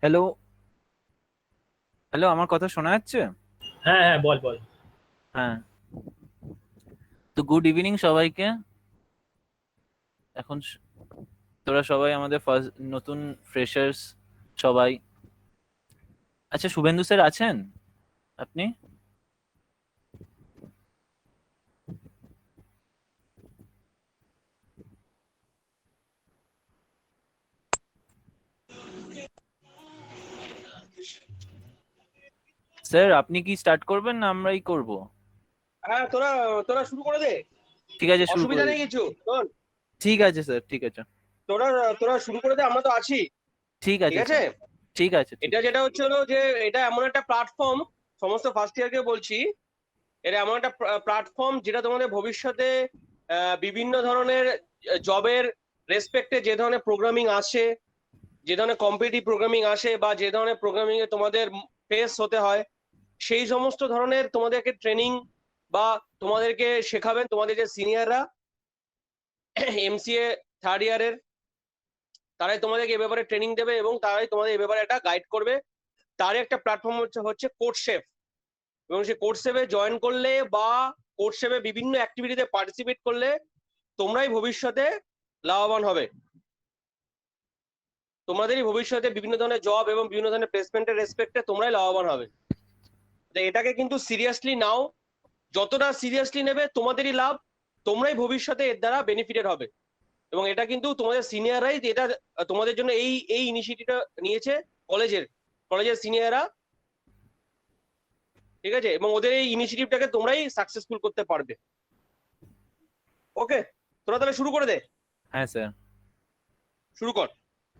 Hello. Hello, আমার কথা শোনা যাচ্ছে? হ্যাঁ হ্যাঁ, বল বল। হ্যাঁ। তো গুড ইভিনিং সবাইকে। এখন তোরা সবাই আমাদের ফার্স্ট নতুন ফ্রেশার্স সবাই। আচ্ছা, শুভেন্দু স্যার আছেন আপনি? স্যার আপনি কি স্টার্ট করবেন না আমরাই করব? হ্যাঁ, তোরা তোরা শুরু করে দে। ঠিক আছে, শুরু করে অসুবিধা নেই দিন। কিছু, শোন। ঠিক আছে স্যার, ঠিক আছে। তোরা তোরা শুরু করে দে, আমরা তো আছি। ঠিক ঠিক আছে আছে। স্যার। ঠিক আছে, ঠিক এটা আছে। যেটা হচ্ছে হলো যে এটা এমন একটা প্ল্যাটফর্ম, সমস্ত ফার্স্ট ইয়ারকে বলছি, এটা এমন একটা প্ল্যাটফর্ম যেটা তোমাদের ভবিষ্যতে বিভিন্ন ধরনের জবের রেসপেক্টে যে ধরনের প্রোগ্রামিং আসে, যে ধরনের কম্পিটিটিভ প্রোগ্রামিং আসে, বা যে ধরনের প্রোগ্রামিং এ তোমাদের ফেস হতে হয়, সেই সমস্ত ধরনের তোমাদেরকে ট্রেনিং বা তোমাদেরকে শেখাবেন তোমাদের যে সিনিয়ররা, এমসিএ থার্ড ইয়ারের, তারাই তোমাদেরকে এ ব্যাপারে ট্রেনিং দেবে এবং তারাই তোমাদের এ ব্যাপারে একটা গাইড করবে। তার একটা প্ল্যাটফর্ম হচ্ছে কোর্সশেফ। এবং সেই কোর্সশেফে জয়েন করলে বা কোর্সশেফে বিভিন্ন অ্যাক্টিভিটিতে পার্টিসিপেট করলে তোমরাই ভবিষ্যতে লাভবান হবে। তোমাদেরই ভবিষ্যতে বিভিন্ন ধরনের জব এবং বিভিন্ন ধরনের প্লেসমেন্টের রেসপেক্টে তোমরাই লাভবান হবে। তো এটাকে কিন্তু সিরিয়াসলি নাও। যতটা সিরিয়াসলি নেবে তোমাদেরই লাভ, তোমরাই ভবিষ্যতে এর দ্বারা বেনিফিটেড হবে। এবং এটা কিন্তু তোমাদের সিনিয়ররাই এটা তোমাদের জন্য এই এই ইনিশিয়েটিভটা নিয়েছে, কলেজের কলেজের সিনিয়ররা। ঠিক আছে, এবং ওদের এই ইনিশিয়েটিভটাকে তোমরাই সাকসেসফুল করতে পারবে। ওকে, তোরা তাহলে শুরু করে দে। হ্যাঁ স্যার। শুরু কর।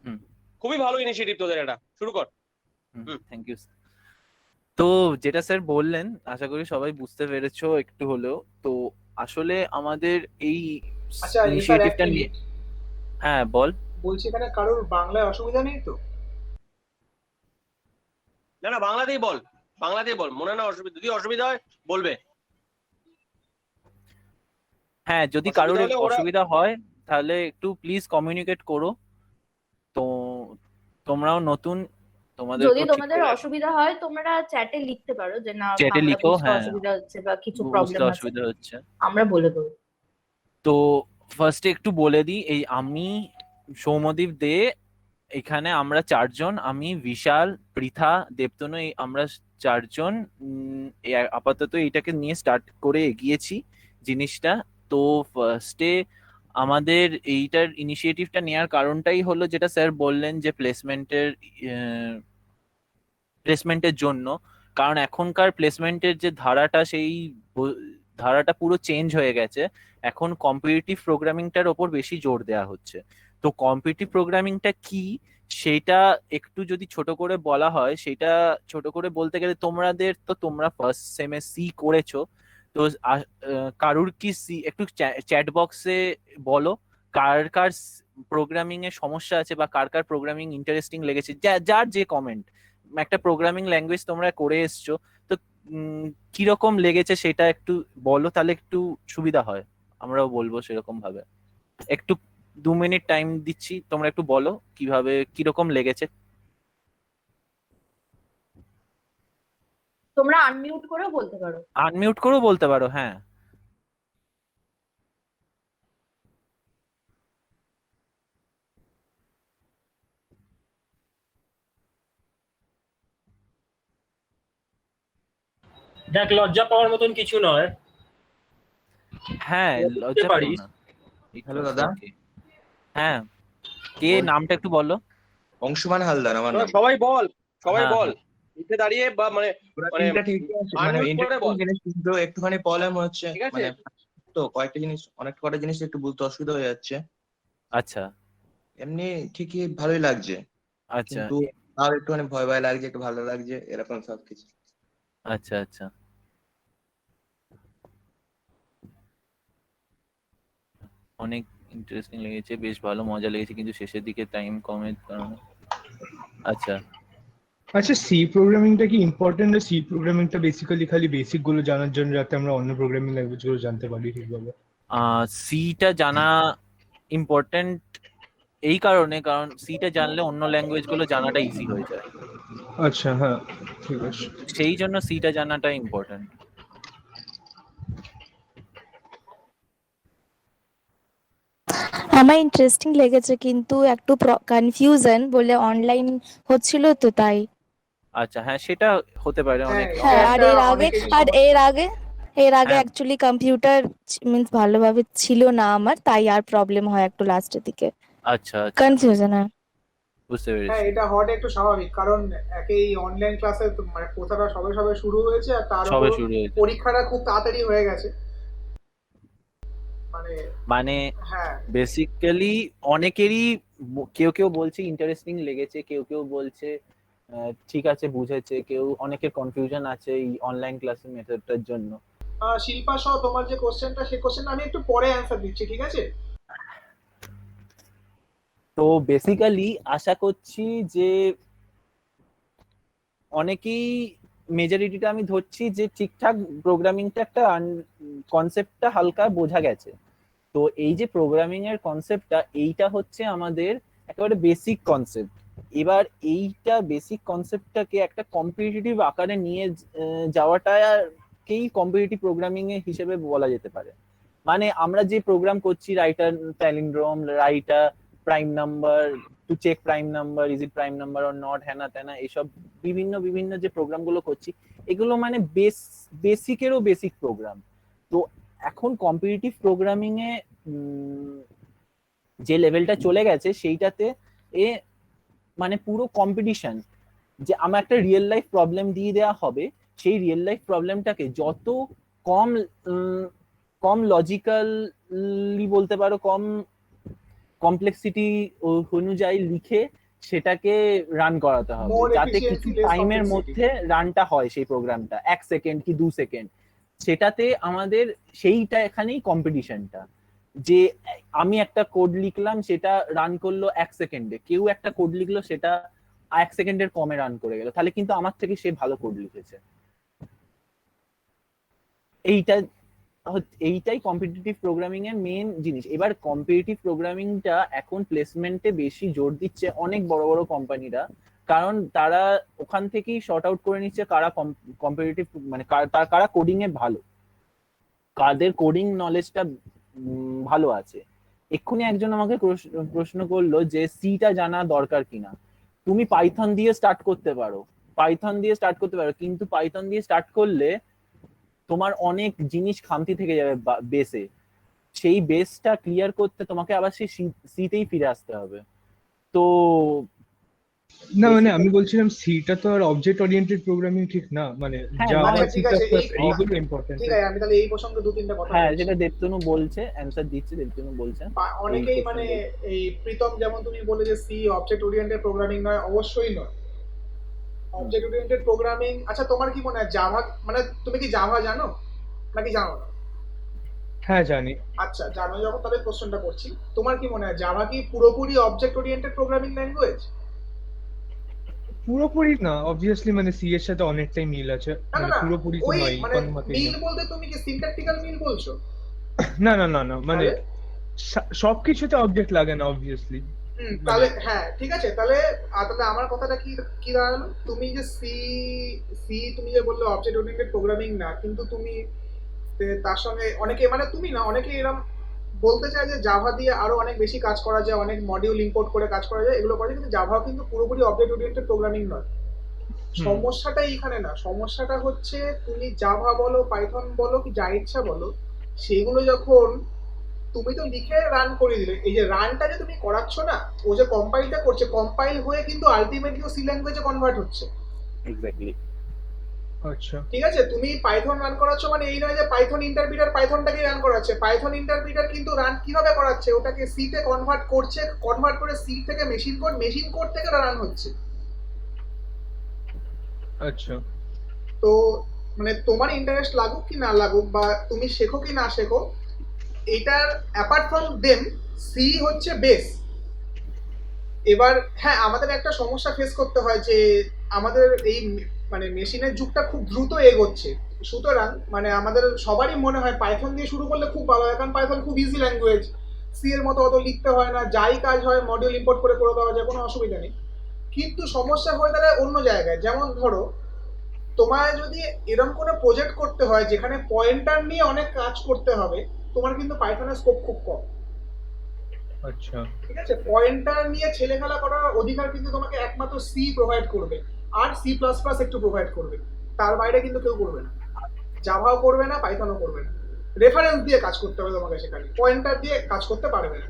হুম। খুবই ভালো ইনিশিয়েটিভ তোদের, এটা শুরু কর। Hmm, hmm. Thank you. তো যেটা স্যার বললেন আশা করি সবাই বুঝতে পেরেছো একটু হলেও। তো আসলে আমাদের এই আচ্ছা এবার এক ইনিশিয়েটিভটা নিয়ে। মিনিট হ্যাঁ বল। বলছি, এখানে কারোর বাংলায় অসুবিধা নেই তো? না না, বাংলাতেই বল, বাংলাতেই বল, মনে না অসুবিধা, যদি অসুবিধা হয় বলবে। হ্যাঁ, যদি কারোর অসুবিধা হলে ওরা অসুবিধা হয় তাহলে একটু প্লিজ কমিউনিকেট করো। তো তোমরাও নতুন, যদি তোমাদেরকেও ঠিক তোমাদের করে অসুবিধা হয় তোমরা চ্যাটে লিখতে পারো যে না চ্যাটে বাংলা লিখো। বুঝতে হ্যাঁ, অসুবিধা হচ্ছে বা কিছু বুঝতে প্রবলেম আছে, অসুবিধা হচ্ছে। আমরা বলে দেবো। তো ফার্স্টে একটু বলে দিই, এই আমি সৌম্যদীপ দে, এখানে আমরা চারজন, আমি বিশাল, পৃথা, দেবতনু, এই আমরা চারজন আপাতত এইটাকে নিয়ে স্টার্ট করে এগিয়েছি জিনিসটা। তো ফার্স্টে আমাদের এইটার ইনিশিয়েটিভটা নেওয়ার কারণটাই হলো যেটা স্যার বললেন যে প্লেসমেন্টের জন্য। কারণ এখনকার প্লেসমেন্টের যে ধারাটা সেই ধারাটা পুরো চেঞ্জ হয়ে গেছে। এখন কম্পিটিটিভ প্রোগ্রামিংটার ওপর বেশি জোর দেওয়া হচ্ছে। তো কম্পিটিটিভ প্রোগ্রামিংটা কি সেটা একটু যদি ছোট করে বলা হয়, সেটা ছোট করে বলতে গেলে তোমাদের তো তোমরা ফার্স্ট সেমে সি করেছো। তো কারুর কি সি একটু চ্যাট বক্সে বলো কার কার প্রোগ্রামিং এ সমস্যা আছে বা কার কার প্রোগ্রামিং ইন্টারেস্টিং লেগেছে, যার যে কমেন্ট। একটা প্রোগ্রামিং ল্যাঙ্গুয়েজ তোমরা করে এসছো, তো কিরকম লেগেছে সেটা একটু বলো, তাহলে একটু সুবিধা হয়। আমরাও বলবো সেরকম ভাবে। একটু 2 মিনিট টাইম দিচ্ছি, তোমরা একটু বলো কিভাবে কিরকম লেগেছে। তোমরা আনমিউট করেও বলতে পারো। আনমিউট করেও বলতে পারো, হ্যাঁ। দেখ, লজ্জা পাওয়ার মতন কিছু নয়। হ্যাঁ, বলতে লজ্জা পেও পারিস। না। হ্যালো দাদা। ওকে। হ্যাঁ, কে বল- নামটা একটু বলো। অংশুমান হালদার আমার তোরা নাম। সবাই বল, সবাই হ্যাঁ বল, হ্যাঁ। উঠে দাঁড়িয়ে বা মানে পুরো মানে টিমটা ঠিক আছে, মানে আনমিউট করে ইন্টারেস্টিং বল। জিনিস কিন্তু একটুখানি প্রবলেম হচ্ছে, ঠিক আছে। মানে তো কয়েকটা জিনিস, অনেক কটা জিনিস একটু বলতে অসুবিধা হয়ে যাচ্ছে। আচ্ছা এমনি ঠিকই ভালোই লাগছে, আচ্ছা। কিন্তু আর একটুখানি ভয় ভয় লাগছে, একটু ভালো লাগছে, এরকম সবকিছু। আচ্ছা আচ্ছা। অনেক ইন্টারেস্টিং লেগেছে, বেশ ভালো মজা লেগেছে, কিন্তু শেষের দিকে টাইম কমের কারণে। আচ্ছা। আচ্ছা, সি প্রোগ্রামিংটা কি ইম্পর্টেন্ট? না সি প্রোগ্রামিংটা বেসিক্যালি খালি বেসিক গুলো জানার জন্য, যাতে আমরা অন্য প্রোগ্রামিং ল্যাঙ্গুয়েজ গুলো জানতে পারি ঠিকভাবে? সিটা জানা ইম্পর্টেন্ট এই কারণে, কারণ সিটা জানলে অন্য ল্যাঙ্গুয়েজ গুলো জানাটা ইজি হয়ে যায়, আচ্ছা, হ্যাঁ, ঠিক আছে। সেই জন্য সিটা জানাটা ইম্পর্টেন্ট। আমার ইন্টারেস্টিং লেগেছে, কিন্তু একটু কনফিউশন বলে অনলাইন হচ্ছিল তো তাই। আচ্ছা, হ্যাঁ, সেটা হতে পারে অনেক। হ্যাঁ, আর একটা এর আগে অনেকেরই আর এর আগে হ্যাঁ। অ্যাকচুয়ালি কম্পিউটার মিন্স ভালোভাবে ছিল না আমার, তাই আর প্রবলেম হয় একটু লাস্টের দিকে, আচ্ছা আচ্ছা, কনফিউশন হয়। বুঝতে হ্যাঁ, পেরেছি। এটা হওয়াটা একটু স্বাভাবিক, কারণ এই অনলাইন ক্লাসে মানে প্রথাটা সবে সবে শুরু হয়েছে, আর তার সবে উপর শুরু হয়েছে, পরীক্ষাটা খুব তাড়াতাড়ি হয়ে গেছে। মানে হ্যাঁ, বেসিক্যালি অনেকেরই কেউ কেউ বলছে ইন্টারেস্টিং লেগেছে, কেউ কেউ বলছে ঠিক আছে বুঝেছে, কেউ অনেকের কনফিউশন আছে এই অনলাইন ক্লাসের মেথডটার জন্য। শিল্পা সহ তোমার যে কোশ্চেনটা, সেই কোশ্চেন আমি একটু পরে অ্যান্সার দিচ্ছি, ঠিক আছে? তো বেসিক্যালি আশা করছি যে অনেকেই, মেজরিটিটা আমি ধরছি যে ঠিকঠাক প্রোগ্রামিংটা একটা কনসেপ্টটা হালকা বোঝা গেছে। তো এই যে প্রোগ্রামিং এর কনসেপ্টটা, এইটা হচ্ছে আমাদের একেবারে বেসিক কনসেপ্ট। এবার এইটা বেসিক কনসেপ্টটাকে একটা কম্পিটিটিভ আকারে নিয়ে যাওয়াটাকেই কম্পিটিটিভ প্রোগ্রামিং এর হিসেবে বলা যেতে পারে। মানে আমরা যে প্রোগ্রাম করছি, write a palindrome, write a prime number, to check prime number, is it prime number or not, হ্যানা ত্যানা, এইসব বিভিন্ন বিভিন্ন যে প্রোগ্রামগুলো করছি, এগুলো মানে বেসিকেরও বেসিক প্রোগ্রাম। তো এখন কম্পিটিটিভ প্রোগ্রামিং এ যে লেভেলটা চলে গেছে, সেইটাতে মানে পুরো কম্পিটিশন, যে আমার একটা রিয়েল লাইফ প্রবলেম দিয়ে দেওয়া হবে, সেই রিয়েল লাইফ প্রবলেমটাকে যত কম কম লজিক্যালি বলতে পারো, কম কমপ্লেক্সিটি অনুযায়ী লিখে সেটাকে রান করাতে হবে, More যাতে efficiency, কিছু less টাইমের complexity. মধ্যে রানটা হয় সেই প্রোগ্রামটা, 1 সেকেন্ড কি 2 সেকেন্ড। সেটাতে আমাদের সেইটা এখানেই কম্পিটিশনটা, যে আমি একটা কোড লিখলাম, সেটা রান করলো 1 সেকেন্ডে, কেউ একটা কোড লিখলো, সেটা 1 সেকেন্ডের কমে রান করে গেল, তাহলে কিন্তু আমার থেকে সে ভালো কোড লিখেছে। এইটাই কম্পিটিটিভ প্রোগ্রামিং এর মেন জিনিস। এবার কম্পিটিটিভ প্রোগ্রামিংটা এখন প্লেসমেন্টে বেশি জোর দিচ্ছে অনেক বড় বড় কোম্পানিরা, কারণ তারা ওখান থেকেই শর্ট আউট করে নিচ্ছে কারা কম্পিটিটিভ, মানে কারা কোডিং এ ভালো, কাদের কোডিং নলেজটা ভালো আছে। এক্ষুনি একজন আমাকে প্রশ্ন করলো যে সিটা জানা দরকার কিনা। তুমি পাইথন দিয়ে স্টার্ট করতে পারো, কিন্তু পাইথন দিয়ে স্টার্ট করলে তোমার অনেক জিনিস খামতি থেকে যাবে বেসে, সেই বেসটা ক্লিয়ার করতে তোমাকে আবার সেই সিতেই ফিরে আসতে হবে। তো না, মানে আমি বলছিলাম সিটা তো আর অবজেক্ট ওরিয়েন্টেড প্রোগ্রামিং ঠিক না, মানে হ্যাঁ, জাভা, মানে ঠিক সি আছে, প্লাস এইগুলো ইম্পর্টেন্ট। ঠিক আছে, আমি তাহলে এই প্রসঙ্গে দু তিনটা কথা হ্যাঁ, বলছি। যেটা দেবতনু বলছে, অ্যান্সার দিচ্ছে, দেবতনু বলছেন। অনেকেই এই মানে প্রসঙ্গে। এই প্রীতম যেমন তুমি বলে যে সি অবজেক্ট ওরিয়েন্টেড প্রোগ্রামিং নয়, অবশ্যই নয়। অবজেক্ট ওরিয়েন্টেড প্রোগ্রামিং, আচ্ছা তোমার কি মনে হয় জাভা, মানে তুমি কি জাভা জানো নাকি জানো না? হ্যাঁ, জানি। আচ্ছা, জানো যখন, তাহলে কোশ্চেনটা করছি, তোমার কি মনে হয় জাভা কি পুরোপুরি অবজেক্ট ওরিয়েন্টেড প্রোগ্রামিং ল্যাঙ্গুয়েজ? পুরোপুরি না, অবভিয়াসলি, মানে সি এর সাথে অনেকটাই মিল আছে, না মানে না, পুরোপুরি তো ওই নয় মানে কোনো মতেই মিল না। বলতে তুমি কি সিনট্যাকটিক্যাল মিল বলছো? না না না না, মানে তাহলে? সবকিছুতে অবজেক্ট লাগে না, অবভিয়াসলি। তাহলে হ্যাঁ, ঠিক আছে, তাহলে তাহলে আমার কথাটা কি কি দাঁড়ালো, তুমি যে সি সি তুমি যে বললে অবজেক্ট ওরিয়েন্টেড প্রোগ্রামিং না, কিন্তু তুমি তার সঙ্গে অনেকে, মানে তুমি না, অনেকে এরকম বলতে চায় যে জাভা দিয়ে আরো অনেক বেশি কাজ করা যায়, অনেক মডিউল ইম্পোর্ট করে কাজ করা যায়, এগুলো করা যায়, কিন্তু জাভা কিন্তু পুরোপুরি অবজেক্ট ওরিয়েন্টেড প্রোগ্রামিং নয়। সমস্যাটা এইখানে না, সমস্যাটা হচ্ছে তুমি জাভা বলো, পাইথন বলো, কি যা ইচ্ছা বলো, সেগুলো যখন তুমি তো লিখে রান করে দিলে, এই যে রানটা যে তুমি করাচ্ছ না, ও যে কম্পাইলটা করছে, কম্পাইল হয়ে কিন্তু আলটিমেটলি ও সি ল্যাঙ্গুয়েজে কনভার্ট হচ্ছে। এক্স্যাক্টলি। আচ্ছা, ঠিক আছে, তুমি পাইথন রান করাচ্ছ মানে এই নয় যে পাইথন ইন্টারপ্রিটার পাইথনটাকে রান করাচ্ছে, পাইথন ইন্টারপ্রিটার কিন্তু রান কিভাবে করাচ্ছে, ওটাকে সি তে কনভার্ট করছে, কনভার্ট করে সি থেকে মেশিন কোড থেকে রান হচ্ছে। আচ্ছা। তো মানে তোমার ইন্টারেস্ট লাগুক কি না লাগুক, বা তুমি শেখো কি না শেখো, এটার অ্যাপার্ট ফ্রম দেম সি হচ্ছে বেস। এবার হ্যাঁ, আমাদের একটা সমস্যা ফেস করতে হয় যে আমাদের এই মানে মেশিনের যুগটা খুব দ্রুত এগোচ্ছে, সুতরাং মানে আমাদের সবারই মনে হয় পাইথন দিয়ে শুরু করলে খুব ভালো হয়, কারণ পাইথন খুব ইজি ল্যাঙ্গুয়েজ, সি এর মতো অত লিখতে হয় না, যাই কাজ হয় মডিউল ইম্পোর্ট করে করে দেওয়া যায়, কোনো অসুবিধা নেই। কিন্তু সমস্যা হয়ে দাঁড়ায় অন্য জায়গায়। যেমন ধরো তোমায় যদি এরকম কোনো প্রজেক্ট করতে হয় যেখানে পয়েন্টার নিয়ে অনেক কাজ করতে হবে, তোমার কিন্তু পাইথনের স্কোপ খুব কম। আচ্ছা, ঠিক আছে, পয়েন্টার নিয়ে ছেলেখেলা করার অধিকার কিন্তু তোমাকে একমাত্র সি প্রোভাইড করবে, আর সি প্লাস প্লাস একটু প্রোভাইড করবে, তার বাইরে কিন্তু কেউ করবে না। জাভাও করবে না, পাইথনও করবে না। রেফারেন্স দিয়ে কাজ করতে হবে তোমাকে, সেখানে পয়েন্টার দিয়ে কাজ করতে পারবে না।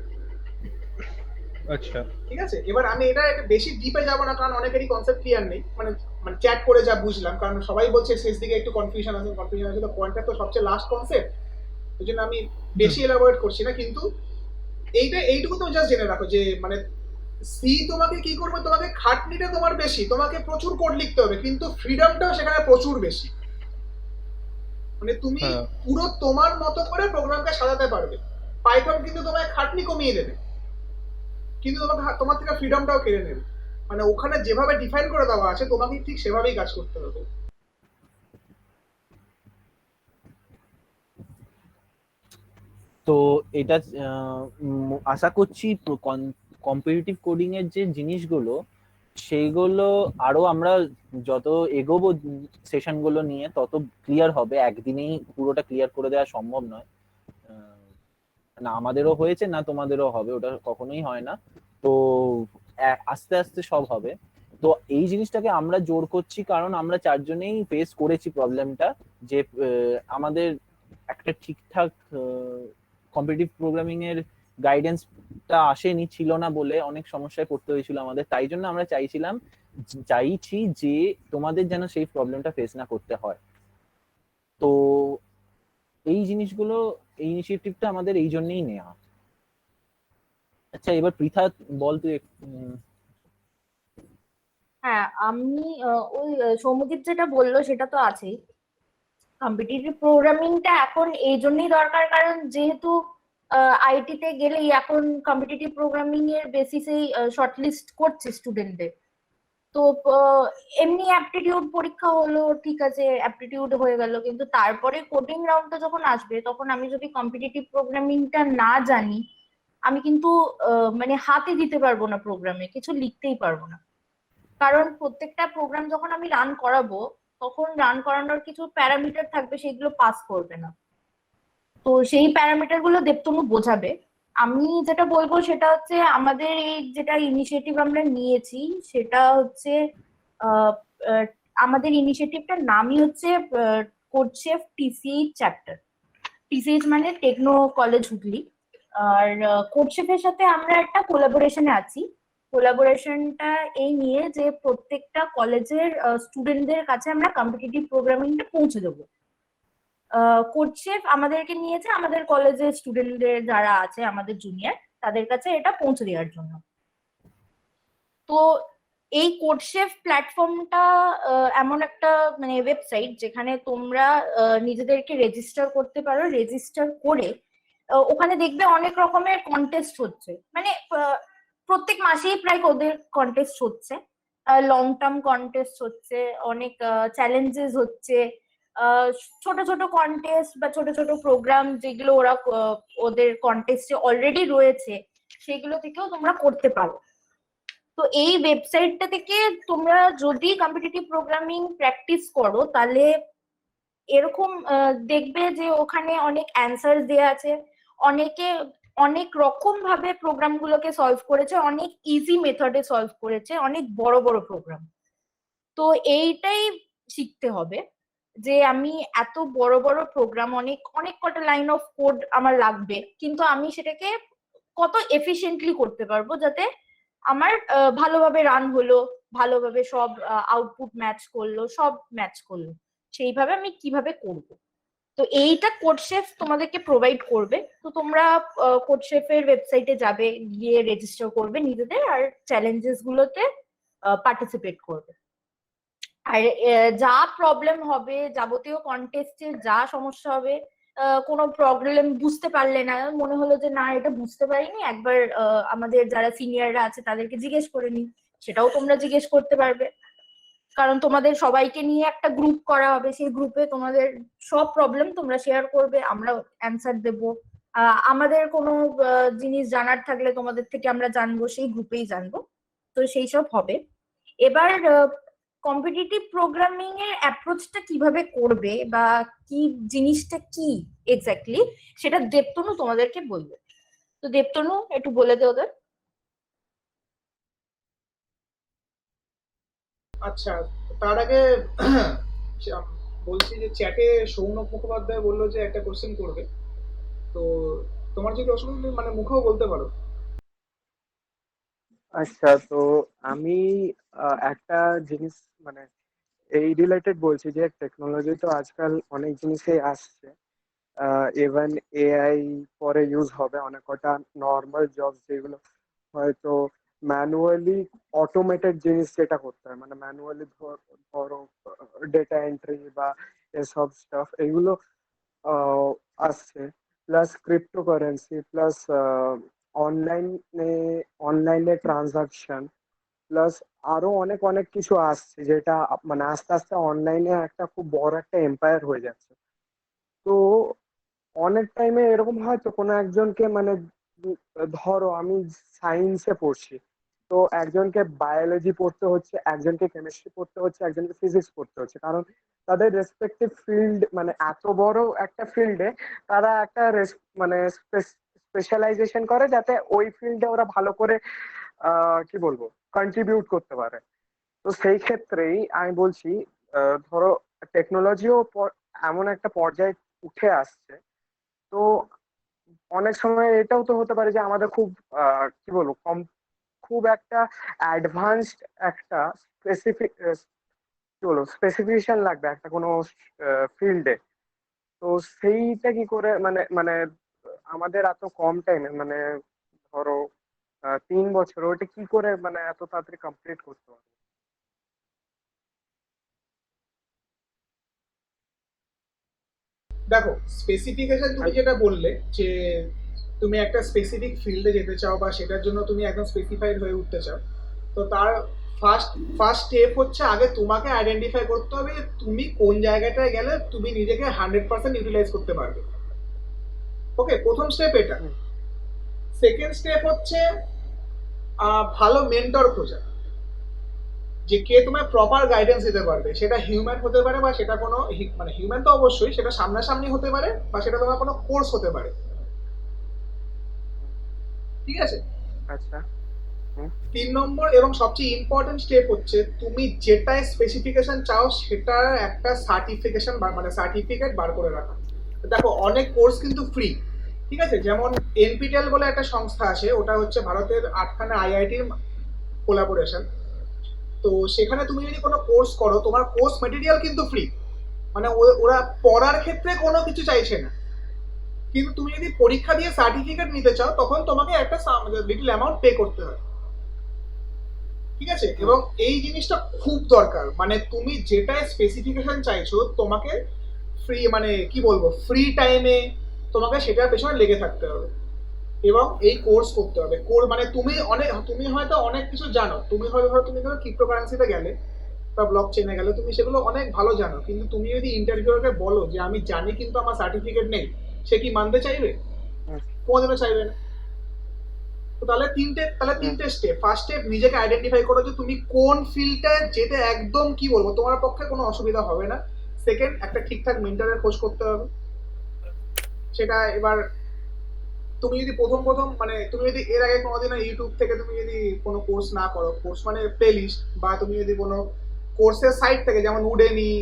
আচ্ছা, ঠিক আছে, এবার আমি এটা একটু বেশি ডিপে যাবো না, কারণ অনেকেরই কনসেপ্ট ক্লিয়ার নেই, মানে মানে চ্যাট করে যা বুঝলাম, কারণ সবাই বলছে শেষ দিকে একটু কনফিউশন আছে, তো পয়েন্টার তো সবচেয়ে লাস্ট কনসেপ্ট, ওই জন্য আমি বেশি এলাবোরেট করছি না। কিন্তু এইটুকু তো জাস্ট জেনে রাখো যে মানে সি তোমাকে কি করবে, তোমাকে খাটনিটা তোমার বেশি, তোমাকে প্রচুর কোড লিখতে হবে, কিন্তু ফ্রিডমটাও সেখানে প্রচুর বেশি। মানে তুমি হ্যাঁ। পুরো তোমার মতো করে প্রোগ্রামকে সাজাতে পারবে। পাইথন কিন্তু তোমায় খাটনি কমিয়ে দেবে, কিন্তু তোমার থেকে ফ্রিডমটাও কেড়ে নেবে। মানে ওখানে যেভাবে ডিফাইন করে দেওয়া আছে তোমাকে ঠিক সেভাবেই কাজ করতে হবে। তো এটা আশা করছি কম্পিটিটিভ কোডিং এর যে জিনিসগুলো সেইগুলো আরো আমরা যত এগোবো সেশন গুলো নিয়ে তত ক্লিয়ার হবে। একদিনেই পুরোটা ক্লিয়ার করে দেওয়া সম্ভব নয়, না আমাদেরও হয়েছে না তোমাদেরও হবে, ওটা কখনোই হয় না। তো আস্তে আস্তে সব হবে। তো এই জিনিসটাকে আমরা জোর করছি কারণ আমরা চারজনেই ফেস করেছি প্রবলেমটা, যে আমাদের একটা ঠিকঠাক কম্পিটিটিভ প্রোগ্রামিং এর গাইডেন্সটা আসেনি, ছিল না বলে অনেক সমস্যায় পড়তে হয়েছিল আমাদের। তাই জন্য আমরা চাইছি যে তোমাদের যেন সেই প্রবলেমটা ফেস না করতে হয়। তো এই জিনিসগুলো, এই ইনিশিয়েটিভটা আমাদের এই জন্যই নেওয়া। আচ্ছা, এবার পৃথা বল তুই হ্যাঁ, আমি ওই সৌম্যদীপ যেটা বললো সেটা তো আছেই। কম্পিটিটিভ প্রোগ্রামিংটা এখন এই জন্যই দরকার কারণ যেহেতু আইটি তে গেলেই এখন কম্পিটিটিভ প্রোগ্রামিং এর বেসিসেই শর্টলিস্ট করছে স্টুডেন্টদের। তো এমনি অ্যাপটিটিউড পরীক্ষা হলো, ঠিক আছে অ্যাপটিটিউড হয়ে গেল, কিন্তু তারপরে কোডিং রাউন্ডটা যখন আসবে তখন আমি যদি কম্পিটিটিভ প্রোগ্রামিংটা না জানি, আমি কিন্তু মানে হাতে দিতে পারবো না, প্রোগ্রামে কিছু লিখতেই পারবো না। কারণ প্রত্যেকটা প্রোগ্রাম যখন আমি রান করাবো তখন রান করানোর কিছু প্যারামিটার থাকবে, সেগুলো পাস করবে না। তো সেই প্যারামিটার গুলো দেবতনু বোঝাবে। আমি যেটা বলবো সেটা হচ্ছে আমাদের এই যেটা ইনিশিয়েটিভ আমরা নিয়েছি সেটা হচ্ছে আমাদের ইনিশিয়েটিভটার নামই হচ্ছে কোডশেফ টিসিএইচ চ্যাপ্টার। টিসিএইচ মানে টেকনো কলেজ হুগলি। আর কোডশেফের সাথে আমরা একটা কোলাবোরেশনে আছি। কোলাবোরেশনটা এই নিয়ে যে প্রত্যেকটা কলেজের স্টুডেন্টদের কাছে আমরা কম্পিটিটিভ প্রোগ্রামিংটা পৌঁছে দেবো। কোডশেফ আমাদেরকে নিয়েছে আমাদের কলেজের স্টুডেন্টদের যারা আছে আমাদের জুনিয়র, তাদের কাছে এটা পৌঁছে দেওয়ার জন্য। তো এই কোডশেফ প্ল্যাটফর্মটা এমন একটা মানে ওয়েবসাইট যেখানে তোমরা নিজেদেরকে রেজিস্টার করতে পারো। রেজিস্টার করে ওখানে দেখবে অনেক রকমের কন্টেস্ট হচ্ছে, মানে প্রত্যেক মাসেই প্রায় ওদের কন্টেস্ট হচ্ছে, লং টার্ম কন্টেস্ট হচ্ছে, অনেক চ্যালেঞ্জেস হচ্ছে, ছোট ছোট কন্টেস্ট বা ছোট ছোট প্রোগ্রাম যেগুলো ওরা ওদের কন্টেস্টে অলরেডি রয়েছে সেগুলো থেকেও তোমরা করতে পারো। তো এই ওয়েবসাইটটা থেকে তোমরা যদি কম্পিটিটিভ প্রোগ্রামিং প্র্যাকটিস করো তাহলে এরকম দেখবে যে ওখানে অনেক অ্যান্সার দেওয়া আছে, অনেকে অনেক রকম ভাবে প্রোগ্রাম গুলোকে সলভ করেছে, অনেক ইজি মেথডে সলভ করেছে অনেক বড় বড় প্রোগ্রাম। তো এইটাই শিখতে হবে যে আমি এত বড় বড় প্রোগ্রাম, অনেক অনেক কটা লাইন অফ কোড আমার লাগবে, কিন্তু আমি সেটাকে কত এফিশিয়েন্টলি করতে পারবো যাতে আমার ভালোভাবে রান হলো, ভালোভাবে সব আউটপুট ম্যাচ করলো, সব ম্যাচ করলো, সেইভাবে আমি কিভাবে করব। তো এইটা কোডশেফ তোমাদেরকে প্রোভাইড করবে। তো তোমরা কোডশেফের ওয়েবসাইটে যাবে, গিয়ে রেজিস্টার করবে নিজেদের, আর চ্যালেঞ্জেস গুলোতে পার্টিসিপেট করবে। আর যা প্রবলেম হবে, যাবতীয় কন্টেস্টে যা সমস্যা হবে, কোনো প্রবলেম বুঝতে পারলে না, মনে হলো যে না এটা বুঝতে পারিনি, একবার আমাদের যারা সিনিয়ররা আছে তাদেরকে জিজ্ঞেস করে নি, সেটাও তোমরা জিজ্ঞেস করতে পারবে। কারণ তোমাদের সবাইকে নিয়ে একটা গ্রুপ করা হবে, সেই গ্রুপে তোমাদের সব প্রবলেম তোমরা শেয়ার করবে, আমরা অ্যান্সার দেব, আমাদের কোনো জিনিস জানার থাকলে তোমাদের থেকে আমরা জানবো, সেই গ্রুপেই জানবো। তো সেই সব হবে। এবার কম্পিটিটিভ প্রোগ্রামিং এর অ্যাপ্রোচটা কিভাবে করবে বা কি জিনিসটা কি এক্স্যাক্টলি, সেটা দেবতনু তোমাদেরকে বলবে। তো দেবতনু একটু বলে দে ওদের। আচ্ছা, তার আগে বলছি যে চ্যাটে সৌনক মুখোপাধ্যায় বললো যে একটা কোশ্চেন করবে, তো তোমার যদি অসুবিধা নেই মানে মুখেও বলতে পারো। আচ্ছা, তো আমি একটা জিনিস মানে এই রিলেটেড বলছি যে টেকনোলজি তো আজকাল অনেক জিনিসেই আসছে। ইভেন এআই পরে ইউজ হবে অনেক কটা নর্মাল জব যেগুলো হয়তো ম্যানুয়ালি অটোমেটেড জিনিস যেটা করতে হয়, মানে ম্যানুয়ালি ধরো ডেটা এন্ট্রি বা এসব স্টাফ এগুলো আসছে। প্লাস ক্রিপ্টোকারেন্সি, প্লাস অনলাইনে ট্রানজাকশন, প্লাস আরো অনেক অনেক কিছু আসছে যেটা মানে আস্তে আস্তে অনলাইনে একটা খুব বড় একটা এম্পায়ার হয়ে যাচ্ছে। তো অনেক টাইমে এরকম হয় তো কোনো একজনকে মানে ধরো আমি সায়েন্সে পড়ছি, তো একজনকে বায়োলজি পড়তে হচ্ছে, একজনকে কেমিস্ট্রি পড়তে হচ্ছে, একজনকে ফিজিক্স পড়তে হচ্ছে, কারণ তাদের রেসপেক্টিভ ফিল্ড মানে এত বড় একটা ফিল্ডে তারা একটা মানে স্পেশালাইজেশন করে যাতে ওই ফিল্ডে ওরা ভালো করে কি বলবো কন্ট্রিবিউট করতে পারে। তো সেই ক্ষেত্রেই আমি বলছি ধরো টেকনোলজিও এমন একটা পর্যায়ে উঠে আসছে, তো অনেক সময় এটাও তো হতে পারে যে আমাদের খুব কি বলবো খুব একটা অ্যাডভান্সড একটা স্পেসিফিক কি বলবো স্পেসিফিকেশন লাগবে একটা কোনো ফিল্ডে। তো সেইটা কি করে মানে মানে আমাদের এত কম টাইমে মানে ধরো 3 বছর ওটা কি করে মানে এত তাড়াতাড়ি কমপ্লিট করতে পারবো? দেখো, স্পেসিফিকেশন তুমি যেটা বললে যে তুমি একটা স্পেসিফিক ফিল্ডে যেতে চাও বা সেটার জন্য তুমি একদম স্পেসিফাইড হয়ে উঠতে চাও, তো তার ফার্স্ট স্টেপ হচ্ছে আগে তোমাকে আইডেন্টিফাই করতে হবে যে তুমি কোন জায়গাটায় গেলে তুমি নিজেকে 100% ইউটিলাইজ করতে পারবে। ওকে, প্রথম স্টেপ এটা। সেকেন্ড স্টেপ হচ্ছে ভালো মেন্টর খোঁজা, যে কে তোমায় প্রপার গাইডেন্স দিতে পারবে। সেটা হিউম্যান হতে পারে বা সেটা কোনো মানে হিউম্যান তো অবশ্যই, সেটা সামনাসামনি হতে পারে বা সেটা তোমার কোনো কোর্স হতে পারে। ঠিক আছে? আচ্ছা। 3 নম্বর এবং সবচেয়ে ইম্পর্টেন্ট স্টেপ হচ্ছে তুমি যেটায় স্পেসিফিকেশন চাও সেটার একটা সার্টিফিকেশন মানে সার্টিফিকেট বার করে রাখা। দেখো, অনেক কোর্স কিন্তু ফ্রি, ঠিক আছে? যেমন এনপিটেল বলে একটা সংস্থা আছে, ওটা হচ্ছে ভারতের 8খানা আইআইটির কোলাবোরেশন। তো সেখানে তুমি যদি কোনো কোর্স করো, তোমার কোর্স মেটেরিয়াল কিন্তু ফ্রি, মানে ওরা পড়ার ক্ষেত্রে কোনো কিছু চাইছে না। কিন্তু তুমি যদি পরীক্ষা দিয়ে সার্টিফিকেট নিতে চাও তখন তোমাকে একটা লিটল অ্যামাউন্ট পে করতে হয়। ঠিক আছে? এবং এই জিনিসটা খুব দরকার, মানে তুমি যেটা স্পেসিফিকেশন চাইছো তোমাকে ফ্রি মানে কি বলবো ফ্রি টাইমে তোমাকে সেটার পেছনে লেগে থাকতে হবে এবং এই কোর্স করতে হবে। মানে তুমি হয়তো অনেক কিছু জানো, তুমি ধরো ক্রিপ্টোকারেন্সিতে গেলে বা ব্লক চেনে গেলে তুমি সেগুলো অনেক ভালো জানো, কিন্তু তুমি যদি ইন্টারভিউয়ারকে বলো যে আমি জানি কিন্তু আমার সার্টিফিকেট নেই, সে কি মানতে চাইবে? কোনোদিনও চাইবে না। তো তাহলে তিনটে স্টেপ। ফার্স্ট স্টেপ, নিজেকে আইডেন্টিফাই করো যে তুমি কোন ফিল্ডে যেতে একদম কি বলবো তোমার পক্ষে কোনো অসুবিধা হবে না। সেকেন্ড, একটা ঠিকঠাক মেন্টরের খোঁজ করতে হবে। সেটা এবার তুমি যদি প্রথম মানে তুমি যদি এর আগে কোনোদিনও ইউটিউব থেকে তুমি যদি কোনো কোর্স না করো, কোর্স মানে প্লে লিস্ট, বা তুমি যদি কোনো কোর্সের সাইট থেকে যেমন উডেমি,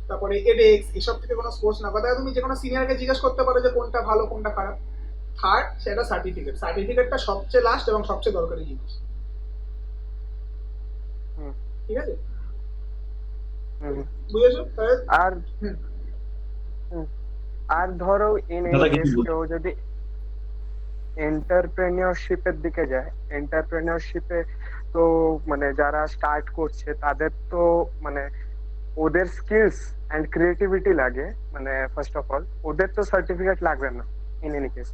তারপরে এডেক্স, এসব থেকে কোনো কোর্স না করো, তাহলে তুমি যে কোনো সিনিয়রকে জিজ্ঞেস করতে পারো যে কোনটা ভালো কোনটা খারাপ। থার্ড, সেটা সার্টিফিকেটটা সবচেয়ে লাস্ট এবং সবচেয়ে দরকারি জিনিস। ঠিক আছে? বুঝেছো? আর আর ধরো কেউ যদি এন্টারপ্রেনিয়রশিপের দিকে যায়, এন্টারপ্রেনিয়রশিপে তো মানে যারা স্টার্ট করছে তাদের তো মানে ওদের স্কিলস এন্ড ক্রিয়েটিভিটি লাগে, মানে ফার্স্ট অফ অল ওদের তো সার্টিফিকেট লাগবে না ইন এনি কেস।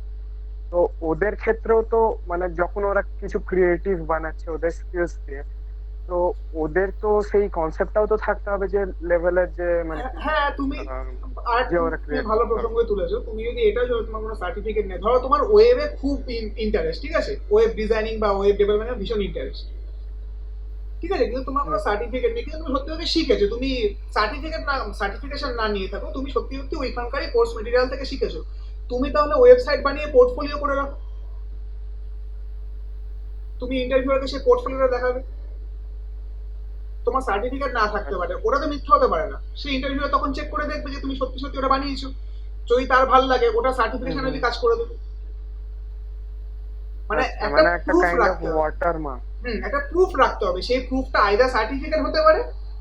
তো ওদের ক্ষেত্রেও তো মানে যখন ওরা কিছু ক্রিয়েটিভ বানাচ্ছে ওদের স্কিলস দিয়ে, তো ওদের তো সেই কনসেপ্টটাও তো থাকতে হবে যে লেভেলের যে মানে হ্যাঁ তুমি আহ, আর যে ওরা তুমি ক্রিয়েট ভালো করতে হবে। প্রসঙ্গ তুলেছো। তুমি যদি এটা যদি তোমার কোনো সার্টিফিকেট নেই, ধরো তোমার ওয়েবে খুব ইন্টারেস্ট, ঠিক আছে, ওয়েব ডিজাইনিং বা ওয়েব ডেভেলপমেন্টে ভীষণ ইন্টারেস্ট, ঠিক আছে, কিন্তু তোমার কোনো সার্টিফিকেট নেই, কিন্তু তুমি সত্যি সত্যি শিখেছো, তুমি সার্টিফিকেশন না নিয়ে থাকো, তুমি সত্যি সত্যি ওইখানকারই কোর্স মেটেরিয়াল থেকে শিখেছো, তুমি তাহলে ওয়েবসাইট বানিয়ে পোর্টফোলিও করে রাখো, তুমি ইন্টারভিউয়ারকে সেই পোর্টফোলিওটা দেখাবে। তোমার সার্টিফিকেট না থাকতে পারে, ওরা তো মিথ্যা হতে পারে না, সেই ইন্টারভিউয়ার তখন চেক করে দেখবে যে তুমি সত্যি সত্যি ওটা বানিয়েছো, যদি তার ভালো লাগে ওটা সার্টিফিকেশনে কাজ করে দেবে। মানে আচ্ছা, একটা মানে একটা প্রুফ কাইন্ড অফ রাখতে হবে। ওয়াটারমার্ক। একটা প্রুফ রাখতে হবে, সেই প্রুফটা আইদার সার্টিফিকেট হতে পারে,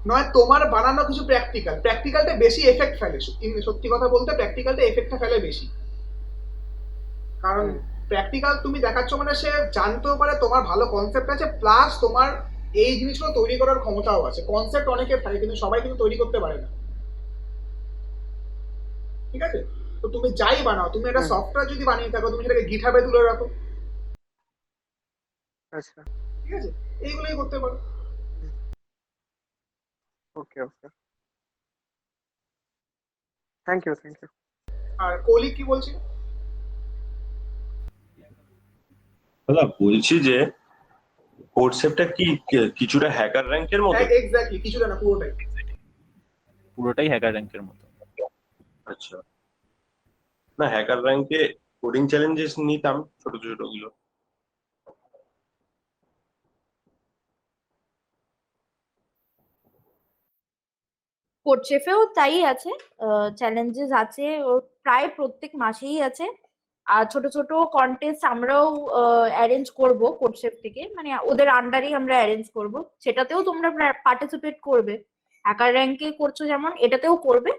নয় তোমার বানানো কিছু প্র্যাকটিক্যালটা বেশি এফেক্ট ফেলে, সত্যি কথা বলতে প্র্যাকটিক্যালটা এফেক্টটা ফেলে বেশি, কারণ প্র্যাকটিক্যাল তুমি দেখাচ্ছ মানে সে জানতেও পারে তোমার ভালো কনসেপ্ট আছে, প্লাস তোমার এই জিনিসগুলো তৈরি করার ক্ষমতাও আছে। কনসেপ্ট অনেকের থাকে কিন্তু সবাই কিন্তু তৈরি করতে পারে না, ঠিক আছে। তো তুমি যাই বানাও, তুমি একটা সফটওয়্যার যদি বানিয়ে থাকো, তুমি সেটাকে গিটহাবে তুলে রাখো, আচ্ছা, ঠিক আছে, এইগুলোই করতে পারো। ওকে ওকে, থ্যাংক ইউ থ্যাংক ইউ। আর কৌলিক কি বলছি? দাদা বলছি যে কোডসেপটা কি কিছুটা হ্যাকার র্যাঙ্কের মতো? এক্স্যাক্টলি, কিছুটা না, পুরোটাই। পুরোটাই হ্যাকার র্যাঙ্কের মতো। আচ্ছা, না হ্যাকার র্যাঙ্কে কোডিং চ্যালেঞ্জেস নিতাম ছোট ছোট গুলো। কোডশেফেও তাই আছে, চ্যালেঞ্জেস আছে, ওর প্রায় প্রত্যেক মাসেই আছে। আর ছোট ছোট কন্টেস্ট আমরাও অ্যারেঞ্জ করব কোডশেফ থেকে, মানে ওদের আন্ডারেই আমরা অ্যারেঞ্জ করব, সেটাতেও তোমরা পার্টিসিপেট করবে। হ্যাকার র্যাঙ্কে করছো যেমন এটাতেও করবে।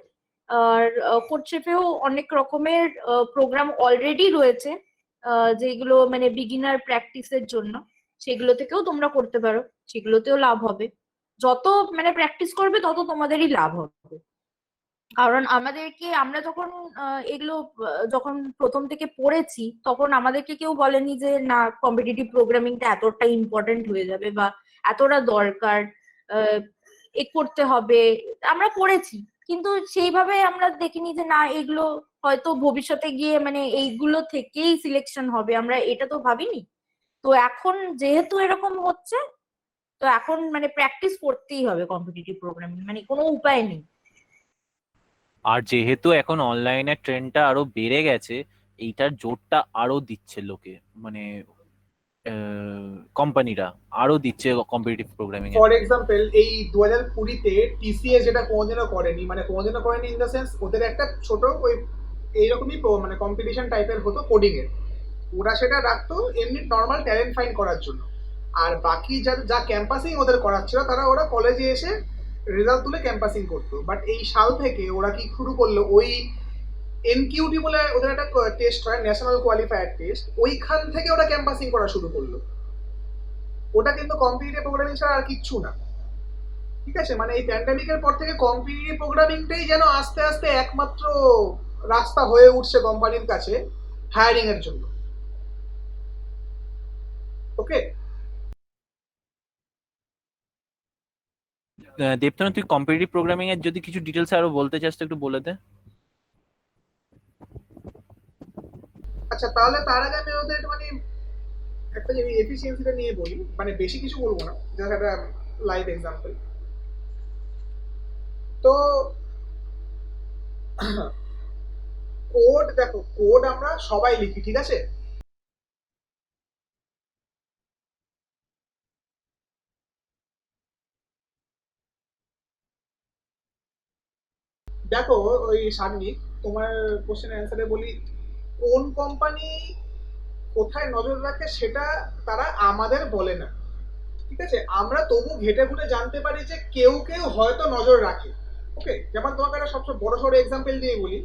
আর কোডশেফেও অনেক রকমের প্রোগ্রাম অলরেডি রয়েছে, যেগুলো মানে বিগিনার প্র্যাকটিসের জন্য, সেগুলো থেকেও তোমরা করতে পারো, সেগুলোতেও লাভ হবে। যত মানে প্র্যাকটিস করবে তত তোমাদেরই লাভ হবে। কারণ আমরা যখন এগুলো যখন প্রথম থেকে পড়েছি, তখন আমাদেরকে কেউ বলেনি যে না কম্পিটিটিভ প্রোগ্রামিংটা এতটা ইম্পর্টেন্ট হয়ে যাবে বা এতটা দরকার, এ করতে হবে। আমরা পড়েছি, কিন্তু সেইভাবে আমরা দেখিনি যে না এগুলো হয়তো ভবিষ্যতে গিয়ে মানে এইগুলো থেকেই সিলেকশন হবে, আমরা এটা তো ভাবিনি। তো এখন যেহেতু এরকম হচ্ছে, তো এখন মানে প্র্যাকটিস করতেই হবে কম্পিটিটিভ প্রোগ্রামিং, মানে কোনো উপায় নেই। আর যেহেতু এখন অনলাইনের ট্রেন্ডটা আরো বেড়ে গেছে, এইটার জোরটা আরো দিচ্ছে লোকে, মানে কোম্পানিরা আরো দিচ্ছে competitive programming A. For example এই 2020-তে টিসিএস যেটা কোনোদিনও করেনি, মানে কোনোদিনও করেনি ইন দ্য সেন্স, ওদের একটা ছোট ওই এইরকমই মানে কম্পিটিশন টাইপের হতো কোডিং এর, ওরা সেটা রাখতো এমনি নর্মাল ট্যালেন্ট ফাইন্ড করার জন্য। আর বাকি যা ক্যাম্পাসিং ওদের করাচ্ছিল, ওরা কলেজে এসে রেজাল্ট তুলে ক্যাম্পাসিং করতো। বাট এই সাল থেকে ওরা কি শুরু করলো, ওই এনকিউটি বলে ওদের একটা টেস্ট হয়, ন্যাশনাল কোয়ালিফায়ার টেস্ট, ওইখান থেকে ওরা ক্যাম্পাসিং করা শুরু করলো। ওটা কিন্তু কম্পিটিটিভ প্রোগ্রামিং ছাড়া আর কিচ্ছু না, ঠিক আছে। মানে এই প্যান্ডেমিকের পর থেকে কম্পিটিটিভ প্রোগ্রামিংটাই যেন আস্তে আস্তে একমাত্র রাস্তা হয়ে উঠছে কোম্পানির কাছে হায়ারিং এর জন্য। ওকে, দেবতনু, তুই কম্পিটিটিভ প্রোগ্রামিং এর যদি কিছু ডিটেলস আরো বলতে চাস তো একটু বলে দে। আচ্ছা, তাহলে তার আগে আমি ওদের মানে একটা এফিসিয়েন্সিটা নিয়ে বলি, মানে বেশি কিছু বলবো না, জাস্ট একটা লাইভ এক্সাম্পল। তো কোড দেখো, কোড আমরা সবাই লিখি, ঠিক আছে। দেখো ওই সান্নিক, তোমার কোশ্চেনের অ্যান্সারে বলি, কোন কোম্পানি কোথায় নজর রাখে সেটা তারা আমাদের বলে না, ঠিক আছে। আমরা তবু ঘেটে ঘুরে জানতে পারি যে কেউ কেউ হয়তো নজর রাখে। ওকে, যেমন তোমাকে একটা সবচেয়ে বড় সড়ো এক্সাম্পল দিয়ে বলি,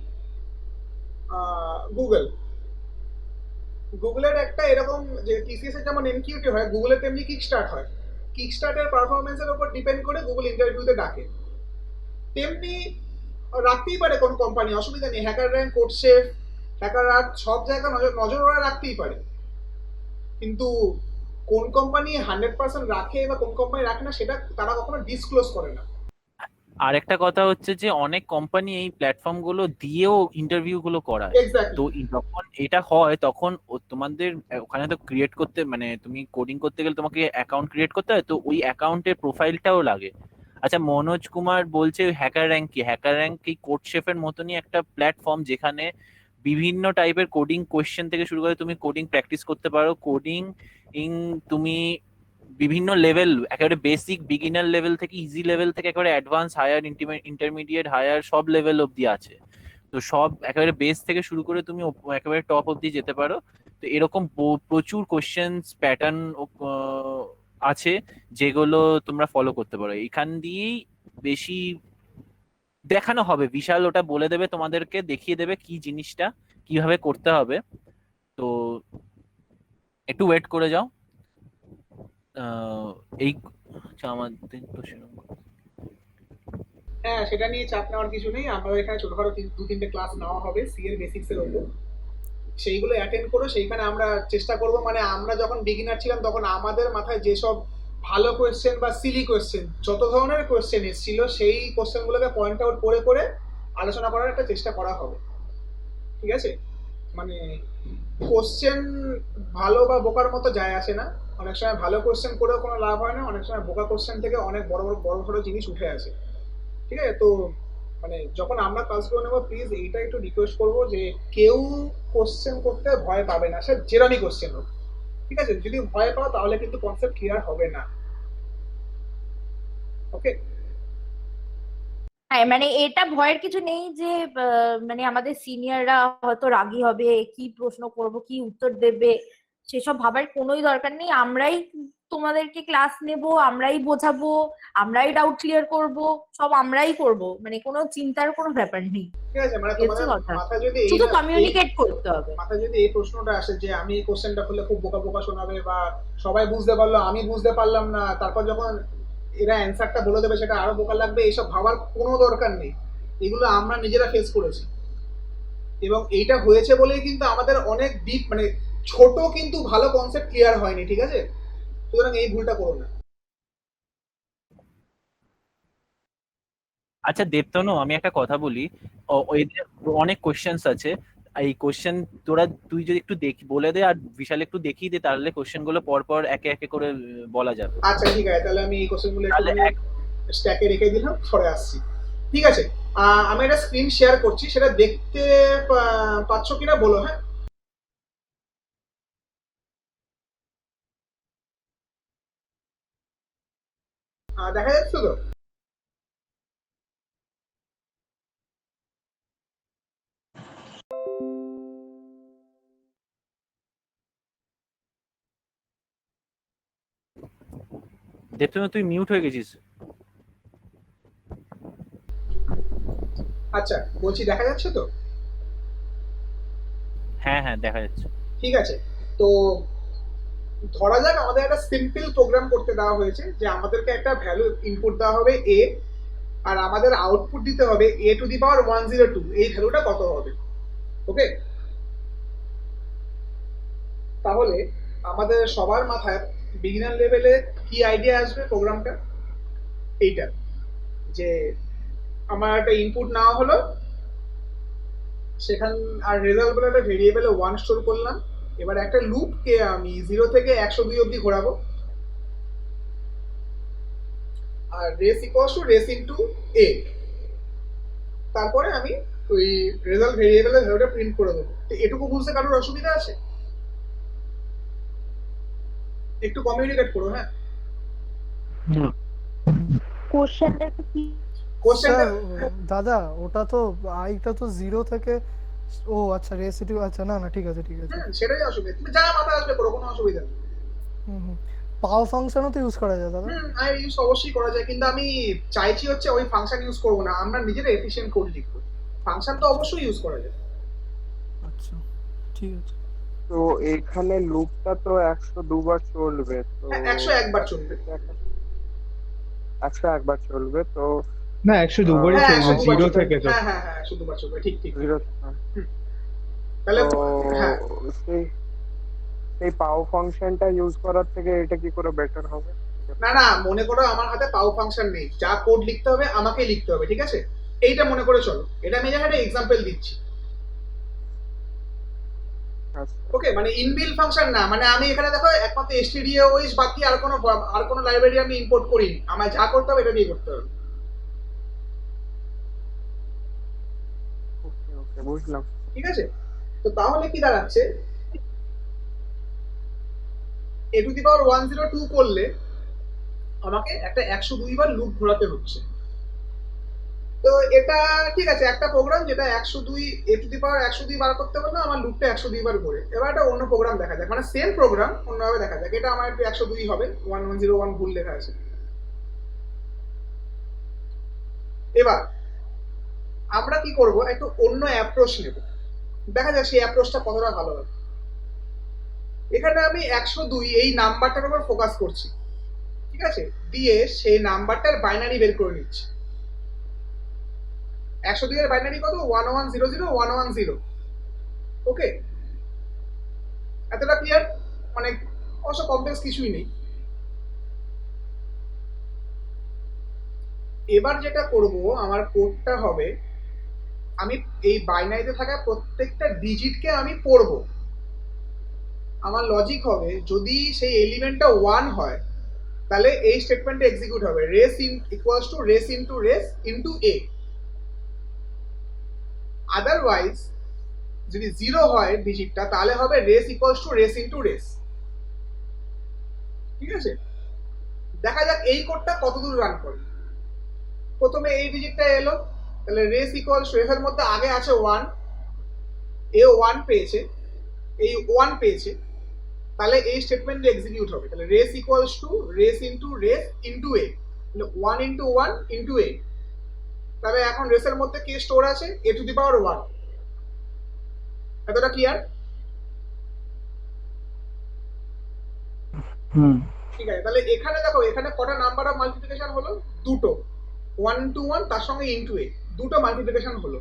গুগলের একটা এরকম যে টিসিএস এর যেমন এনকিউটি হয়, গুগলের তেমনি কিকস্টার্ট হয়। কিকস্টার্টের পারফরমেন্সের উপর ডিপেন্ড করে গুগল ইন্টারভিউতে ডাকে। তেমনি রাখতেই পারে কোন কোম্পানি, অসুবিধা নেই, হ্যাকার র্যাঙ্ক, কোডশেফ, হ্যাকার আর্ট, সব জায়গায় নজর ওরা রাখতেই পারে। কিন্তু কোন কোম্পানি 100% রাখে বা কোন কোম্পানি রাখে না সেটা তারা কখনো ডিসক্লোজ করে না। আর একটা কথা হচ্ছে যে অনেক কোম্পানি এই প্ল্যাটফর্ম গুলো দিয়েও ইন্টারভিউ গুলো করায়। তো এক্স্যাক্টলি। যখন এটা হয় তখন তোমাদের ওখানে তো ক্রিয়েট করতে, মানে তুমি কোডিং করতে গেলে তোমাকে অ্যাকাউন্ট ক্রিয়েট করতে হয়, তো ওই অ্যাকাউন্টের প্রোফাইলটাও লাগে। আচ্ছা, মনোজ কুমার বলছে হ্যাকার র্যাঙ্ক কি? হ্যাকার র্যাঙ্ক এই কোডশেফের মতনই একটা প্ল্যাটফর্ম যেখানে বিভিন্ন টাইপের কোডিং কোয়েশ্চেন থেকে শুরু করে তুমি কোডিং প্র্যাকটিস করতে পারো। কোডিং তুমি বিভিন্ন লেভেল, একেবারে বেসিক বিগিনার লেভেল থেকে ইজি লেভেল থেকে একেবারে অ্যাডভান্স, হায়ার, ইন্টারমিডিয়েট, হায়ার সব লেভেল অবধি আছে। তো সব একেবারে বেস থেকে শুরু করে তুমি একেবারে টপ অবধি যেতে পারো। তো এরকম প্রচুর কোশ্চেন্স প্যাটার্ন আছে যেগুলো তোমরা ফলো করতে পারো। এখান দিয়েই বেশি দেখানো হবে, বিশাল ওটা বলে দেবে তোমাদেরকে, দেখিয়ে দেবে কি জিনিসটা কিভাবে করতে হবে। তো একটু ওয়েট করে যাও। এই আমাদের তো সেরকম হ্যাঁ, সেটা নিয়ে চাপ নেওয়ার কিছু নেই। আমাদের এখানে ছোটখাটো 2-3টে ক্লাস নেওয়া হবে সি এর বেসিক্স এর উপর, সেইগুলো অ্যাটেন্ড করো। সেইখানে আমরা চেষ্টা করব, মানে আমরা যখন বিগিনার ছিলাম তখন আমাদের মাথায় যেসব ভালো কোয়েশ্চেন বা সিলি কোয়েশ্চেন, যত ধরনের কোয়েশ্চেন এসেছিল সেই কোয়েশ্চেনগুলোকে পয়েন্ট আউট করে করে আলোচনা করার একটা চেষ্টা করা হবে, ঠিক আছে? মানে কোশ্চেন ভালো বা বোকার মতো যায় আসে না। অনেক সময় ভালো কোশ্চেন করেও কোনো লাভ হয় না, অনেক সময় বোকা কোশ্চেন থেকে অনেক বড় বড় বড় বড় জিনিস উঠে আসে, ঠিক আছে? তো মানে যখন আমরা ক্লাসগুলো নেবো প্লিজ এইটা একটু রিকোয়েস্ট করবো যে কেউ কোশ্চেন করতে ভয় পাবে না, সে যেরকমই কোশ্চেন হোক, ঠিক আছে? যদি ভয় পাও তাহলে কিন্তু কনসেপ্ট ক্লিয়ার হবে না, ওকে? হ্যাঁ, মানে এটা ভয়ের কিছু নেই যে মানে আমাদের সিনিয়ররা হয়তো রাগী হবে, কি প্রশ্ন করব, কি উত্তর দেবে, সেসব ভাবার কোনোই দরকার নেই। আমরাই তোমাদেরকে ক্লাস নেব, আমরাই বোঝাবো, আমরাই ডাউট ক্লিয়ার করব, সব আমরাই করব, মানে কোনো চিন্তার কোনো ব্যাপার নেই। ঠিক আছে, মানে এই হচ্ছে তোমাদের কথা, মাথায় যদি শুধু কমিউনিকেট করতে হবে। মাথায় যদি এই প্রশ্নটা আসে যে আমি এই কোশ্চেনটা করলে খুব বোকা বোকা শোনাবে বা সবাই বুঝতে পারলো আমি বুঝতে পারলাম না, তারপর যখন এরা অ্যান্সারটা বলে দেবে সেটা আরো বোকা লাগবে, এইসব ভাবার কোনো দরকার নেই। এগুলো আমরা নিজেরা ফেস করেছি এবং এইটা হয়েছে বলেই কিন্তু আমাদের অনেক ডিপ, মানে ছোট কিন্তু ভালো কনসেপ্ট ক্লিয়ার হয়নি, ঠিক আছে? সুতরাং এই ভুলটা করো না। আচ্ছা দেবতনু, আমি একটা কথা বলি, এদের অনেক কোশ্চেন্স আছে। এই কোশ্চেন তুই যদি একটু বলে দে আর বিশাল একটু দেখিয়ে দে, তাহলে কোশ্চেন গুলো পরপর একে একে করে বলা যাবে। আচ্ছা ঠিক আছে, তাহলে আমি এই কোশ্চেনগুলো তাহলে একটু স্ট্যাকে রেখে দিলাম, পরে আসছি, ঠিক আছে? আমি একটা স্ক্রিন শেয়ার করছি, সেটা দেখতে পাচ্ছ কিনা বলো। হ্যাঁ, দেখা যাচ্ছে তো? দেবতনু তুই মিউট হয়ে গেছিস। আচ্ছা বলছি, দেখা যাচ্ছে তো? হ্যাঁ হ্যাঁ দেখা যাচ্ছে। ঠিক আছে, তো ধরা যাক আমাদের একটা সিম্পল প্রোগ্রাম করতে দেওয়া হয়েছে যে আমাদেরকে একটা ভ্যালু ইনপুট দেওয়া হবে a, আর আমাদের আউটপুট দিতে হবে a টু দি পাওয়ার 102, এই ভ্যালুটা কত হবে, ওকে? তাহলে আমাদের সবার মাথায় বিগিনার লেভেলে কি আইডিয়া আসবে প্রোগ্রামটা? এইটা যে আমার একটা ইনপুট নেওয়া হলো, সেখান আর রেজাল্ট বলে একটা ভেরিয়েবলে 1 স্টোর করলাম। এবার একটা লুপকে আমি 0 থেকে 102 অবধি ঘোরাবো, আর res equals to res into a। তারপরে আমি ওই রেজাল্ট ভেরিয়েবলের ভ্যালুটা প্রিন্ট করে দেবো। তো এটুকু বুঝতে কারোর অসুবিধা আছে? একটু কমিউনিকেট করো। হ্যাঁ, কোশ্চেনটা কি? কোশ্চেনটা দাদা ওটা তো আইটা তো 0 থেকে, ও আচ্ছা রেসিডিউ, আচ্ছা না না ঠিক আছে ঠিক আছে। সেটাই অসুবিধা, তুমি যা মাথায় আসবে করো, কোনো অসুবিধা নেই। পাও ফাংশনও তো ইউজ করা যায় দাদা? আই ইউজ অবশ্যই করা যায়, কিন্তু আমি চাইছি হচ্ছে ওই ফাংশন ইউজ করবো না, আমরা নিজেরা এফিশিয়েন্ট কোড লিখবো। ফাংশন তো অবশ্যই ইউজ করা যায়। আচ্ছা ঠিক আছে। তো এখানে লুপটা তো 102 বার চলবে, তো 101 বার চলবে। 101 বার চলবে, তো না 102 বারই চলবে 0 থেকে। তো হ্যাঁ হ্যাঁ হ্যাঁ 102 বার চলবে, ঠিক ঠিক। 0 তাহলে তো হ্যাঁ এই পাও ফাংশনটা ইউজ করার থেকে এটা কি করে বেটার হবে? না না, মনে করো আমার হাতে পাও ফাংশন নেই, যা কোড লিখতে হবে আমাকেই লিখতে হবে, ঠিক আছে? এইটা মনে করে চলো, এটা আমি জাস্ট একটা এক্সাম্পল দিচ্ছি। আচ্ছা ওকে, মানে ইনবিল্ট ফাংশন না, মানে আমি এখানে দেখো একমাত্র stdois বাদ দিয়ে আর কোনো লাইব্রেরি আমি ইম্পোর্ট করিনি, আমার যা করতে হবে এটা দিয়ে করতে হবে। ওকে ওকে বুঝলাম। ঠিক আছে, তো তাহলে কি দাঁড়াচ্ছে, a⁴ 102 করলে আমাকে একটা 102 বার লুপ ঘোরাতে হচ্ছে। তো এটা ঠিক আছে, একটা প্রোগ্রাম যেটা 102 a⁴ 102 বার করতে পারবে, আমার লুপটা 102 বার করে। এবার একটা অন্য প্রোগ্রাম দেখা যাক, মানে সেম প্রোগ্রাম অন্যভাবে দেখা যাক। এটা আমার একটু 102 হবে, 1101 ভুল লেখা আছে। এবার আমরা কি করব, একটু অন্য অ্যাপ্রোচ নেব, দেখা যাক সেই অ্যাপ্রোচটা কতটা ভালো হবে। এখানে আমি 102 এই নাম্বারটার উপর ফোকাস করছি, ঠিক আছে, দিয়ে সেই নাম্বারটার বাইনারি বের করে নিচ্ছি। 102 এর বাইনারি কত? 1100110। ওকে, এতটা ক্লিয়ার? মানে অবশ্য কমপ্লেক্স কিছুই নেই। এবার যেটা করব, আমার কোডটা হবে, আমি এই বাইনারিতে থাকা প্রত্যেকটা ডিজিটকে আমি পড়ব। আমার লজিক হবে, যদি সেই এলিমেন্টটা 1 হয় তাহলে এই স্টেটমেন্টটা এক্সিকিউট হবে, race equals to res into a। Otherwise যদি 0 হয় ডিজিটটা, তাহলে হবে race equals to res into race. ঠিক আছে, দেখা যাক এই কোডটা কতদূর রান করে। প্রথমে এই ডিজিটটা এলো, তাহলে রেস ইকুয়ালস টু, রেসের মধ্যে আগে আছে 1, এ 1 পেয়েছে, এই 1 পেয়েছে, তাহলে এই স্টেটমেন্টটা এক্সিকিউট হবে। তাহলে race equals to res into a, তাহলে 1 ইনটু 1 ইনটু a। তবে এখন রেসের মধ্যে কি স্টোর আছে? a⁴1। এতটা ক্লিয়ার? ঠিক আছে, তাহলে এখানে দেখো, এখানে কটা নাম্বার অফ মাল্টিপ্লিকেশন হলো? দুটো, 1 ইনটু 1 তার সঙ্গে ইনটু a, দুটো মাল্টিপ্লিকেশন হলো।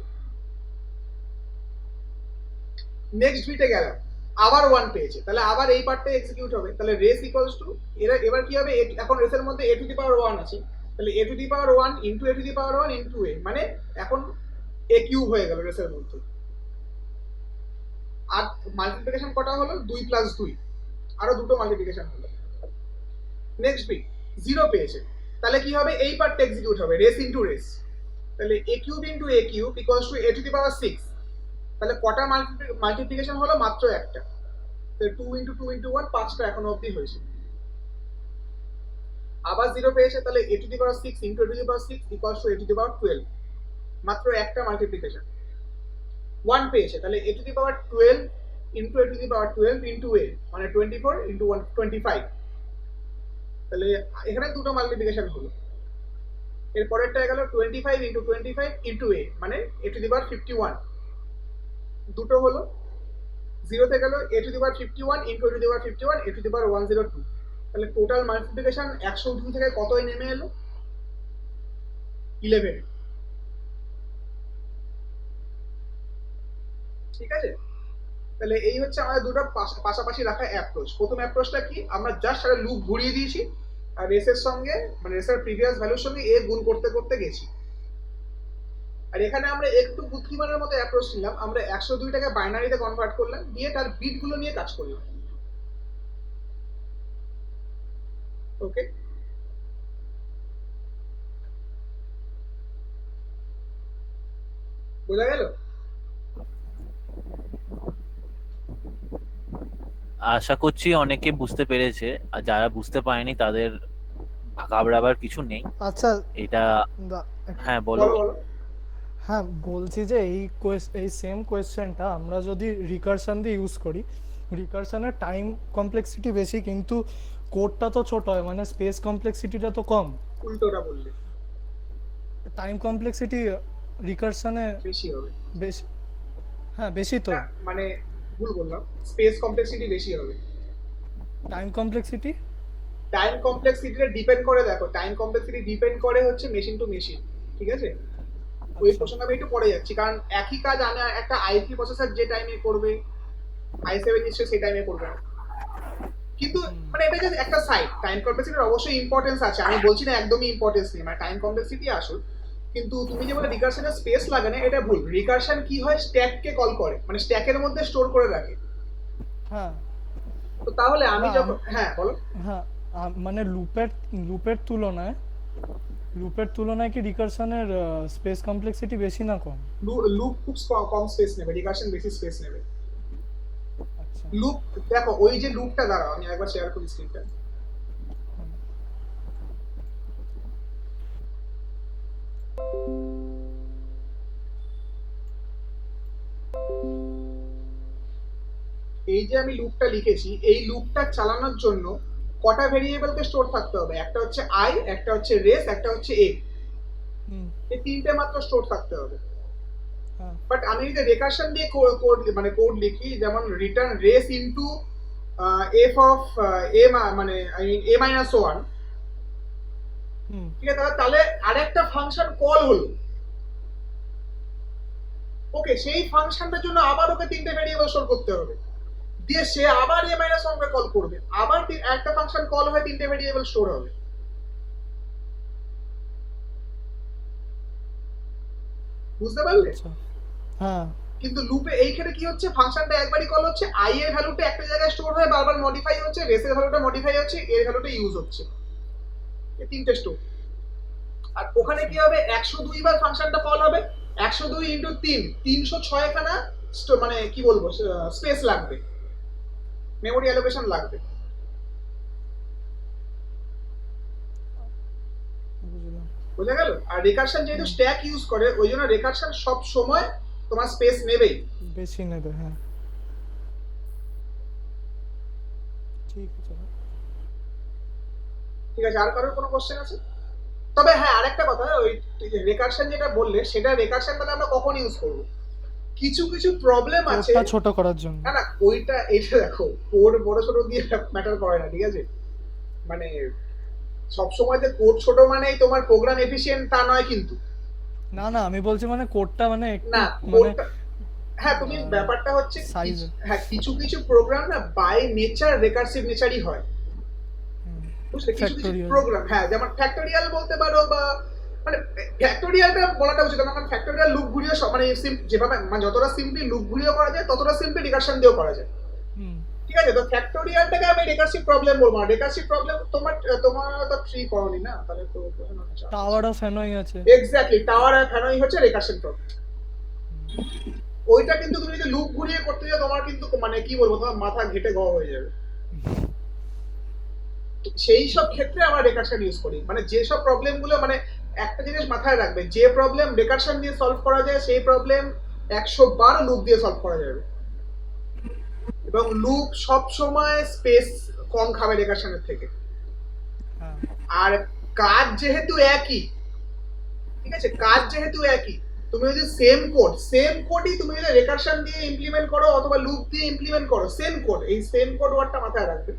নেক্সট বিটে গেলাম, আবার 1 পেয়েছে, তাহলে আবার এই পার্টটা এক্সিকিউট হবে। তাহলে রেস ইকুয়ালস টু, এবার কি হবে, এখন রেসের মধ্যে a⁴1 আছে, তাহলে a⁴1 into a⁴1 into a, মানে এখন a কিউব হয়ে গেল রেসের মধ্যে। আর মাল্টিপ্লিকেশন কটা হলো? 2 প্লাস 2, আরো দুটো মাল্টিপ্লিকেশন হলো। নেক্সট বিট 0 পেয়েছে, তাহলে কি হবে, এই পার্টটা এক্সিকিউট হবে, রেস ইনটু রেস। তাহলে a cube into a cube equals to a⁶, তাহলে কটা মাল্টিপ্লিকেশন হলো? মাত্র একটা। তাহলে 2 ইনটু 2 ইনটু 1, 5টা এখনো অবধি হয়েছে। আবার 0 পেয়েছে, তাহলে a⁶ into a⁶ equals to a⁴12, মাত্র একটা মাল্টিপ্লিকেশন। 1 পেয়েছে, তাহলে a⁴12 into a⁴12 into a, মানে 24 ইনটু 1 25, তাহলে এখানে দুটো মাল্টিপ্লিকেশন হলো। এরপরেরটা গেল 25 ইনটু 25 ইনটু a, মানে a⁴51, দুটো হলো। 0 তে গেল a⁴51 ইনটু a⁴51 a⁴102, তাহলে টোটাল মাল্টিপ্লিকেশন 102 থেকে কত নেমে এলো? 11। ঠিক আছে, তাহলে এই হচ্ছে আমাদের দুটো পাশাপাশি রাখা অ্যাপ্রোচ। প্রথম অ্যাপ্রোচটা কি, আমরা জাস্ট একটা লুপ ঘুরিয়ে দিয়েছি আর রেসের সঙ্গে, মানে রেসের প্রিভিয়াস ভ্যালুর সঙ্গে এ গুণ করতে করতে গেছি। আর এখানে আমরা একটু বুদ্ধিমানের মতো অ্যাপ্রোচ নিলাম, আমরা 102টাকে বাইনারিতে কনভার্ট করলাম, দিয়ে তার বিটগুলো নিয়ে কাজ করলাম। ওকে, বোঝা গেল? আশা করছি অনেকে বুঝতে পেরেছে, আর যারা বুঝতে পারেনি তাদের ঘাবড়াবার কিছু নেই। আচ্ছা এটা দা- হ্যাঁ বলো। বলো বলো। হ্যাঁ বলছি যে এই সেম কোয়েশ্চেনটা আমরা যদি রিকারশন দিয়ে ইউজ করি, রিকারশনের টাইম কমপ্লেক্সিটি বেশি কিন্তু কোডটা তো ছোট হয়, মানে স্পেস কমপ্লেক্সিটিটা তো কম। উল্টোটা বললে টাইম কমপ্লেক্সিটি রিকারশনে বেশি হবে। বেশি, হ্যাঁ বেশি তো। না, মানে ভুল বললাম, স্পেস কমপ্লেক্সিটি বেশি হবে। টাইম কমপ্লেক্সিটি টাইম কমপ্লেক্সিটিটা ডিপেন্ড করে, দেখো টাইম কমপ্লেক্সিটি ডিপেন্ড করে হচ্ছে মেশিন টু মেশিন। ঠিক আছে, ওই প্রসঙ্গে আমি একটু পরে যাচ্ছি, কারণ একই কাজ একটা i3 প্রসেসর যে টাইমে করবে i7 নিশ্চয়ই সেই টাইমে করবে না। কিন্তু মানে এটা যে একটা সাইড, টাইম কমপ্লেক্সিটির অবশ্যই ইম্পর্টেন্স আছে, আমি বলছি না একদমই ইম্পর্টেন্স নেই, মানে টাইম কমপ্লেক্সিটি আসুন, কিন্তু তুমি যে বলে রিকারশনের স্পেস লাগে না, এটা ভুল। রিকারশন কি হয়, স্ট্যাককে কল করে, মানে স্ট্যাকের মধ্যে স্টোর করে রাখে। হ্যাঁ তো তাহলে আমি না, যখন, হ্যাঁ বলো। হ্যাঁ মানে লুপের তুলনায় কি রিকারশনের স্পেস কমপ্লেক্সিটি বেশি না কম? লুপ খুব কম স্পেস নেবে, রিকারশন বেশি স্পেস নেবে। আচ্ছা লুপ দেখো, ওই যে লুপটা, দাঁড়াও আমি একবার শেয়ার করি স্ক্রিনটা। এই যে আমি লুপটা লিখেছি, এই লুপটা চালানোর জন্য কটা ভেরিয়েবলকে স্টোর থাকতে হবে? একটা হচ্ছে আই, একটা হচ্ছে রেস, একটা হচ্ছে এ। হুম এই তিনটে মাত্র স্টোর থাকতে হবে। হ্যাঁ বাট আমি যদি রেকারশন দিয়ে কোড লিখি, যেমন return res into F of A, মানে আই মিন এ মাইনাস 1, হুম ঠিক আছে, তাহলে আরেকটা ফাংশন কল হলো। ওকে, সেই ফাংশনটার জন্য আবার ওকে তিনটে ভেরিয়েবল স্টোর করতে হবে, দিয়ে সে আবার এ মাইনাস 1 কে কল করবে, আবার একটা ফাংশন কল হয়ে তিনটে ভেরিয়েবল স্টোর হবে। বুঝতে পারলে? আচ্ছা হ্যাঁ কিন্তু লুপে এইখানে কি হচ্ছে, ফাংশনটা একবারই কল হচ্ছে, আই এর ভ্যালুটা একটা জায়গায় স্টোর হয়ে বারবার মডিফাই হচ্ছে, রেসের ভ্যালুটা মডিফাই হচ্ছে, এর ভ্যালুটা ইউজ হচ্ছে, এই তিনটে স্টোর। আর ওখানে কি হবে, 102 বার ফাংশনটা কল হবে, 102 ইনটু 3, 306 খানা মানে কি বলবো, স্পেস লাগবে, মেমোরি অ্যালোকেশন লাগবে। বুঝলাম। বোঝা গেল? আর রিকারশন যেহেতু স্ট্যাক ইউজ করে, ওই জন্য রিকারশন সব সময় তোমার স্পেস নেবেই। বেশি নেবে, হ্যাঁ ঠিক আছে। ঠিক আছে, আর কারোর কোনো কোশ্চেন আছে? তবে হ্যাঁ, আরেকটা কথা, ওই রেকারশন যেটা বললে, সেটা রেকারশন তাহলে আমরা কখন ইউজ করব? কিছু কিছু প্রবলেম আছে, কোডটা ছোট করার জন্য। না না, ওইটা এটা দেখো, কোড বড় ছোট দিয়ে ম্যাটার করে না, ঠিক আছে? মানে সবসময় যে কোড ছোট মানেই তোমার প্রোগ্রাম এফিশিয়েন্ট তা নয় কিন্তু। না না, আমি বলছি মানে কোডটা মানে একটু না, মানে কোডটা, হ্যাঁ তুমি ব্যাপারটা হচ্ছে সাইজ, হ্যাঁ কিছু কিছু প্রোগ্রাম না বাই নেচার রেকারসিভ নেচারই হয়, বুঝলে? কিছু কিছু Factorial. প্রোগ্রাম, হ্যাঁ যেমন ফ্যাক্টোরিয়াল বলতে পারো, বা মানে ফ্যাক্টোরিয়ালটা বলাটা উচিত, কারণ ফ্যাক্টোরিয়াল লুপ ঘুরিয়ে মানে যেভাবে মানে যতটা সিম্পলি লুপ ঘুরিয়ে করা যায়, ততটা সিম্পলি রিকারশন দিয়েও করা যায়, ঠিক আছে? তো ফ্যাক্টোরিয়ালটাকে আমি রিকারসিভ প্রবলেম বলবো না। রিকারসিভ প্রবলেম তোমার তো ট্রি করনি না, তাহলে তো টাওয়ার অফ হ্যানয় আছে। এক্স্যাক্টলি, টাওয়ার অফ হ্যানয় হচ্ছে রিকারশন প্রবলেম। ওইটা কিন্তু তুমি যদি লুপ ঘুরিয়ে করতে যাও, তোমার কিন্তু মানে কি বলবো, তোমার মাথা ঘেটে গ হয়ে যাবে। সেই সব ক্ষেত্রে আমরা রিকারশন ইউজ করি, মানে যে সব প্রবলেম গুলো, মানে একটা জিনিস মাথায় রাখবে, যে প্রবলেম রিকারশন দিয়ে সলভ করা যায়, সেই প্রবলেম 100 বার লুপ দিয়ে সলভ করা যাবে, এবং লুপ সব সময় স্পেস কম খাবে রিকারশনের থেকে। আর কাজ যেহেতু একই, ঠিক আছে, কাজ যেহেতু একই, তুমি যদি সেম কোডই তুমি যদি রিকারশন দিয়ে ইমপ্লিমেন্ট করো অথবা লুপ দিয়ে ইমপ্লিমেন্ট করো, সেম কোড, এই সেম কোড ওয়ার্ডটা মাথায় রাখবে,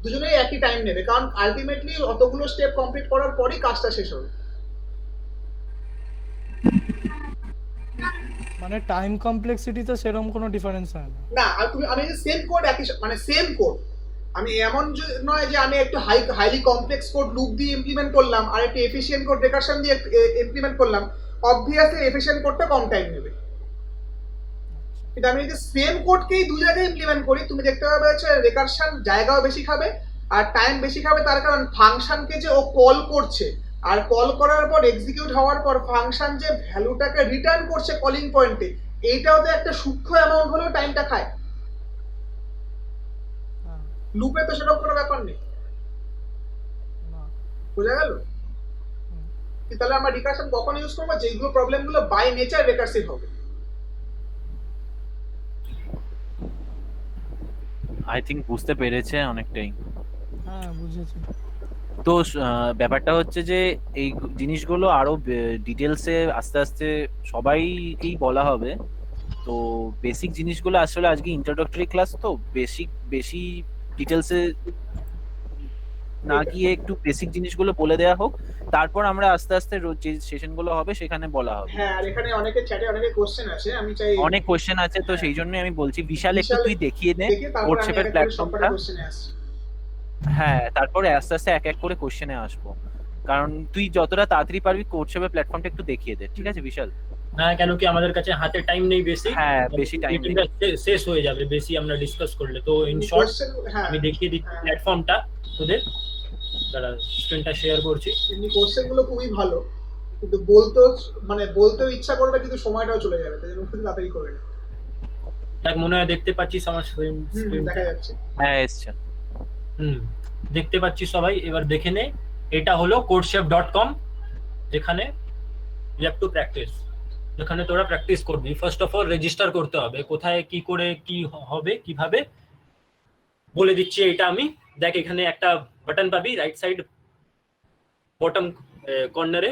দুজনেই একই টাইম নেবে, কারণ আলটিমেটলি অতগুলো স্টেপ কমপ্লিট করার পরই কাজটা শেষ হবে। মানে টাইম কমপ্লেক্সিটিতে সেরকম কোনো ডিফারেন্স হয় না। না, আর আমি সেম কোড একই, মানে সেম কোড, আমি এমন নয় যে আমি একটু হাইলি কমপ্লেক্স কোড লুপ দিয়ে ইমপ্লিমেন্ট করলাম আর একটু এফিশিয়েন্ট কোড রিকারশন দিয়ে ইমপ্লিমেন্ট করলাম, অবভিয়াসলি এফিশিয়েন্ট কোডটা কম টাইম নেবে। কিন্তু আমি যদি সেম কোডকেই দু জায়গায় ইমপ্লিমেন্ট করি, তুমি দেখতে পাবে হচ্ছে রিকারশন জায়গাও বেশি খাবে আর টাইম বেশি খাবে, তার কারণ ফাংশনকে যে ও কল করছে, আর কল করার পর এক্সিকিউট হওয়ার পর ফাংশন যে ভ্যালুটাকে রিটার্ন করছে কলিং পয়েন্টে, এইটাও তো একটা সূক্ষ্ম অ্যামাউন্ট হলেও টাইমটা খায়। লুপে তো সেরকম কোনো ব্যাপার নেই, বোঝা গেল? তাহলে আমরা রিকারশন কখন ইউজ করবো? যেগুলো প্রবলেম গুলো বাই নেচার রিকারসিভ হবে। আই থিঙ্ক বুঝতে পেরেছে অনেকটাই। হ্যাঁ বুঝেছি। তো ব্যাপারটা হচ্ছে যে এই জিনিসগুলো আরো ডিটেলসে আস্তে আস্তে সবাইকেই বলা হবে। তো বেসিক জিনিসগুলো আসলে আজকে ইন্ট্রোডাক্টরি ক্লাস, তো বেশি ডিটেলসে না গিয়ে একটু বেসিক জিনিসগুলো বলে দেওয়া হোক, তারপর আমরা আস্তে আস্তে রোজ যে সেশনগুলো হবে সেখানে বলা হবে। হ্যাঁ, আর এখানে অনেকে চ্যাটে অনেকে কোশ্চেন আছে, আমি চাই অনেক কোশ্চেন আছে, তো সেই জন্যই আমি বলছি বিশাল একটু তুই দেখিয়ে নে তারপর আমি কোডশেপের একটা প্ল্যাটফর্মটা। কোশ্চেনে আসছি। হ্যাঁ, তারপরে আস্তে আস্তে এক এক করে কোশ্চেনে আসবো, কারণ তুই যতটা তাড়াতাড়ি পারবি কোর্সেপের প্ল্যাটফর্মটা একটু দেখিয়ে দে, ঠিক আছে বিশাল? হ্যাঁ, কেন কি আমাদের কাছে হাতে টাইম নেই বেশি, হ্যাঁ, বেশি টাইম নেই। মিটিংটা শেষ হয়ে যাবে বেশি আমরা ডিসকাস করলে। তো ইন শর্ট কোয়েশ্চেন, হ্যাঁ আমি দেখিয়ে দিচ্ছি হ্যাঁ। প্ল্যাটফর্মটা তোদের, তারা স্ক্রিনটা শেয়ার করছি। এমনি কোয়েশ্চেন গুলো খুবই ভালো, কিন্তু বলতেও মানে বলতেও ইচ্ছা করবে, কিন্তু সময়টাও চলে যাবে, তাই জন্য খুব তাড়াতাড়ি করে নে। দেখ মনে হয় দেখতে পাচ্ছিস আমার স্ক্রিন? দেখা যাচ্ছে। হ্যাঁ, এসছে। দেখতে পাচ্ছি সবাই, এবার দেখে নে। এটা হলো courtchef.com, যেখানে ইউ হ্যাভ টু প্র্যাকটিস, যেখানে তোরা প্র্যাকটিস করবি। ফার্স্ট অফ অল রেজিস্টার করতে হবে, কোথায় কি করে কি হবে কিভাবে বলে দিচ্ছি এটা আমি। দেখ এখানে একটা বাটন পাবি রাইট সাইড বটম কর্নারে,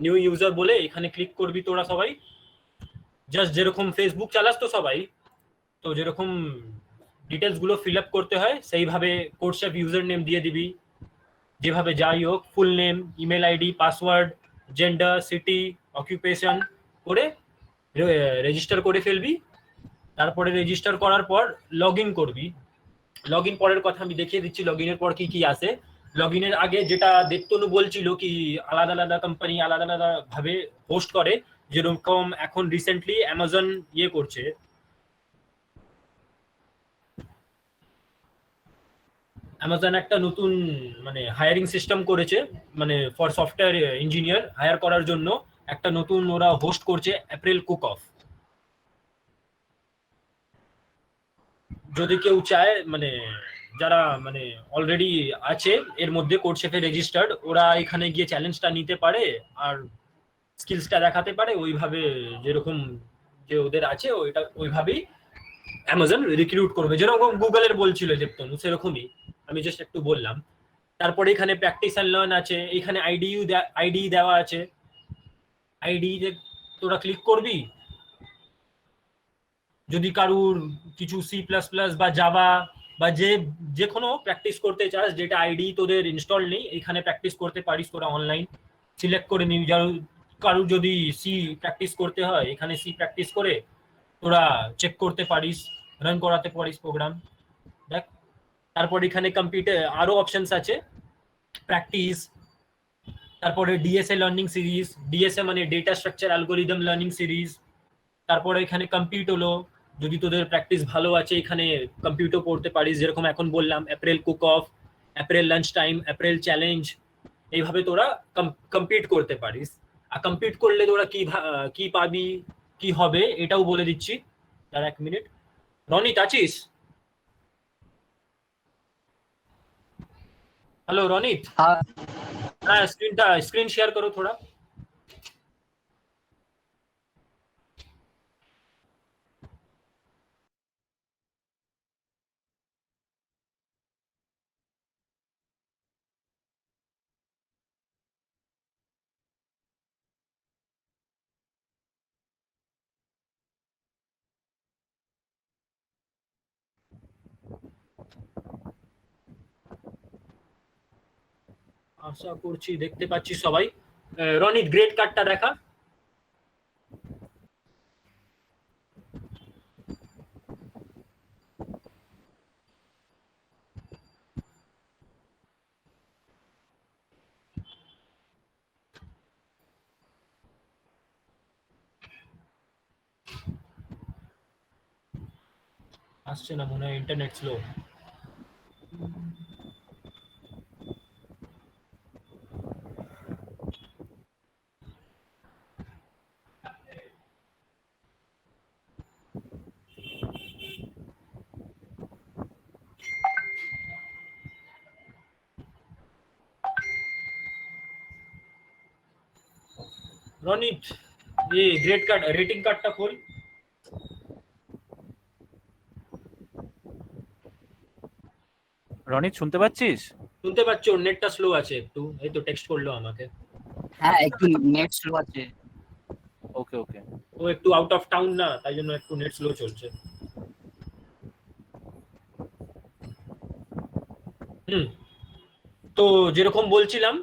নিউ ইউজার বলে, এখানে ক্লিক করবি তোরা সবাই। জাস্ট যেরকম ফেসবুক চালাস তো সবাই, তো যেরকম ডিটেলস গুলো ফিল আপ করতে হয় সেইভাবে কোর্সশেফ ইউজার নেম দিয়ে দিবি, যেভাবে যাই হোক, full name, email ID, password, gender, city, occupation করে রেজিস্টার করে ফেলবি। তারপরে রেজিস্টার করার পর লগ ইন করবি। লগ ইন পরের কথা আমি দেখিয়ে দিচ্ছি লগ ইনের পর কি কি আসে। লগ ইনের আগে যেটা দেবতনু বলছিল কি আলাদা আলাদা কোম্পানি আলাদা আলাদা ভাবে হোস্ট করে, যেরকম এখন রিসেন্টলি অ্যামাজন ইয়ে করছে, অ্যামাজন একটা নতুন মানে হায়ারিং সিস্টেম করেছে, মানে ফর সফটওয়্যার ইঞ্জিনিয়ার হায়ার করার জন্য একটা নতুন ওরা হোস্ট করছে এপ্রিল কুক অফ। যদি কেউ চায়, মানে যারা মানে অলরেডি আছে এর মধ্যে কোর্সশেফে রেজিস্টার্ড, ওরা এখানে গিয়ে চ্যালেঞ্জটা নিতে পারে আর স্কিলসটা দেখাতে পারে ওইভাবে, যেরকম যে ওদের আছে ওইটা ওইভাবেই অ্যামাজন রিক্রুট করবে, যেরকম গুগলের বলছিল দেবতনু সেরকমই আমি জাস্ট একটু বললাম। তারপরে এখানে প্র্যাকটিস অ্যান্ড লার্ন আছে, এখানে আইডি দেওয়া আছে, আইডি তোরা ক্লিক করবি। যদি কারুর কিছু সি প্লাস প্লাস বা জাভা বা যে কোনো প্র্যাকটিস করতে চাস, যেটা আইডি তোদের ইনস্টল নেই, এখানে প্র্যাকটিস করতে পারিস তোরা অনলাইন। সিলেক্ট করে নিবি, কারুর যদি সি প্র্যাকটিস করতে হয় এখানে সি প্র্যাকটিস করে তোরা চেক করতে পারিস, রান করাতে পারিস প্রোগ্রাম। দেখ তারপর এখানে কম্পিউটার আরো অপশনস আছে, প্র্যাকটিস, তারপরে ডিএসএ লার্নিং সিরিজ, ডিএসএ মানে data structure algorithm learning series. তারপরে এখানে কম্পিউট হলো, যদি তোদের প্র্যাকটিস ভালো আছে এখানে কম্পিউটার পড়তে পারিস, যেরকম এখন বললাম April cook of, April lunch time, April challenge, এইভাবে তোরা কম্পিট করতে পারিস। আর কম্পিট করলে তোরা কি পাবি কি হবে এটাও বলে দিচ্ছি। তার এক মিনিট, রনিত আছিস? হ্যালো রনিত, হ্যাঁ স্ক্রিন শেয়ার করো थोड़ा। আশা করছি দেখতে পাচ্ছি সবাই। রনিত গ্রেড কার্ডটা দেখা। আসছে না মনে হয়, ইন্টারনেট স্লো। রনিত এই গ্রেড কার্ড রেটিং কার্ডটা খোল। রনিত শুনতে পাচ্ছিস? শুনতে পাচ্ছি, ওর নেটটা স্লো আছে একটু, এই তো টেক্সট করলো আমাকে। হ্যাঁ একটু নেট স্লো আছে। ওকে ওকে, ও একটু আউট অফ টাউন না, তাই জন্য একটু নেট স্লো চলছে। তো যেরকম বলছিলাম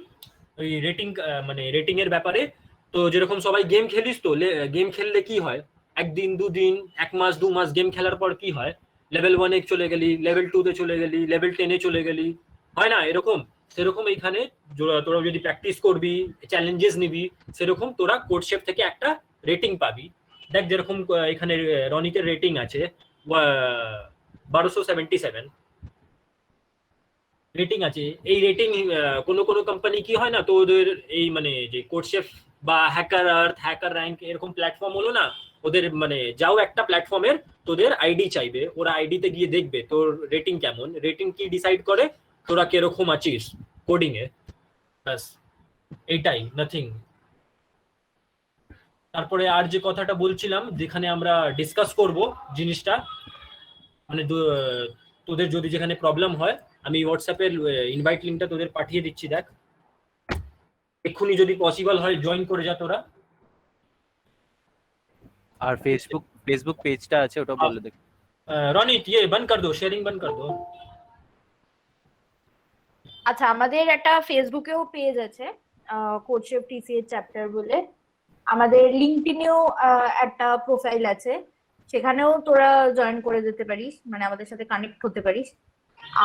ওই রেটিং মানে রেটিং এর ব্যাপারে, তো যেরকম সবাই গেম খেলিস, তো গেম খেললে কি হয়, একদিন দুদিন এক মাস দু মাস গেম খেলার পর কি হয়, লেভেল 1 এ চলে গেলি, লেভেল 2 তে চলে গেলি, লেভেল 10 এ চলে গেলি, হয় না এরকম, সেরকম এইখানে তোরা যদি প্র্যাকটিস করবি, চ্যালেঞ্জেস নিবি, সেরকম তোরা কোডশেপ থেকে একটা রেটিং পাবি। দেখ যেরকম এখানে রনিতের রেটিং আছে 1277 রেটিং আছে। এই রেটিং কোনো কোনো কোম্পানি কি হয় না, তো ওদের এই মানে যে কোডশেপ বা হ্যাকার আর্থ, হ্যাকার র্যাঙ্ক এরকম প্ল্যাটফর্ম হলো না, ওদের মানে যাও একটা প্ল্যাটফর্মের তোদের আইডি চাইবে, ওরা আইডিতে গিয়ে দেখবে তোর রেটিং কেমন, রেটিং কি ডিসাইড করে তোরা কিরকম আছিস কোডিং এ, ব্যাস এইটাই, নাথিং। তারপরে আর যে কথাটা বলছিলাম, যেখানে আমরা ডিসকাস করব জিনিসটা, মানে তোদের যদি যেখানে প্রবলেম হয়, আমি হোয়াটসঅ্যাপের ইনভাইট লিঙ্কটা তোদের পাঠিয়ে দিচ্ছি, দেখ এক্ষুনি যদি পসিবল হয় জয়েন করে যা তোরা। আর ফেসবুক পেজটা আছে, ওটা বলে দেখ। রনিত ये बंद कर दो, शेयरिंग बंद कर दो। আচ্ছা, আমাদের একটা ফেসবুকেও পেজ আছে কোডশেপ টিসিএস চ্যাপ্টার বলে। আমাদের লিঙ্কডইনেও একটা প্রোফাইল আছে, সেখানেও তোরা জয়েন করে যেতে পারিস, মানে আমাদের সাথে কানেক্ট হতে পারিস।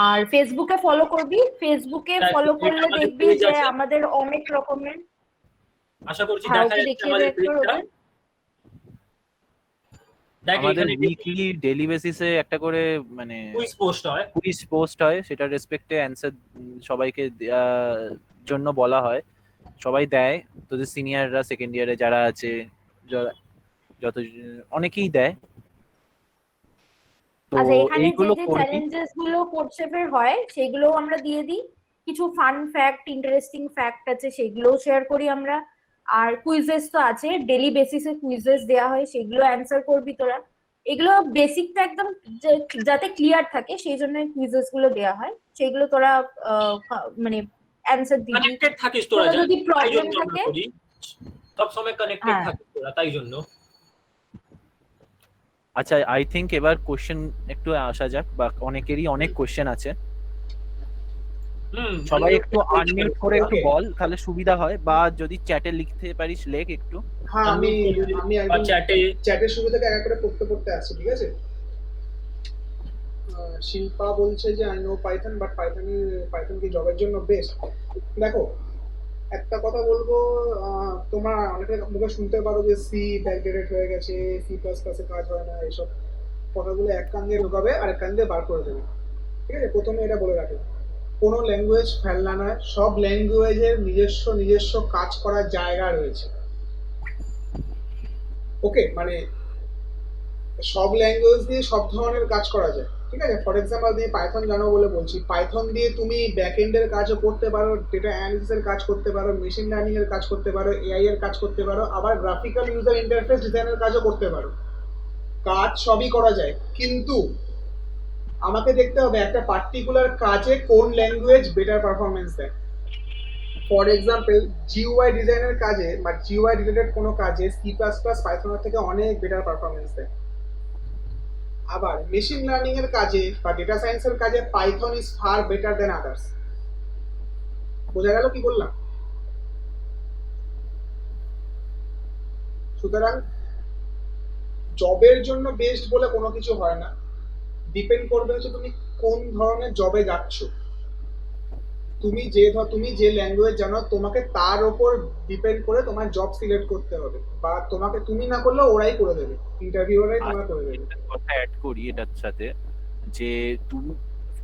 আর ফেসবুকে ফলো করবি, ফেসবুকে ফলো করলে দেখবি যে আমাদের অনেক রকমের, আশা করছি হ্যাঁ, দেখা ওকে যাচ্ছে দেখিয়ে আমাদের দে একটু পেজটা। ওদের। দেখ আমাদের এখানে উইকলি ডেইলি বেসিসে একটা করে মানে কুইজ পোস্ট হয়, কুইজ পোস্ট হয়, সেটা রেসপেক্টে অ্যানসার সবাইকে দেওয়ার জন্য বলা হয়, সবাই দেয়। তোদের সিনিয়ররা, সেকেন্ড ইয়ারে যারা আছে, যত অনেকেই দেয়। তো আচ্ছা, এখানে যে এইগুলো যে করবি। চ্যালেঞ্জেস গুলো কোডশেপের হয় সেগুলো আমরা দিয়ে দিই, কিছু ফান ফ্যাক্ট, ইন্টারেস্টিং ফ্যাক্ট আছে সেগুলোও শেয়ার করি আমরা। আর কুইজেস তো আছে, ডেলি বেসিসে কুইজেস দেওয়া হয়, সেগুলো অ্যান্সার করবি তোরা। এগুলো বেসিকটা একদম যাতে ক্লিয়ার থাকে সেই জন্য কুইজেস গুলো দেওয়া হয়, সেগুলো তোরা মানে অ্যান্সার দিবি। কানেক্টেড থাকিস তোরা, তোরা যদি তাই প্রবলেম জন্য আমরা থাকে, করি, সব সময় কানেক্টেড হ্যাঁ। থাকিস তোরা, তাই জন্য। আচ্ছা, আই থিংক এবার কোশ্চেন একটু আসা যাক, বা অনেকেরই অনেক কোশ্চেন আছে। সবাই একটু আনমিউট করে একটু বল, তাহলে সুবিধা হয়, বা যদি চ্যাটে লিখতে পারিস লেখ একটু। হ্যাঁ, আমি একদম চ্যাটের শুরু থেকে এক করে পড়তে আসছি, ঠিক আছে। শিল্পা বলছে যে I know Python, but Python কি জবের জন্য বেস্ট? দেখো, একটা কথা বলবো, তোমরা অনেকের মুখে শুনতে পারো যে সি ব্যাকডেটেড হয়ে গেছে, সি প্লাস প্লাসে কাজ হয় না, এইসব কথাগুলো এক কান দিয়ে ঢোকাবে আর এক কান দিয়ে বার করে দেবে, ঠিক আছে। প্রথমে এটা বলে রাখো, কোনো ল্যাঙ্গুয়েজ ফেলনা নয়, সব ল্যাঙ্গুয়েজের নিজস্ব কাজ করার জায়গা রয়েছে, ওকে। মানে সব ল্যাঙ্গুয়েজ দিয়ে সব ধরনের কাজ করা যায়, ঠিক আছে। ফর এক্সাম্পল, তুমি পাইথন জানো বলে বলছি, পাইথন দিয়ে তুমি ব্যাকএন্ডের কাজও করতে পারো, ডেটা অ্যানালিসিসের কাজ করতে পারো, মেশিন লার্নিং এর কাজ করতে পারো, এআই এর কাজ করতে পারো, আবার গ্রাফিক্যাল ইউজার ইন্টারফেস ডিজাইনের কাজও করতে পারো। কাজ সবই করা যায়, কিন্তু আমাকে দেখতে হবে একটা পার্টিকুলার কাজে কোন ল্যাঙ্গুয়েজ বেটার পারফরমেন্স দেয়। ফর এক্সাম্পল, জিইউআই ডিজাইনের কাজে বা জিইউআই রিলেটেড কোনো কাজে সি প্লাস প্লাস পাইথনের থেকে অনেক বেটার পারফরমেন্স দেয়। আবার মেশিন লার্নিং এর কাজে বা ডেটা সায়েন্সের কাজে Python is far better then others. বোঝা গেল কি বললাম? সুতরাং জবের জন্য বেস্ট বলে কোনো কিছু হয় না, ডিপেন্ড করবে হচ্ছে তুমি কোন ধরনের জবে যাচ্ছ। তুমি যে ল্যাঙ্গুয়েজ জানো, তোমাকে তার উপর ডিপেন্ড করে তোমার জব সিলেক্ট করতে হবে, বা তুমি না করলে ওরাই করে দেবে, ইন্টারভিউরাই তোমার করে দেবে। কথা অ্যাড করি এটার সাথে, যে তুমি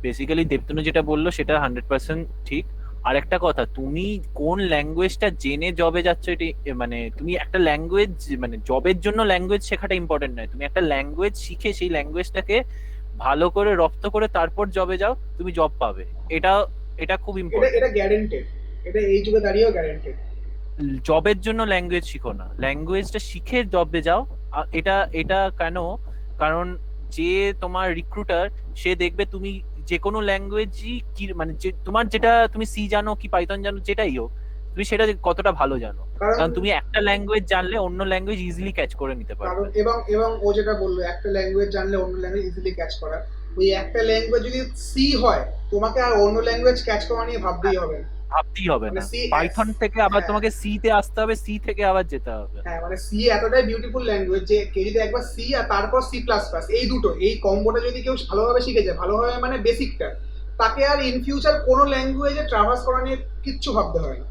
বেসিক্যালি দেবতনু যেটা বললো সেটা 100% ঠিক। আর একটা কথা, তুমি কোন ল্যাঙ্গুয়েজটা জেনে জবে যাচ্ছ, এটি মানে তুমি একটা ল্যাঙ্গুয়েজ, মানে জবের জন্য ল্যাঙ্গুয়েজ শেখাটা ইম্পর্টেন্ট নয়, তুমি একটা ল্যাঙ্গুয়েজ শিখে সেই ল্যাঙ্গুয়েজটাকে ভালো করে রপ্ত করে তারপর জবে যাও, তুমি জব পাবে। এটা খুব ইম্পর্টেন্ট, এটা গ্যারান্টেড, এটা এই যুগে দাঁড়িয়েও গ্যারান্টেড। জবের জন্য ল্যাঙ্গুয়েজ শিখো না, ল্যাঙ্গুয়েজটা শিখে জবে যাও। এটা কেন? কারণ যে তোমার রিক্রুটার, সে দেখবে তুমি যে কোনো ল্যাঙ্গুয়েজই কি, মানে যে তোমার যেটা তুমি সি জানো কি পাইথন জানো, যেটাই হোক, তুমি সেটা কতটা ভালো জানো। কারণ তুমি একটা ল্যাঙ্গুয়েজ জানলে অন্য ল্যাঙ্গুয়েজ ইজিলি ক্যাচ করে নিতে পারবে। এবং ও যেটা বললো, একটা ল্যাঙ্গুয়েজ জানলে অন্য ল্যাঙ্গুয়েজ ইজিলি ক্যাচ করা, ওই একটা ল্যাঙ্গুয়েজ যদি সি হয়, তোমাকে আর অন্য ল্যাঙ্গুয়েজ ক্যাচ করা নিয়ে ভাবতেই হবে না। পাইথন থেকে আবার তোমাকে সি তে আসতে হবে, সি থেকে আবার যেতে হবে। হ্যাঁ, মানে সি এতটাই বিউটিফুল ল্যাঙ্গুয়েজ যে কেউ যদি একবার সি আর তারপর সি প্লাস প্লাস, এই দুটো, এই কম্বোটা যদি কেউ ভালোভাবে শিখে যায়, ভালোভাবে মানে বেসিকটা, তাকে আর ইন ফিউচার কোনো ল্যাঙ্গুয়েজে ট্রাভার্স করা নিয়ে কিচ্ছু ভাবতে হয় না।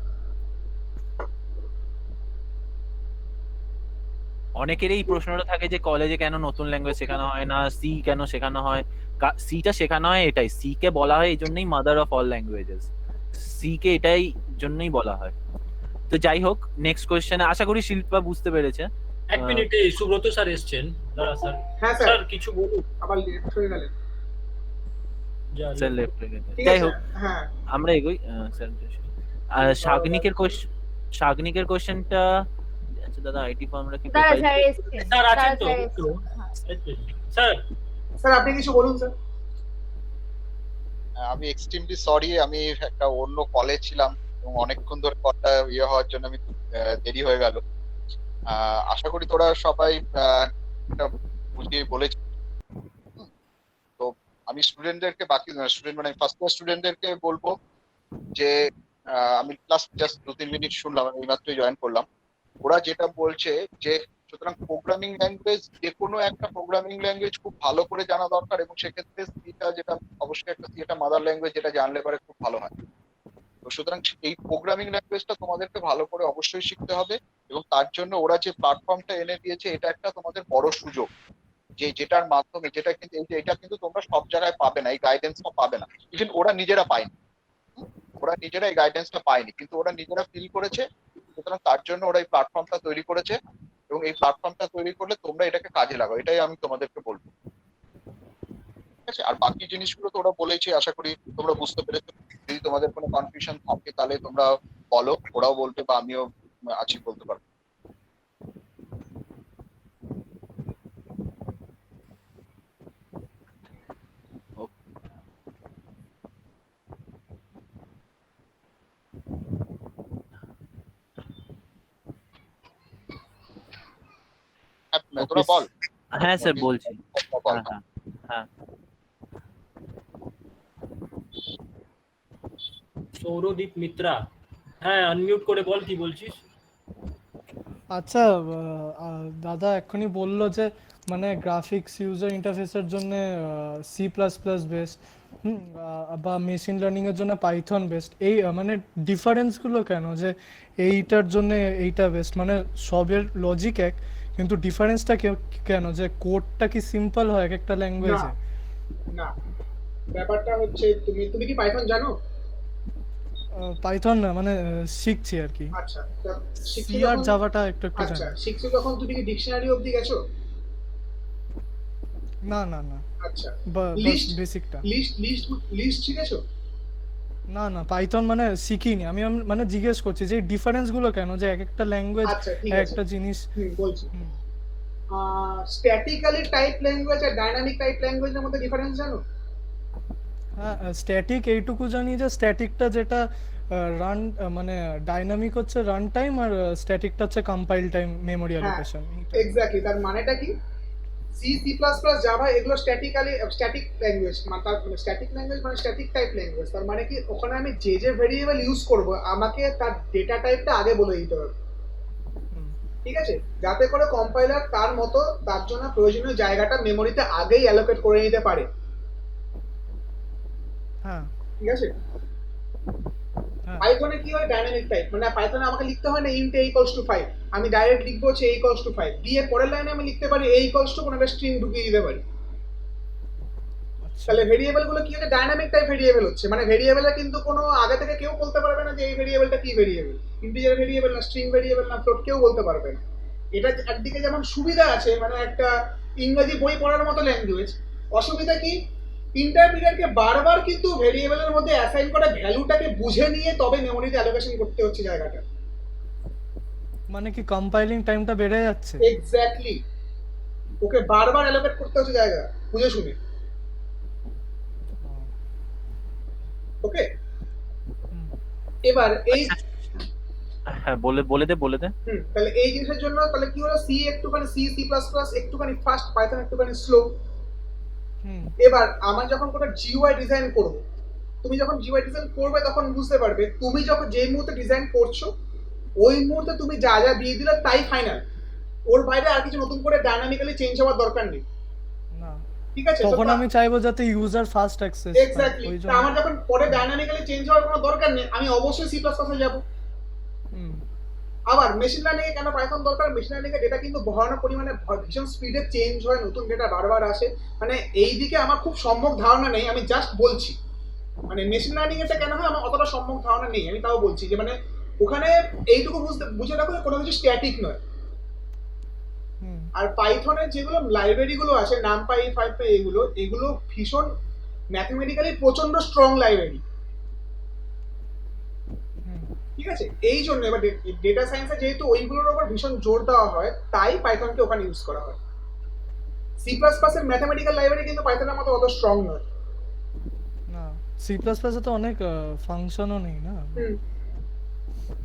অনেকের এই প্রশ্নটা থাকে যে কলেজে কেন নতুন ল্যাঙ্গুয়েজ শেখানো হয় না, সি কেন শেখানো হয়। সিটা শেখানো হয় এটাই, সি কে বলা হয় এই জন্যই mother of all languages, C কে এটাই জন্যই বলা হয়। তো যাই হোক, নেক্সট কোয়েশ্চেনে আশা করি শিল্পা বুঝতে পেরেছে। এক মিনিটে সুব্রত স্যার এসছেন, দাঁড়া স্যার। হ্যাঁ স্যার কিছু বলুন। আবার লেট হয়ে গেলেন। স্যার লেফট হয়ে গেছে। ঠিক যাই আছে, হোক হ্যাঁ আমরা এগোই। স্যার শাগনিকের কোয়েশ্চেনটা, আচ্ছা দাদা আইটি ফার্মরা কি দাঁড়া profile স্যার check এসছেন, স্যার আছেন তো? স্যার একটু। এসছেন। স্যার স্যার আপনি কিছু বলুন স্যার। আমি এক্সট্রিমলি সরি, আমি একটা অন্য কলে ছিলাম এবং অনেকক্ষণ ধরে কথা হওয়ার জন্য আমি দেরি হয়ে গেল। আশা করি তোরা সবাই একটা বুঝিয়ে বলেছিস। তো আমি স্টুডেন্টদেরকে, বাকি স্টুডেন্ট মানে ফার্স্ট ইয়ার স্টুডেন্টদেরকে বলবো যে আমি ক্লাস জাস্ট 2-3 মিনিট শুনলাম, আমি মাত্রই জয়েন করলাম। ওরা যেটা বলছে যে সুতরাং প্রোগ্রামিং ল্যাঙ্গুয়েজ, যে কোনো একটা প্রোগ্রামিং ল্যাঙ্গুয়েজ খুব ভালো করে জানা দরকার, এবং সেক্ষেত্রে সিটা যেটা অবশ্যই একটা সি একটা মাদার ল্যাঙ্গুয়েজ, যেটা জানলে পরে খুব ভালো হয়। তো সুতরাং এই প্রোগ্রামিং ল্যাঙ্গুয়েজটা তোমাদেরকে ভালো করে অবশ্যই শিখতে হবে, এবং তার জন্য ওরা যে প্ল্যাটফর্মটা এনে দিয়েছে এটা একটা তোমাদের বড় সুযোগ, যে যেটার মাধ্যমে যেটা কিন্তু এটা কিন্তু তোমরা সব জায়গায় পাবে না, এই গাইডেন্সটা পাবে না। ইভেন ওরা নিজেরা পায়নি, ওরা নিজেরা এই গাইডেন্সটা পায়নি, কিন্তু ওরা নিজেরা ফিল করেছে। সুতরাং তার জন্য ওরা এই প্ল্যাটফর্মটা তৈরি করেছে, এবং এই প্ল্যাটফর্মটা তৈরি করলে তোমরা এটাকে কাজে লাগাও, এটাই আমি তোমাদেরকে বলবো। ঠিক আছে, আর বাকি জিনিসগুলো তো ওরা বলেছে, আশা করি তোমরা বুঝতে পেরেছো। যদি তোমাদের কোনো কনফিউশন থাকে তাহলে তোমরা বলো, ওরাও বলবে বা আমিও আছি বলতে পারবো। তোরা বল। হ্যাঁ স্যার বলছি। হ্যাঁ সৌরদীপ মিত্রা, হ্যাঁ আনমিউট করে বল কি বলছিস। আচ্ছা দাদা এক্ষুনি বললো যে মানে গ্রাফিক্স ইউজার ইন্টারফেসের জন্য সি প্লাস প্লাস বেস্ট, বা মেশিন লার্নিং এর জন্য পাইথন বেস্ট। এই মানে ডিফারেন্সগুলো কেন যে এইটার জন্য এইটা বেস্ট? মানে সবের লজিক এক, কিন্তু ডিফারেন্সটা কেন? যে কোডটা কি সিম্পল হয় এক একটা ল্যাঙ্গুয়েজে? না, ব্যাপারটা হচ্ছে তুমি কি পাইথন জানো? পাইথন না, মানে শিখছি আর কি। আচ্ছা, সি আর জাভাটা একটু একটু আচ্ছা জানি। শিখছো যখন, তুমি কি ডিকশনারি অবধি গেছো? না না না, আচ্ছা বেসিকটা। লিস্ট শিখেছো? না না, পাইথন মানে শিখিনি আমি, মানে জিজ্ঞেস করছি যে ডিফারেন্স গুলো কেন, যে এক একটা ল্যাঙ্গুয়েজ একটা জিনিস। বলছি, স্ট্যাটিক্যালি টাইপ ল্যাঙ্গুয়েজ আর ডাইনামিক টাইপ ল্যাঙ্গুয়েজের মধ্যে ডিফারেন্স জানো? হ্যাঁ, স্ট্যাটিক এইটুকু জানি যে স্ট্যাটিকটা যেটা রান, মানে ডাইনামিক হচ্ছে রান টাইম, আর স্ট্যাটিকটা হচ্ছে compile time, memory allocation. Exactly, তার মানেটা কি? C C plus plus Java এগুলো স্ট্যাটিক ল্যাঙ্গুয়েজ, মানে স্ট্যাটিক ল্যাঙ্গুয়েজ মানে স্ট্যাটিক টাইপ ল্যাঙ্গুয়েজ। তার মানে কি ওখানে আমি যে ভেরিয়েবল ইউজ করব আমাকে তার ডেটা টাইপটা আগে বলে দিতে হবে, ঠিক আছে, যাতে করে কম্পাইলার তার মতো তার জন্য প্রয়োজনীয় জায়গাটা মেমোরিতে আগেই অ্যালোকেট করে নিতে পারে। হ্যাঁ ঠিক আছে। পাইথনে কি হয়? ডাইনামিক টাইপ, মানে পাইথনে আমাকে লিখতে হয় না int a equals to 5, আমি ডাইরেক্ট লিখবো হচ্ছে a equals to 5 দিয়ে পরের লাইনে আমি লিখতে পারি a equals to কোনো একটা স্ট্রিং ঢুকিয়ে দিতে পারি। তাহলে ভেরিয়েবল গুলো কি হচ্ছে? ডাইনামিক টাইপ ভেরিয়েবল হচ্ছে, মানে ভেরিয়েবলে কিন্তু কোনো আগে থেকে কেউ বলতে পারবে না যে এই ভেরিয়েবলটা কি ভেরিয়েবল, ইন্টিজার ভেরিয়েবল না স্ট্রিং ভেরিয়েবল না ফ্লোট, কেউ বলতে পারবে না। এটা একদিকে যেমন সুবিধা আছে, মানে একটা ইংরেজি বই পড়ার মতো ল্যাঙ্গুয়েজ, অসুবিধা কি? ইন্টারপ্রিটারকে বারবার কিন্তু ভেরিয়েবলের মধ্যে অ্যাসাইন করে ভ্যালুটাকে বুঝে নিয়ে তবে মেমোরিতে অ্যালোকেশন করতে হচ্ছে জায়গাটা। মানে কি কম্পাইলিং টাইমটা বেড়ে যাচ্ছে? এক্স্যাক্টলি, ওকে বারবার অ্যালোকেট করতে হচ্ছে জায়গা বুঝে শুনে। ওকে, এবার এই হ্যাঁ বলে দে। তাহলে এই জিনিসের জন্য তাহলে কি হলো? সি একটুখানি সি প্লাস প্লাস একটুখানি ফাস্ট, পাইথন একটুখানি স্লো। এবার আমার যখন কোনো জিইউআই ডিজাইন করব, তুমি যখন জিইউআই ডিজাইন করবে তখন বুঝতে পারবে তুমি যখন যে মুহূর্তে ডিজাইন করছো ওই মুহূর্তে তুমি যা যা দিয়ে দিলে তাই ফাইনাল, ওর বাইরে আর কিছু নতুন করে ডাইনামিক্যালি চেঞ্জ হওয়ার দরকার নেই। ঠিক আছে? তখন আমি চাইবো যাতে ইউজার ফাস্ট অ্যাক্সেস পায়, এক্স্যাক্টলি, ওই তা জন্য। আমার যখন পরে ডাইনামিক্যালি চেঞ্জ হওয়ার কোনো দরকার নেই, আমি অবশ্যই সি প্লাস প্লাসে যাবো। হুম, আবার মেশিন লার্নিং এ কেন পাইথন দরকার? মেশিন লার্নিং এ ডেটা কিন্তু ভয়ানক পরিমাণে ভীষণ স্পিডে চেঞ্জ হয়, নতুন ডেটা বারবার আসে। মানে এই দিকে আমার খুব সম্যক ধারণা নেই, আমি জাস্ট বলছি। মানে মেশিন লার্নিং এটা কেন হয় আমার অতটা সম্যক ধারণা নেই, আমি তাও বলছি যে মানে ওখানে এইটুকু বুঝে রাখো যে কোনো কিছু স্ট্যাটিক নয়। হুম, আর পাইথনের যেগুলো লাইব্রেরি গুলো আছে, নামপাই, ফাইভপাই, এগুলো ভীষণ ম্যাথমেটিক্যালি প্রচন্ড স্ট্রং লাইব্রেরি। হুম। ঠিক আছে, এই জন্য এবার ডেটা সায়েন্সে যেহেতু ওইগুলোর উপর ভীষণ জোর দেওয়া হয়, তাই পাইথনকে ওখানে ইউজ করা হয়। সি প্লাস প্লাস এর ম্যাথমেটিক্যাল লাইব্রেরি কিন্তু পাইথনের মতো অত স্ট্রং নয়। না, সি প্লাস প্লাসে তো অনেক ফাংশনও নেই না।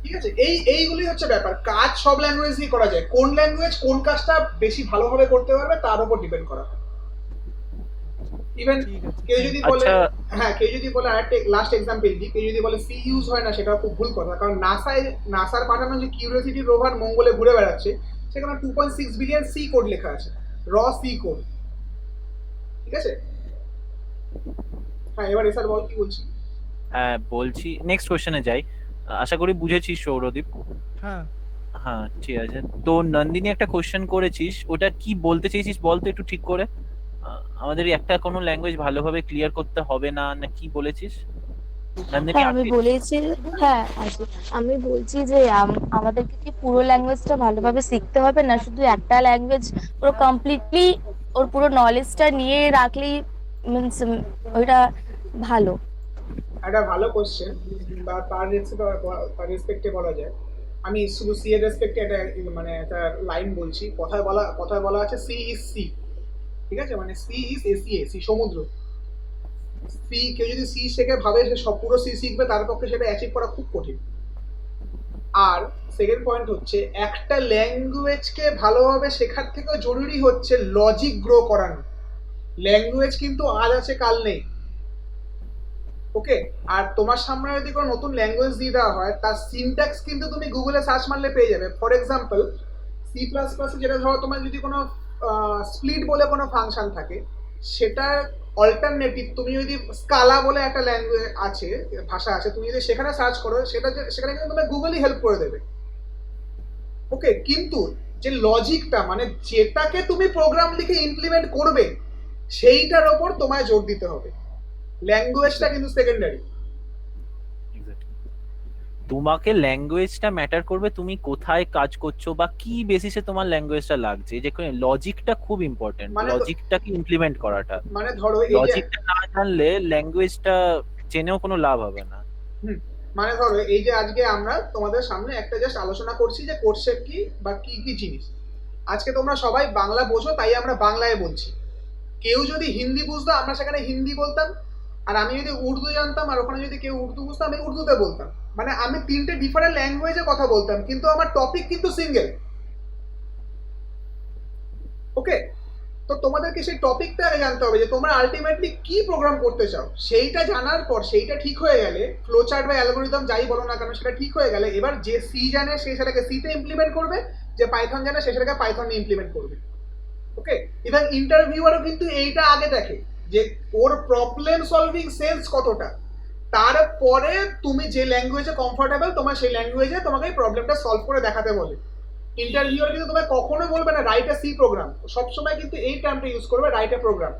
ঠিক আছে, এইগুলি হচ্ছে ব্যাপার। কাজ সব ল্যাঙ্গুয়েজ দিয়ে করা যায়, কোন ল্যাঙ্গুয়েজ কোন কাজটা বেশি ভালোভাবে করতে পারবে তার উপর ডিপেন্ড করা হয়। ইভেন কেউ যদি বলে, হ্যাঁ কেউ যদি বলে আরেকটা লাস্ট এক্সাম্পল দিই, কেউ যদি বলে সি ইউজ হয় না, সেটা খুব ভুল কথা। কারণ নাসার পাঠানো যে কিউরিওসিটি রোভার মঙ্গলে ঘুরে বেড়াচ্ছে, সেখানে 2.6 বিলিয়ন সি কোড লেখা আছে, র সি কোড। ঠিক আছে, হ্যাঁ এবার এসার বল কি বলছি। হ্যাঁ বলছি, নেক্সট কোশ্চেনে যাই। আশা করি বুঝেছিস সৌরদীপ। হ্যাঁ হ্যাঁ ঠিক আছে। তো নন্দিনী একটা কোশ্চেন করেছিস, ওটা কি বলতে চাইছিস বলতো একটু ঠিক করে। আমাদের একটা কোনো ল্যাঙ্গুয়েজ ভালোভাবে ক্লিয়ার করতে হবে না, না কি বলেছিস নন্দিনী? হ্যাঁ আমি বলেছি, হ্যাঁ আচ্ছা, আমি বলছি যে আমাদেরকে কি পুরো ল্যাঙ্গুয়েজটা ভালোভাবে শিখতে হবে না, শুধু একটা ল্যাঙ্গুয়েজ পুরো কমপ্লিটলি ওর পুরো নলেজটা নিয়ে রাখলেই মিনস ওইটা ভালো? একটা ভালো কোশ্চেন, বা তার রেসপেক্টে বলা যায়। আমি শুধু সি এর রেসপেক্টে একটা লাইন বলছি। কথায় বলা আছে সি ইজ সি। ঠিক আছে, মানে সি ইজ এসিএ, সি সমুদ্র। সি কেউ যদি সি শেখে ভাবে সে সব পুরো সি শিখবে, তার পক্ষে সেটা অ্যাচিভ করা খুব কঠিন। আর সেকেন্ড পয়েন্ট হচ্ছে, একটা ল্যাঙ্গুয়েজকে ভালোভাবে শেখার থেকেও জরুরি হচ্ছে লজিক গ্রো করানো। ল্যাঙ্গুয়েজ কিন্তু আজ আছে কাল নেই, ওকে? আর তোমার সামনে যদি কোনো নতুন ল্যাঙ্গুয়েজ দিয়ে দেওয়া হয়, তার সিনট্যাক্স কিন্তু তুমি গুগলে সার্চ মারলে পেয়ে যাবে। ফর এক্সাম্পল সি প্লাস প্লাসে যেটা ধরো, তোমার যদি কোনো স্প্লিট বলে কোনো ফাংশন থাকে, সেটার অল্টারনেটিভ তুমি যদি স্কালা বলে একটা ল্যাঙ্গুয়েজ আছে, ভাষা আছে, তুমি যদি সেখানে সার্চ করো, সেখানে কিন্তু তোমার গুগলই হেল্প করে দেবে, ওকে? কিন্তু যে লজিকটা, মানে যেটাকে তুমি প্রোগ্রাম লিখে ইমপ্লিমেন্ট করবে, সেইটার ওপর তোমায় জোর দিতে হবে। ল্যাঙ্গুয়েজটা কিন্তু সেকেন্ডারি। তোমাকে ল্যাঙ্গুয়েজটা ম্যাটার করবে, তুমি কোথায় কাজ করছো বা কি বেসিসে তোমার ল্যাঙ্গুয়েজটা লাগছে। এই যে লজিকটা খুব ইম্পর্টেন্ট, লজিকটাকে ইমপ্লিমেন্ট করাটা। মানে ধরো লজিকটা না জানলে ল্যাঙ্গুয়েজটা জেনেও কোনো লাভ হবে না। মানে ধরো এই যে আজকে আমরা তোমাদের সামনে একটা জাস্ট আলোচনা করছি যে কোর্সের কি বা কি কি জিনিস। আজকে তোমরা সবাই বাংলা বোঝো, তাই আমরা বাংলায় বলছি। কেউ যদি হিন্দি বুঝতো, আমরা সেখানে হিন্দি বলতাম। আর আমি যদি উর্দু জানতাম, আর ওখানে যদি কেউ উর্দু বুঝতো, আমি উর্দুতে বলতাম। মানে আমি তিনটে ডিফারেন্ট ল্যাঙ্গুয়েজে কথা বলতাম, কিন্তু আমার টপিক কিন্তু সিঙ্গেল, ওকে? তো তোমাদেরকে সেই টপিকটা আগে জানতে হবে যে তোমরা আলটিমেটলি কি প্রোগ্রাম করতে চাও। সেইটা জানার পর, সেইটা ঠিক হয়ে গেলে, ফ্লোচার্ট বা অ্যালগরিদম যাই বলো না কেন, সেটা ঠিক হয়ে গেলে, এবার যে সি জানে সে সেটাকে সিতে ইমপ্লিমেন্ট করবে, যে পাইথন জানে সে সেটাকে পাইথনে ইমপ্লিমেন্ট করবে, ওকে? এবং ইন্টারভিউয়ারও কিন্তু এইটা আগে দেখে যে ওর প্রবলেম সলভিং সেন্স কতটা। তারপরে তুমি যে ল্যাঙ্গুয়েজে কমফোর্টেবল, তোমার সেই ল্যাঙ্গুয়েজে তোমাকে এই প্রবলেমটা সলভ করে দেখাতে বলে। ইন্টারভিউয়ার কিন্তু তোমায় কখনো বলবে না রাইট এ সি প্রোগ্রাম, সবসময় কিন্তু এই টার্মটা ইউজ করবে, রাইট এ প্রোগ্রাম।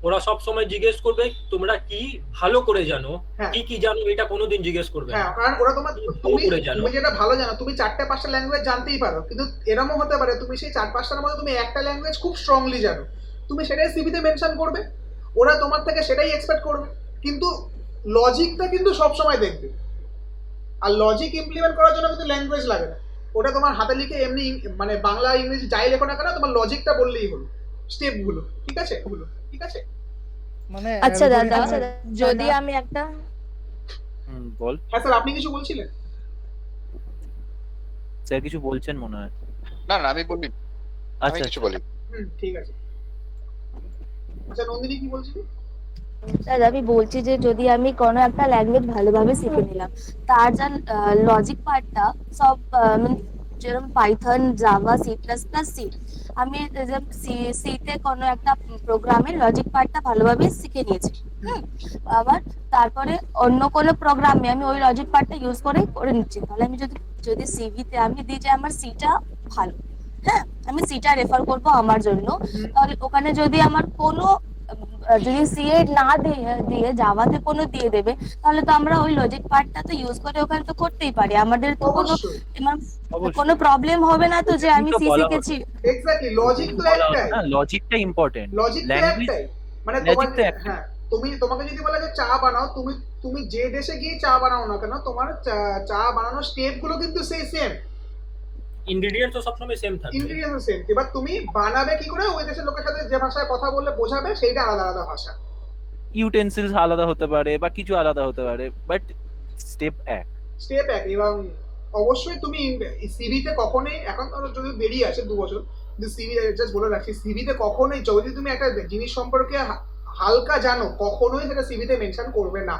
ওরা সব সময় জিজ্ঞেস করবে তোমরা কি ভালো করে জানো, কি কি জানো, এটা কোনোদিন জিজ্ঞেস করবে না। হ্যাঁ, কারণ ওরা তুমি যেটা ভালো জানো, তুমি 4-5টা ল্যাঙ্গুয়েজ জানতেই পারো, কিন্তু এরকমও হতে পারে তুমি সেই 4-5টার মধ্যে তুমি একটা ল্যাঙ্গুয়েজ খুব স্ট্রংলি জানো, তুমি সেটাই সিভিতে মেনশন করবে, ওরা তোমার থেকে সেটাই এক্সপেক্ট করবে। কিন্তু লজিকটা কিন্তু সবসময় দেখবে। আর লজিক ইমপ্লিমেন্ট করার জন্য কিন্তু ল্যাঙ্গুয়েজ লাগে না, ওটা তোমার হাতে লিখে এমনি, মানে বাংলা ইংরেজি যাই লেখো না কেন, তোমার লজিকটা বললেই হলো, স্টেপগুলো। ঠিক আছে, ঠিক আছে। মানে আচ্ছা দাদা, যদি আমি একটা বল। হ্যাঁ স্যার, আপনি কিছু বলছিলেন? স্যার কিছু বলছেন মনে হয়। না না, আমি বলি, আমি কিছু বলি। ঠিক আছে। আচ্ছা নন্দিনী কি বলছিলি? দাদা আমি বলছি যে যদি আমি কোনো একটা ল্যাঙ্গুয়েজ ভালোভাবে শিখে নিলাম, তার যা লজিক পার্টটা সব যেরকম Python, Java, C plus plus, C. আমি সিতে কোনো একটা প্রোগ্রামের লজিক পার্টটা ভালোভাবে শিখে নিয়েছি। আবার তারপরে অন্য কোনো প্রোগ্রামে আমি ওই লজিক পার্টটা ইউজ করে নিচ্ছি। তাহলে আমি যদি সিভিতে আমি দিই যে আমার সিটা ভালো, হ্যাঁ, আমি সিটা রেফার করব আমার জন্য, তাহলে ওখানে যদি আমার কোনো যদি সিএ না দিয়ে জাভাতে কোনো দিয়ে দেবে, তাহলে তো আমরা ওই লজিক পার্টটা তো ইউজ করে ওখানে তো করতেই পারি। আমাদের তো কোনো প্রবলেম হবে না তো যে আমি সি শিখেছি। এক্স্যাক্টলি, লজিক তো একটাই, লজিকটা ইম্পর্টেন্ট, লজিক তো ল্যাঙ্গুয়েজ একটাই। মানে হ্যাঁ, তোমাকে যদি বলা যে চা বানাও, তুমি যে দেশে গিয়ে চা বানাও না কেন, তোমার চা বানানোর স্টেপ গুলো কিন্তু সেই সেম, ইনগ্রেডিয়েন্টস তো সবসময় সেম থাকবে, ইনগ্রেডিয়েন্টস সেম। এবার তুমি বানাবে কি করে, ওই দেশের লোকের সাথে যে ভাষায় কথা বললে বোঝাবে সেইটা আলাদা আলাদা ভাষা, ইউটেন্সিলস আলাদা হতে পারে বা কিছু আলাদা হতে পারে, বাট স্টেপ এক। এবং অবশ্যই তুমি সিভিতে কখনোই, এখন যদি বেরিয়ে আছে 2 বছর, কিন্তু সিভি জাস্ট বলে রাখছি, সিভিতে কখনোই যদি তুমি একটা জিনিস সম্পর্কে হালকা জানো, কখনোই সেটা সিভিতে মেনশন করবে না।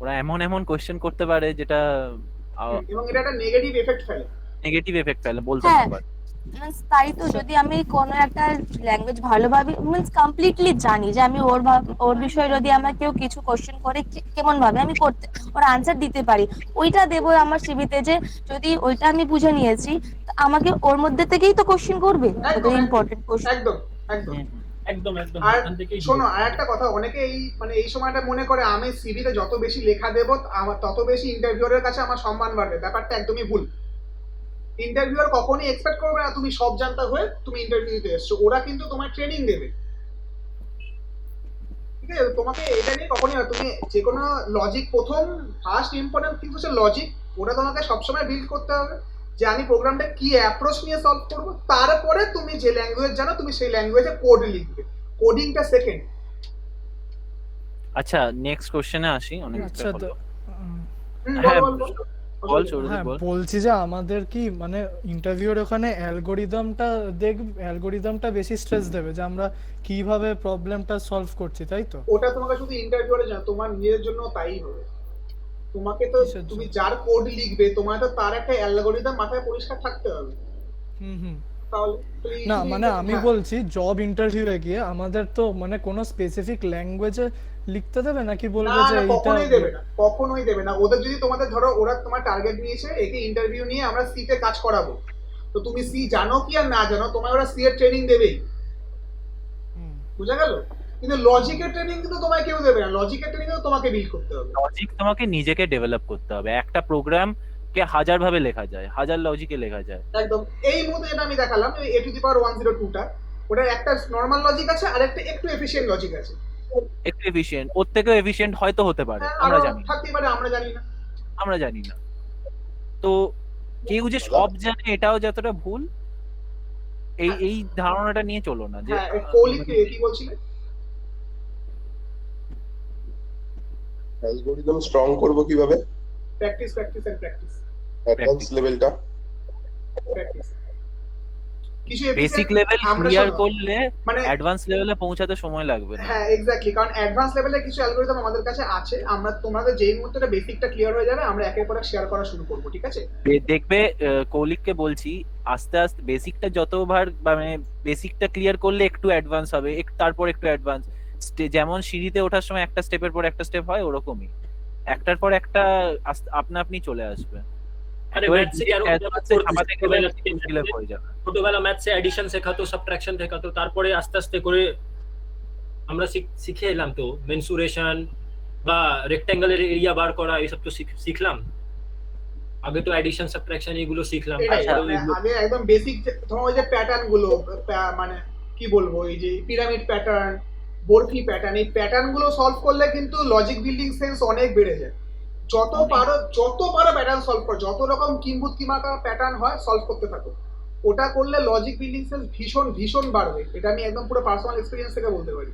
ওরা এমন কোশ্চেন করতে পারে যেটা এবং এটা একটা নেগেটিভ এফেক্ট ফেলে বলতে পারে। তাই তো যদি আমি কোনো একটা ল্যাঙ্গুয়েজ ভালোভাবে কমপ্লিটলি জানি, যে আমি ওর বিষয়ে যদি আমার কেউ কিছু কোশ্চেন করে কেমন ভাবে আমি ওর আনসার দিতে পারি, ওইটা দেবো আমার সিভিতে, যে যদি ওইটা আমি বুঝে নিয়েছি, আমাকে ওর মধ্যে থেকেই তো কোশ্চেন করবে, ইম্পর্টেন্ট কোশ্চেন। একদম। আর শোনো, আর একটা কথা, অনেকে এই সময়টা মনে করে আমি সিভিতে যত বেশি লেখা দেবো আমার তত বেশি ইন্টারভিউয়ারের কাছে আমার সম্মান বাড়বে। ব্যাপারটা একদমই ভুল। ইন্টারভিউয়ার কখনোই এক্সপেক্ট করবে না তুমি সব জানতা হয়ে তুমি ইন্টারভিউ দিতে এসছো। ওরা কিন্তু তোমায় ট্রেনিং দেবে, ঠিক আছে? তোমাকে এটা নিয়ে কখনোই, তুমি যে কোনো লজিক, ফার্স্ট ইম্পর্টেন্ট থিং হচ্ছে লজিক। ওটা তোমাকে সবসময় বিল্ড করতে হবে, যে আমি প্রোগ্রামটা কি অ্যাপ্রোচ নিয়ে সলভ করবো। তারপরে তুমি যে ল্যাঙ্গুয়েজ জানো তুমি সেই ল্যাঙ্গুয়েজে কোড লিখবে, কোডিংটা সেকেন্ড। আচ্ছা, নেক্সট কোশ্চেনে আসি। আচ্ছা, তো বলছি যে আমাদের কি মানে ইন্টারভিউর ওখানে অ্যালগরিদমটা বেশি স্ট্রেস দেবে, যে আমরা কিভাবে প্রবলেমটা সলভ করছি, তাই তো? ওটা তোমাকে শুধু ইন্টারভিউরে জানো, তোমার নিজের জন্য তাই হবে। তোমাকে তো তুমি যার কোড লিখবে, তোমার তো তার একটা অ্যালগরিদম মাথায় পরিষ্কার থাকতে হবে। না মানে আমি বলছি জব ইন্টারভিউয়ে গিয়ে আমাদের তো মানে কোনো স্পেসিফিক ল্যাঙ্গুয়েজে লিখতে দেবে নাকি বলবে যে এটা? কখনোই দেবে না। ওদের যদি তোমাদের ধরো, ওরা তোমার টার্গেট নিয়েছে একে ইন্টারভিউ নিয়ে আমরা সি তে কাজ করাবো, তো তুমি সি জানো কি আর না জানো, তোমার ওরা সি এর ট্রেনিং দেবেই, বুঝা গেল? কিন্তু লজিকের ট্রেনিং কিন্তু তোমায় কেউ দেবে না। লজিকের ট্রেনিং তো তোমাকে বিল্ড করতে হবে। লজিক তোমাকে নিজেকে ডেভেলপ করতে হবে। একটা প্রোগ্রাম কে 1000 ভাবে লেখা যায়, 1000 লজিকে লেখা যায়। একদম। এই মুহূর্তে যেটা আমি দেখালাম a to the power 102টা, ওটার একটা নরমাল লজিক আছে আর একটা একটু এফিশিয়েন্ট লজিক আছে। একটু এফিশিয়েন্ট, ওর থেকেও এফিশিয়েন্ট হয়তো হতে পারে, আমরা জানি না, থাকতেই পারে, আমরা জানি না। তো কেউ যে সব জানে এটাও যতটা ভুল। এই ধারণাটা নিয়ে চলো না যে কৌলিক কি বলছিলে, অ্যালগরিদম স্ট্রং করব কিভাবে? প্র্যাকটিস অ্যাডভান্স লেভেলটা, কিছু বেসিক লেভেল ক্লিয়ার করলে মানে অ্যাডভান্স লেভেলে পৌঁছাতে সময় লাগবে না। হ্যাঁ, এক্স্যাক্টলি, কারণ অ্যাডভান্স লেভেলে কিছু অ্যালগরিদম আমাদের কাছে আছে। আমরা তোমাদের যেই মুহূর্তে বেসিকটা ক্লিয়ার হয়ে যাবে, আমরা একের পর এক শেয়ার করা শুরু করব, ঠিক আছে? দেখবে কৌলিককে বলছি, আস্তে আস্তে বেসিকটা যতবার মানে বেসিকটা ক্লিয়ার করলে একটু অ্যাডভান্স হবে, তারপর একটু অ্যাডভান্স। যেমন সিঁড়িতে ওঠার সময় একটা স্টেপের পর একটা স্টেপ হয়, ওরকমই একটার পর একটা আপনা আপনি চলে আসবে। ছোটবেলা ম্যাথসে অ্যাডিশন শেখাতো, সাবট্রাকশন শেখাতো, তারপরে আস্তে আস্তে করে আমরা শিখে এলাম তো মেনসুরেশন বা রেক্ট্যাঙ্গেলের এরিয়া বার করা, এইসব তো শিখলাম। আগে তো অ্যাডিশন সাবট্রাকশন এগুলো শিখলাম। আগে একদম বেসিক ধরো ওই যে প্যাটার্ন গুলো, মানে কি বলবো, এই যে পিরামিড প্যাটার্ন, বরফি প্যাটার্ন, এই প্যাটার্ন গুলো সলভ করলে কিন্তু লজিক বিল্ডিং সেন্স অনেক বেড়ে যায়। যত পারো প্যাটার্ন সলভ করো, যত রকম কিম্বুত কিমাকা প্যাটার্ন হয় সলভ করতে থাকো। ওটা করলে লজিক বিল্ডিং সেন্স ভীষণ বাড়বে। এটা আমি একদম পুরো পার্সোনাল এক্সপেরিয়েন্স থেকে বলতে পারি।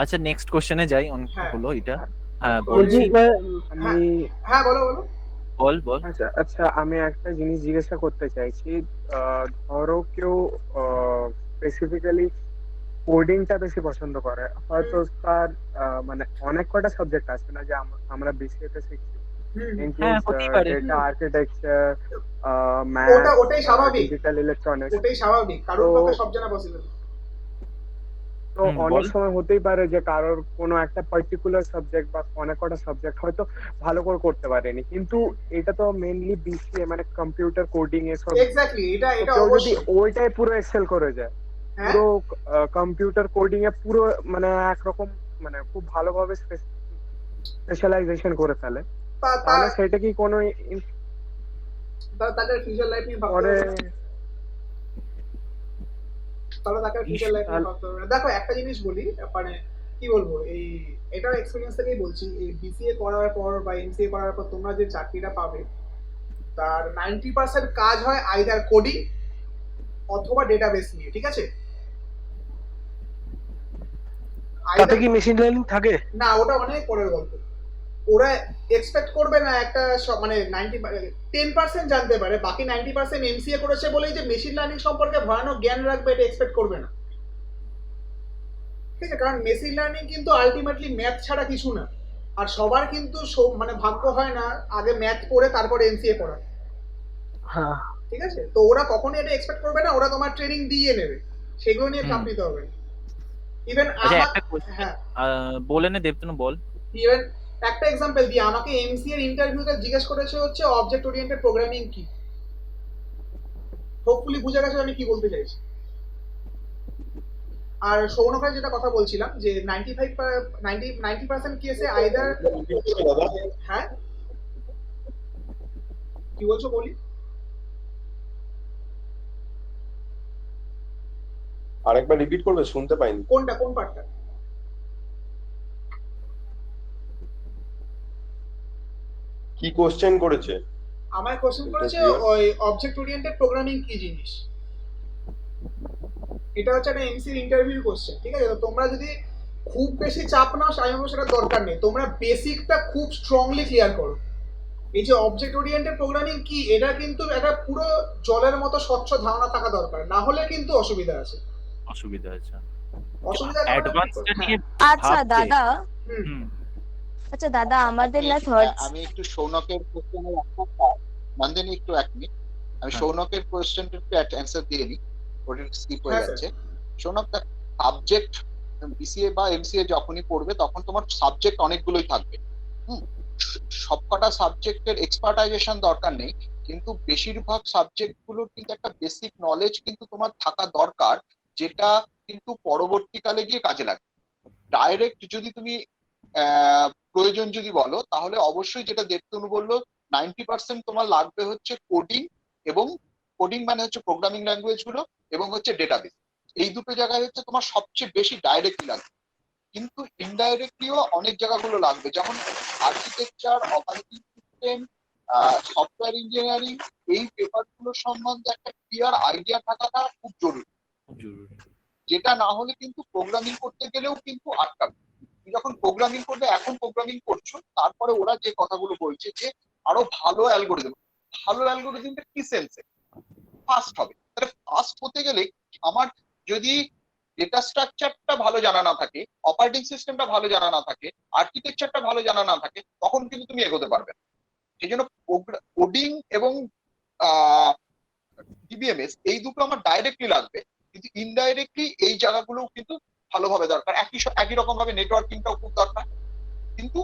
আচ্ছা, নেক্সট কোশ্চেনে যাই। হলো এটা। হ্যাঁ, বলো। বল। আচ্ছা, আমি একটা জিনিস জিজ্ঞাসা করতে চাইছি। ধরো কেউ স্পেসিফিক্যালি কোডিংটা বেশি পছন্দ করে, হয়তো তার মানে অনেক কটা সাবজেক্ট আছে না যে আমরা বেসিকে শিখছি, includes হতেই পারে। data architecture, ওটাই math, স্বাভাবিক, digital electronics. ওটাই স্বাভাবিক, কারোর তো- পক্ষে সব জানা পসিবল। তো অনেক বল। সময় হতেই পারে যে কারোর কোনো একটা পার্টিকুলার সাবজেক্ট বা অনেক কটা সাবজেক্ট হয়তো ভালো করে করতে পারেনি, কিন্তু এটা তো মেইনলি বিসিএ মানে কম্পিউটার কোডিং এসব, এক্স্যাক্টলি, এটা তো কেউ যদি অবশ্যই। ওইটাই পুরো এক্সেল করে যায়, হ্যাঁ, পুরো কম্পিউটার কোডিং এ পুরো মানে একরকম মানে খুব ভালোভাবে স্পেশালাইজেশন করে ফেলে, তাহলে সেটা কি কোনো তাদের ফিউচার লাইফ নিয়ে ভাবতে পরে হবে না। তাহলে তাকে ফিউচার লাইফ নিয়ে ভাবতে হবে না। দেখো একটা জিনিস বলি, মানে কি বলবো, এই এটার এক্সপেরিয়েন্স থেকেই বলছি, এই বিসিএ করার পর বা এমসিএ করার পর তোমরা যে চাকরিটা পাবে তার 90% কাজ হয় আইদার কোডিং অথবা ডেটাবেস নিয়ে, ঠিক আছে? তাতে কি মেশিন লার্নিং থাকে? না, ওটা অনেক পরের গল্প। ওরা এক্সপেক্ট করবে না একটা মানে 10% জানতে পারে, বাকি 90% এমসিএ করেছে বলেই যে মেশিন লার্নিং সম্পর্কে ভয়ানক জ্ঞান রাখবে এটা এক্সপেক্ট করবে না, ঠিক আছে? কারণ মেশিন লার্নিং কিন্তু আলটিমেটলি ম্যাথ ছাড়া কিছু না, আর সবার কিন্তু মানে ভাগ্য হয় না আগে ম্যাথ পড়ে তারপর এমসিএ পড়া, হ্যাঁ, ঠিক আছে? তো ওরা কখনোই এটা এক্সপেক্ট করবে না, ওরা তোমার ট্রেনিং দিয়ে নেবে, সেগুলো নিয়ে চাপ নিতে হবে না। ইভেন আচ্ছা একটা কোশ্চেন হ্যাঁ, বলে নে দেবতনু, বল। ইভেন একটা এক্সাম্পল দিই, আমাকে এমসিএ এর ইন্টারভিউতে জিজ্ঞেস করেছে হচ্ছে অবজেক্ট ওরিয়েন্টেড প্রোগ্রামিং কি। হোপফুলি বুঝে গেছো আমি কি বলতে চাইছি। আর সৌনক ভাই যেটা কথা বলছিলাম যে 90% কেসে আইদার, হ্যাঁ কি বলছো বলি? আরেকবার রিপিট করবে, শুনতে পাইনি। কোনটা, কোন পার্টটা? কি কোশ্চেন করেছে? আমায় কোশ্চেন করেছে ওই অবজেক্ট ওরিয়েন্টেড প্রোগ্রামিং কি জিনিস। এটা হচ্ছে একটা এমসি ইন্টারভিউ কোশ্চেন, ঠিক আছে? তো তোমরা যদি খুব বেশি চাপ নাও আমি বলবো সেটা দরকার নেই, তোমরা বেসিকটা খুব স্ট্রংলি ক্লিয়ার করো। এই যে অবজেক্ট ওরিয়েন্টেড প্রোগ্রামিং কি, এটা কিন্তু একটা পুরো জলের মতো স্বচ্ছ ধারণা থাকা দরকার, না হলে কিন্তু অসুবিধা আছে। অসুবিধা আছে, অসুবিধা অ্যাডভান্সটা নিয়ে আচ্ছা ভাবতে। দাদা, হুম। আচ্ছা দাদা, আমাদের না থার্ড, আমি একটু সৌনকের কোশ্চেনের নন্দিনী একটু 1 মিনিট, আমি সৌনকের কোশ্চেনটা একটু অ্যান্সার দিয়ে নিই, ওটা স্কিপ হয়ে যাচ্ছে। সৌনক, সাবজেক্ট বিসিএ বা এমসিএ যখনই পড়বে তখন তোমার সাবজেক্ট অনেকগুলোই থাকবে। সবকটা সাবজেক্টের এক্সপার্টাইজেশন দরকার নেই, কিন্তু বেশিরভাগ সাবজেক্ট গুলোর কিন্তু একটা বেসিক নলেজ কিন্তু তোমার থাকা দরকার, যেটা কিন্তু পরবর্তীকালে গিয়ে কাজে লাগবে। ডাইরেক্ট যদি তুমি প্রয়োজন যদি বলো, তাহলে অবশ্যই যেটা দেবতনু বললো 90% তোমার লাগবে হচ্ছে কোডিং, এবং কোডিং মানে হচ্ছে প্রোগ্রামিং ল্যাঙ্গুয়েজ গুলো, এবং হচ্ছে ডেটাবেস। এই দুটো জায়গায় হচ্ছে তোমার সবচেয়ে বেশি ডাইরেক্টলি লাগবে, কিন্তু ইনডাইরেক্টলিও অনেক জায়গাগুলো লাগবে, যেমন architecture, operating system, software engineering, এই পেপারগুলো সম্বন্ধে একটা ক্লিয়ার আইডিয়া থাকাটা খুব জরুরি, যেটা না হলে কিন্তু প্রোগ্রামিং করতে গেলেও কিন্তু আটকাবে। তুমি যখন প্রোগ্রামিং করবে, এখন প্রোগ্রামিং করছো, তারপরে ওরা যে কথাগুলো বলছে যে আরো ভালো অ্যালগোরিদম, ভালো অ্যালগোরিদমটা কি সেন্সে ফাস্ট হবে, তাহলে ফাস্ট হতে গেলে আমার যদি ডেটা স্ট্রাকচারটা ভালো জানা না থাকে, অপারেটিং সিস্টেমটা ভালো জানা না থাকে, আর্কিটেকচারটা ভালো জানা না থাকে, তখন কিন্তু তুমি এগোতে পারবে না। সেই জন্য কোডিং এবং ডিবিএমএস এই দুটো আমার ডাইরেক্টলি লাগবে, কিন্তু ইনডাইরেক্টলি এই জায়গাগুলো কিন্তু ভালোভাবে দরকার। একই রকম ভাবে নেটওয়ার্কিংটাও খুব দরকার, কিন্তু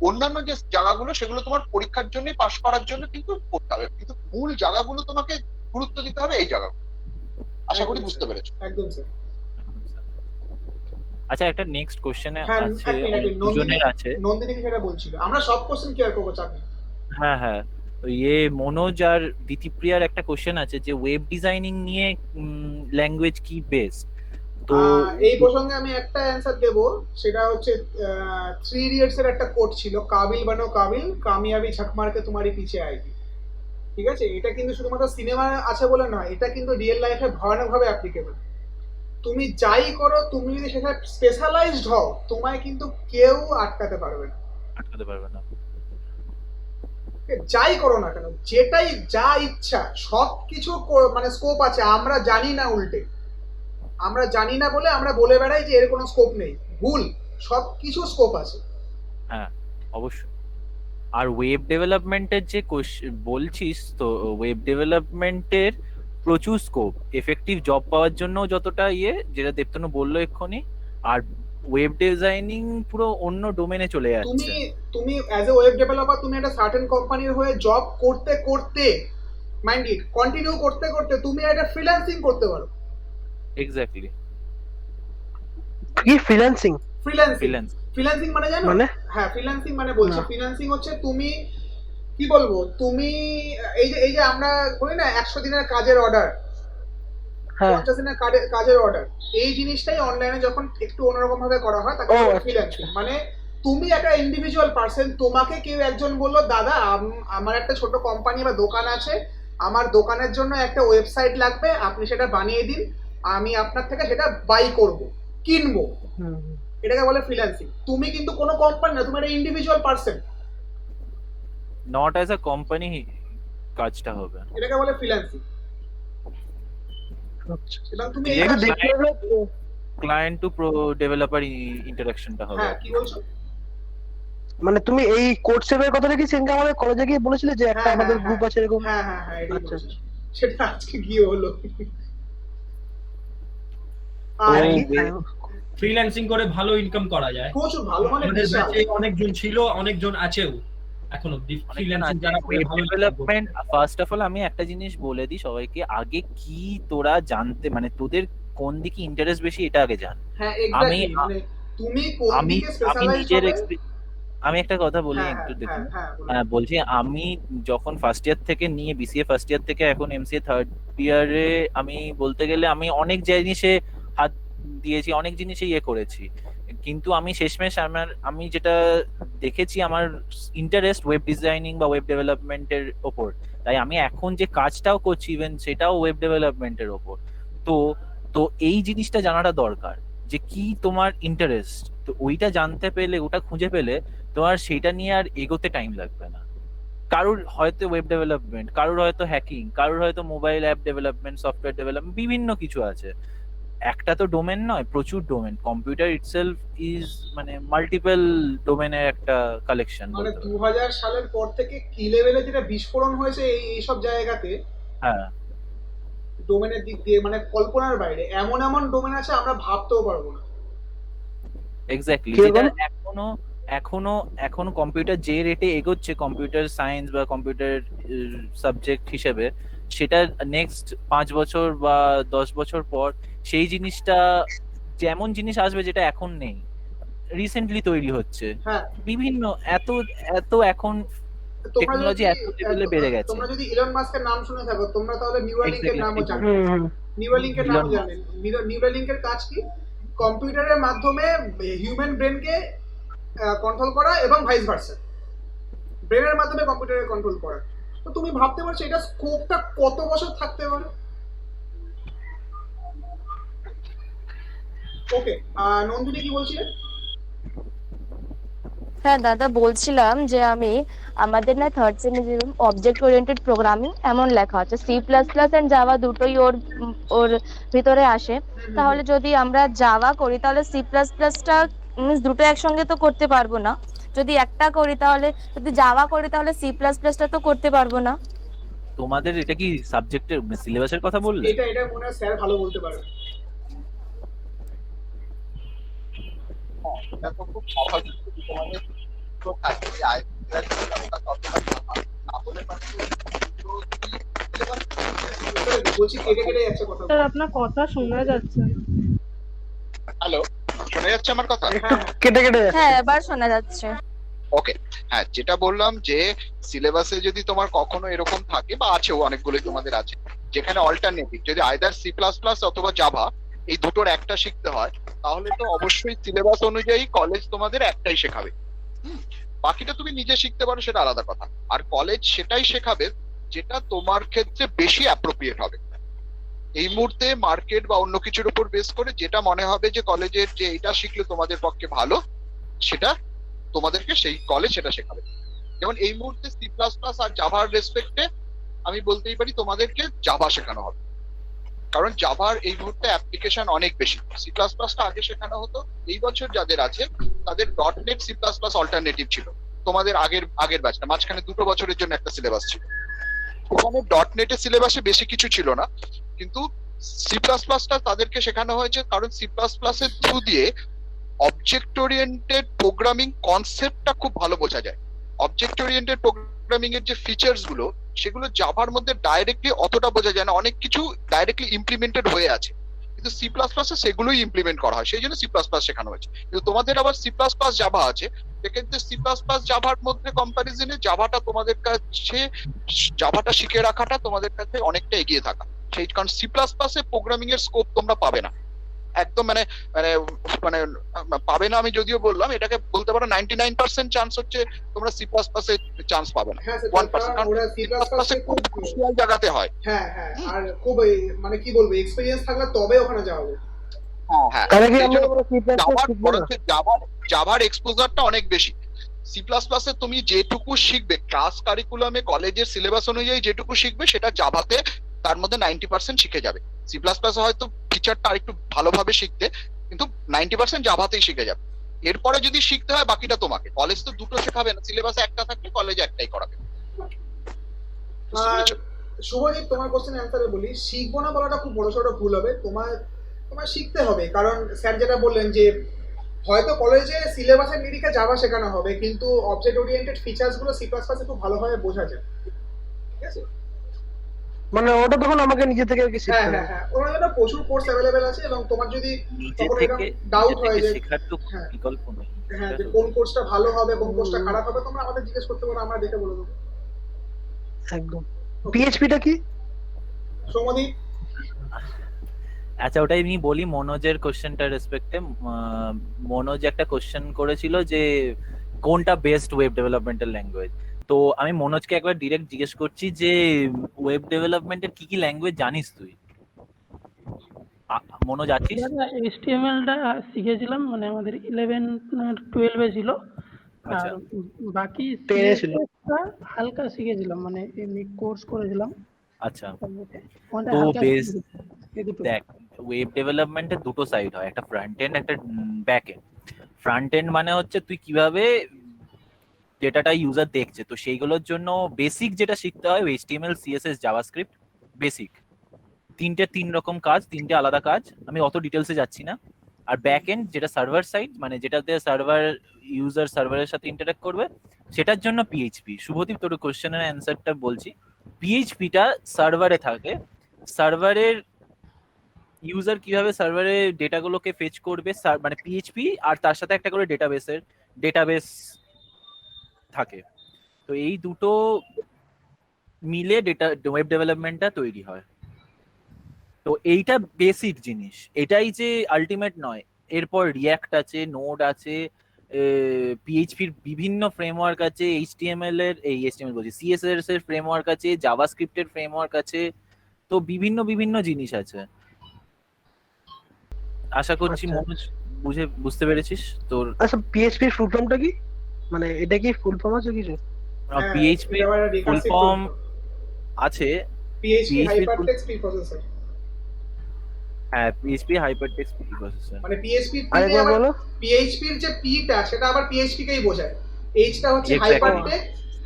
অন্যান্য যে জায়গাগুলো সেগুলো তোমার পরীক্ষার জন্য পাস করার জন্য কিন্তু করতে হবে, কিন্তু মূল জায়গাগুলো তোমাকে গুরুত্ব দিতে হবে, এই জায়গাগুলো। আশা করি বুঝতে পেরেছো। একদম স্যার। আচ্ছা একটা নেক্সট কোশ্চেন হ্যাঁ, আছে, এক মিনিট, দুজনের আছে। নন্দিনী সেটা বলছিল, আমরা সব কোশ্চেন ক্লিয়ার করবো, চাপ নেই। হ্যাঁ হ্যাঁ, মনোজ আর দিতিপ্রিয়ার একটা কোশ্চেন আছে যে ওয়েব ডিজাইনিং নিয়ে ল্যাঙ্গুয়েজ কি বেস্ট। তো এই প্রসঙ্গে আমি একটা অ্যান্সার দেব, সেটা হচ্ছে 3 ইডিয়টস এর একটা কোট ছিল, কাবিল বানো কাবিল, কামিয়াবি ঝকমারকে তোমারই পিছে আয়েগি। ঠিক আছে? এটা কিন্তু শুধুমাত্র সিনেমা আছে বলে নয়, এটা কিন্তু রিয়েল লাইফে ভয়ানকভাবে অ্যাপ্লিকেবল। তুমি যাই করো, তুমি যদি সেখানে স্পেশালাইজড হও, তোমায় কিন্তু কেউ আটকাতে পারবে না। যাই করো না কেন, যেটাই যা ইচ্ছা সবকিছু মানে স্কোপ আছে, আমরা জানি না, উল্টে আমরা জানি না বলে আমরা বলে বেড়াই যে এর কোনো স্কোপ নেই। ভুল, সবকিছু স্কোপ আছে। হ্যাঁ অবশ্যই। আর ওয়েব ডেভেলপমেন্টের যে বলছিস, তো ওয়েব ডেভেলপমেন্টের প্রচুর স্কোপ, এফেক্টিভ জব পাওয়ার জন্য যতটা যেটা দেবতনু বললো এক্ষুনি, আর ওয়েব ডিজাইনিং পুরো অন্য ডোমেনে চলে তুমি যাচ্ছে। তুমি অ্যাজ এ ওয়েব ডেভেলপার তুমি একটা সার্টেন কোম্পানির হয়ে জব করতে করতে মাইন্ড ইট কন্টিনিউ করতে করতে তুমি একটা ফ্রিল্যান্সিং করতে পারো। এক্স্যাক্টলি। কি ফ্রিল্যান্সিং? ফ্রিল্যান্সিং মানে জানো? মানে হ্যাঁ, ফ্রিল্যান্সিং মানে বলছি, ফ্রিল্যান্সিং হচ্ছে তুমি কি বলবো, তুমি এই যে আমরা বলি না 100 দিনের কাজের অর্ডার, 50 দিনের কাজের অর্ডার, এই জিনিসটাই অনলাইনে যখন একটু অন্যরকম ভাবে করা হয় তাকে ফ্রিল্যান্সিং। মানে তুমি একটা ইন্ডিভিজুয়াল পার্সন, তোমাকে কেউ একজন বললো দাদা আমার একটা ছোট কোম্পানি বা দোকান আছে, আমার দোকানের জন্য একটা ওয়েবসাইট লাগবে, আপনি সেটা বানিয়ে দিন, আমি আপনার থেকে সেটা বাই করব, কিনবো, এটাকে বলে ফ্রিল্যান্সিং। তুমি কিন্তু কোনো কোম্পানি না, তুমি একটা individual person, not as a company কাজটা হবে, এটাকে বলে ফ্রিল্যান্সিং। এবং তুমি ক্লায়েন্ট টু ডেভেলপার ইন্টারাকশনটা হবে। হ্যাঁ, কি বলছো? মানে তুমি এই কোড সেভের কথাটা কি সেদিনকে আমাদের কলেজে গিয়ে বলেছিলে যে একটা আমাদের গ্রুপ আছে এরকম? হ্যাঁ হ্যাঁ হ্যাঁ, এটাই বলছি। সেটা আজকে গিয়ে হলো। আর ফ্রিল্যান্সিং করে ভালো ইনকাম করা যায়, প্রচুর ভালো, মানে আমাদের ব্যাচে অনেকজন ছিল, অনেকজন আছেও এখনো ফ্রিল্যান্সিং যারা করে ভালো ডেভেলপমেন্ট। ফার্স্ট অফ অল আমি একটা জিনিস বলে দিই সবাইকে, আগে কি তোরা জানতে, মানে তোদের কোন দিকে ইন্টারেস্ট বেশি এটা আগে জান। হ্যাঁ, এক্স্যাক্টলি, মানে তুমি কোন দিকে স্পেশালাইজ হবে। আমি একটা কথা বলি একটু দেখুন, বলছি আমি যখন ফার্স্ট ইয়ার থেকে নিয়ে বিসিএ ফার্স্ট ইয়ার থেকে এখন এমসিএ থার্ড ইয়ারে, আমি বলতে গেলে আমি অনেক জিনিসে হাত দিয়েছি, অনেক জিনিসে করেছি, কিন্তু আমি শেষমেশ আমি যেটা দেখেছি আমার ইন্টারেস্ট ওয়েব ডিজাইনিং বা ওয়েব ডেভেলপমেন্টের ওপর, তাই আমি এখন যে কাজটাও করছি ইভেন সেটাও ওয়েব ডেভেলপমেন্টের ওপর। তো তো এই জিনিসটা জানাটা দরকার যে কি তোমার ইন্টারেস্ট, তো ওইটা জানতে পেলে, ওটা খুঁজে পেলে তোমার সেটা নিয়ে আর এগোতে টাইম লাগবে না। কারুর হয়তো ওয়েব ডেভেলপমেন্ট, কারুর হয়তো হ্যাকিং, কারুর হয়তো mobile app development, software development, বিভিন্ন কিছু আছে। একটা তো ডোমেন নয়, প্রচুর ডোমেন। কম্পিউটার ইটসেলফ ইজ মানে মাল্টিপল ডোমেনের একটা কালেকশন। মানে 2000 সালের পর থেকে কি লেভেলে যেটা বিস্ফোরণ হয়েছে এই সব জায়গাতে, হ্যাঁ, ডোমেনের দিক দিয়ে মানে কল্পনার বাইরে। এমন এমন ডোমেন আছে আমরা ভাবতেও পারবো না। এক্স্যাক্টলি, যেটা এখনো কম্পিউটার যে রেটে এগোচ্ছে, কম্পিউটার সায়েন্স বা কম্পিউটার সাবজেক্ট হিসেবে, সেটা নেক্সট 5 বছর বা 10 বছর পর সেই জিনিসটা, যেমন জিনিস আসবে যেটা এখন নেই, রিসেন্টলি তৈরি হচ্ছে, বিভিন্ন এত এখন টেকনোলজি এত লেভেলে বেড়ে গেছে। তোমরা যদি ইলন মাস্কের নাম শুনে থাকো, তোমরা তাহলে নিউরালিংকের নামও জানো। নিউরালিংকের নাম জানেন? নিউরালিংকের কাজ কি? কম্পিউটারের মাধ্যমে হিউম্যান ব্রেনকে কন্ট্রোল করা এবং ভাইস ভার্সা, ব্রেনের মাধ্যমে কম্পিউটারে কন্ট্রোল করা। তো তুমি ভাবতে পারছো এটা স্কোপটা কত বছর থাকতে পারে? ওকে, নন্দিনী কি বলছিলে? হ্যাঁ দাদা, বলছিলাম যে আমাদের না থার্ড সেমিস্টারে অবজেক্ট ওরিয়েন্টেড প্রোগ্রামিং এমন লেখা আছে, C plus plus and Java দুটোই ওর ভিতরে আসে। তাহলে যদি আমরা জাভা করি তাহলে সি প্লাস প্লাসটা দুটো একসঙ্গে তো করতে পারবো না। যদি একটা করি তাহলে, যদি জাভা করি তাহলে সি প্লাস প্লাসটা তো করতে পারবো না। তোমাদের এটা কি সাবজেক্টের সিলেবাসের কথা বললে? এটা মনে হয় স্যার ভালো বলতে পারবে। আপনার কথা শোনা যাচ্ছে। হ্যালো, শোনা যাচ্ছে আমার কথা? একটু কেটে কেটে। হ্যাঁ, এবার শোনা যাচ্ছে। ওকে, হ্যাঁ, যেটা বললাম যে সিলেবাসে যদি তোমার কখনো এরকম থাকে, বা আছেও অনেকগুলোই তোমাদের আছে, যেখানে অল্টারনেটিভ যদি আইদার সি প্লাস প্লাস অথবা জাভা এই দুটোর একটা শিখতে হয়, তাহলে তো অবশ্যই সিলেবাস অনুযায়ী কলেজ তোমাদের একটাই শেখাবে। বাকিটা তুমি নিজে শিখতে পারো, সেটা আলাদা কথা। আর কলেজ সেটাই শেখাবে যেটা তোমার ক্ষেত্রে বেশি অ্যাপ্রোপ্রিয়েট হবে। এই মুহূর্তে মার্কেট বা অন্য কিছুর উপর বেস করে যেটা মনে হবে যে কলেজের যে এটা শিখলে তোমাদের পক্ষে ভালো, সেটা তোমাদেরকে সেই কলেজ সেটা শেখাবে। যেমন এই মুহূর্তে সি প্লাস প্লাস আর জাভার রেসপেক্টে আমি বলতেই পারি তোমাদেরকে জাভা শেখানো হবে, কারণ জাভার এই মুহূর্তে অ্যাপ্লিকেশন অনেক বেশি। সি প্লাস প্লাসটা আগে শেখানো হতো। এই বছর যাদের আছে তাদের .NET C plus plus alternative ছিল, তোমাদের আগের ব্যাচটা, মাঝখানে 2 বছরের জন্য একটা সিলেবাস ছিল। ওখানে .NET এর সিলেবাসে বেশি কিছু ছিল না, কিন্তু C++টা তাদেরকে শেখানো হয়েছে, কারণ C++ এর থ্রু দিয়ে অবজেক্ট ওরিয়েন্টেড প্রোগ্রামিং কনসেপ্টটা খুব ভালো বোঝা যায়। অবজেক্ট ওরিয়েন্টেড প্রোগ্রামিং এর যে ফিচার্স গুলো, সেগুলো জাভার মধ্যে ডাইরেক্টলি অতটা বোঝা যায় না, অনেক কিছু ডাইরেক্টলি ইমপ্লিমেন্টেড হয়ে আছে, কিন্তু C++ এ সেগুলোই ইমপ্লিমেন্ট করা হয়, সেই জন্য C++ শেখানো হয়েছে। কিন্তু তোমাদের আবার C++ জাভা আছে, সেক্ষেত্রে C++ জাভার মধ্যে কম্পারিজনে জাভাটা তোমাদের কাছে, জাভাটা শিখে রাখাটা তোমাদের কাছে অনেকটা এগিয়ে থাকা, সেই কারণ C++ এ প্রোগ্রামিং এর স্কোপ তোমরা পাবে না একদম, মানে মানে মানে পাবে না, আমি যদিও বললাম, এটাকে বলতে পারো 99% চান্স হচ্ছে তোমরা C++ এ চান্স পাবে না, 1%, কারণ C++ খুব ক্রুশিয়াল জায়গাতে হয়। হ্যাঁ হ্যাঁ, আর খুব মানে কি বলবো, এক্সপেরিয়েন্স থাকলে তবে ওখানে যাওয়া হবে। হ্যাঁ, জাভার এক্সপোজারটা অনেক বেশি। C++ এ তুমি যেটুকু শিখবে ক্লাস কারিকুলামে, কলেজের সিলেবাস অনুযায়ী যেটুকু শিখবে, সেটা জাভাতে তার মধ্যে 90% শিখে যাবে। C++ হয়তো ফিচারটা আরেকটু ভালোভাবে শিখতে, কিন্তু 90% জাভাতেই শিখে যাবে। এরপরে যদি শিখতে হয় বাকিটা তোমাকে, কলেজ তো দুটো শেখাবে না, সিলেবাসে একটা থাকলে কলেজে একটাই করাবে। শুভদীপ, তোমার কোশ্চেন অ্যান্সারে বলি, শিখবো না বলাটা খুব বড় সড়ো ভুল হবে। তোমার শিখতে হবে, কারণ স্যার যেটা বললেন যে হয়তো কলেজে সিলেবাসের নিরিখে জাভা শেখানো হবে, কিন্তু অবজেক্ট ওরিয়েন্টেড ফিচার্স গুলো C++ এ খুব ভালোভাবে বোঝা যায়, ঠিক আছে? মানে ওটা তখন আমাকে নিজে থেকে আর কি শিখতে হবে। হ্যাঁ হ্যাঁ, ওর জন্য প্রচুর কোর্স অ্যাভেলেবেল আছে, এবং তোমার যদি নিজে তখন থেকে ডাউট হয় যে শেখার তো বিকল্প নেই। হ্যাঁ, যে কোন কোর্সটা ভালো হবে, কোন কোর্সটা খারাপ হবে, তোমরা আমাদের জিজ্ঞেস করতে পারো, আমরা দেখে বলে দেবো। একদম। পিএইচপিটা কি? সৌমদীপ? আচ্ছা, ওটাই আমি বলি মনোজের কোশ্চেনটার রেসপেক্টে। মনোজ একটা কোশ্চেন করেছিল যে কোনটা বেস্ট ওয়েব ডেভেলপমেন্টাল ল্যাঙ্গুয়েজ। তো আমি মনোজকে একবার ডিরেক্ট জিজ্ঞেস করছি যে ওয়েব ডেভেলপমেন্টের কি কি ল্যাঙ্গুয়েজ জানিস তুই? মনোজ আছিস? HTML টা শিখেছিলাম, মানে আমাদের 11-12 ছিল, আর বাকি হালকা শিখেছিলাম, মানে এমনি কোর্স করেছিলাম। আচ্ছা, তো বেস দেখ, ওয়েব ডেভেলপমেন্টের দুটো সাইড হয়, একটা ফ্রন্ট এন্ড, একটা ব্যাক এন্ড। ফ্রন্ট এন্ড মানে হচ্ছে তুই কিভাবে ডেটাটা ইউজার দেখছে, তো সেইগুলোর জন্য বেসিক যেটা শিখতে হয় HTML, CSS, জাভাস্ক্রিপ্ট, বেসিক। তিন রকম কাজ, তিনটে আলাদা কাজ, আমি অত ডিটেলসে যাচ্ছি না। আর ব্যাক এন্ড যেটা সার্ভার সাইড, মানে যেটাতে সার্ভার ইউজার সার্ভারের সাথে ইন্টারঅ্যাক্ট করবে, সেটার জন্য PHP। শুভদীপ, তোর কোশ্চেনের অ্যান্সারটা বলছি। PHPটা সার্ভারে থাকে, সার্ভারের ইউজার কিভাবে সার্ভারে ডেটাগুলোকে ফেচ করবে, মানে PHP আর তার সাথে একটা করে ডেটাবেস থাকে। তো এই দুটো মিলে ওয়েব ডেভেলপমেন্টটা তৈরি হয়। তো এইটা বেসিক জিনিস, এটাই যে আলটিমেট নয়। এরপর রিঅ্যাক্ট আছে, নোড আছে, PHPর বিভিন্ন ফ্রেমওয়ার্ক আছে, HTML বলছি, CSS এর ফ্রেমওয়ার্ক আছে, জাভাস্ক্রিপ্টের ফ্রেমওয়ার্ক আছে, তো বিভিন্ন জিনিস আছে। আশা করছি মনোজ বুঝতে পেরেছিস তোর। আচ্ছা, PHP এর ফুল ফর্মটা কি? মানে এটা কি ফুল ফর্ম আছে কিছু? PHP ফুল ফর্ম আছে, PHP হাইপারটেক্সট প্রিপ্রসেসর। হ্যাঁ, PHP হাইপারটেক্সট প্রিপ্রসেসর। মানে PHP এর যে P টা সেটা আবার PHP কেই বোঝায়, H টা হচ্ছে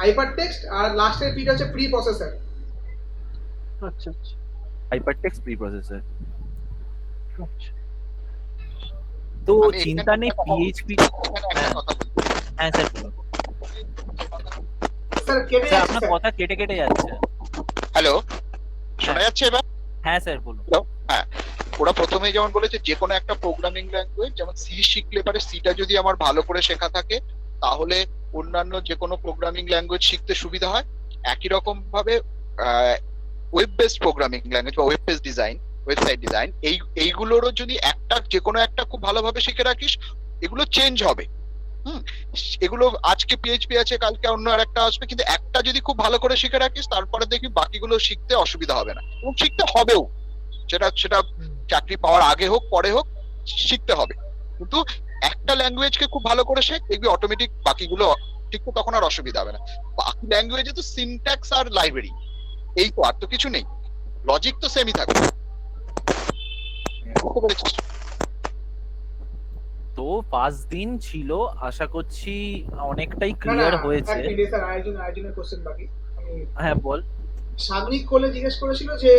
হাইপারটেক্সট, আর লাস্টের P টা হচ্ছে প্রিপ্রসেসর। আচ্ছা আচ্ছা, হাইপারটেক্সট প্রিপ্রসেসর। তো চিন্তা নেই, PHP। হ্যাঁ স্যার, স্যার আপনার কথা কেটে যাচ্ছে। হ্যালো, শোনা যাচ্ছে এবার? হ্যাঁ স্যার বলুন। হ্যাঁ, ওরা প্রথমেই যেমন বলেছে যে কোনো একটা প্রোগ্রামিং ল্যাঙ্গুয়েজ, যেমন সি শিখলে পারে, সিটা যদি আমার ভালো করে শেখা থাকে তাহলে অন্যান্য যে কোনো প্রোগ্রামিং ল্যাঙ্গুয়েজ শিখতে সুবিধা হয়। একই রকম ভাবে ওয়েব বেসড প্রোগ্রামিং ল্যাঙ্গুয়েজ বা web based design, website design, এইগুলোরও যদি যে কোনো একটা খুব ভালোভাবে শিখে রাখিস, এগুলো চেঞ্জ হবে। এগুলো আজকে PHP আছে, কালকে অন্য আরেকটা আসবে, কিন্তু একটা যদি খুব ভালো করে শিখে রাখিস, তারপরে দেখবি বাকিগুলো শিখতে অসুবিধা হবে না, এবং শিখতে হবেও। সেটা চাকরি পাওয়ার আগে হোক পরে হোক, শিখতে হবে। কিন্তু একটা ল্যাঙ্গুয়েজকে খুব ভালো করে শেখ, দেখবি অটোমেটিক বাকিগুলো শিখতে তখন আর অসুবিধা হবে না। বাকি ল্যাঙ্গুয়েজে তো সিনট্যাক্স আর লাইব্রেরি, এই তো, আর তো কিছু নেই, লজিক তো সেমই থাকবে। তো 5 দিন ছিল, আশা করছি অনেকটাই না না ক্লিয়ার এক হয়েছে। মিনিট স্যার, আয়োজনের কোশ্চেন বাকি। আমি হ্যাঁ বল। সাগরিক কোলে জিজ্ঞেস করেছিল যে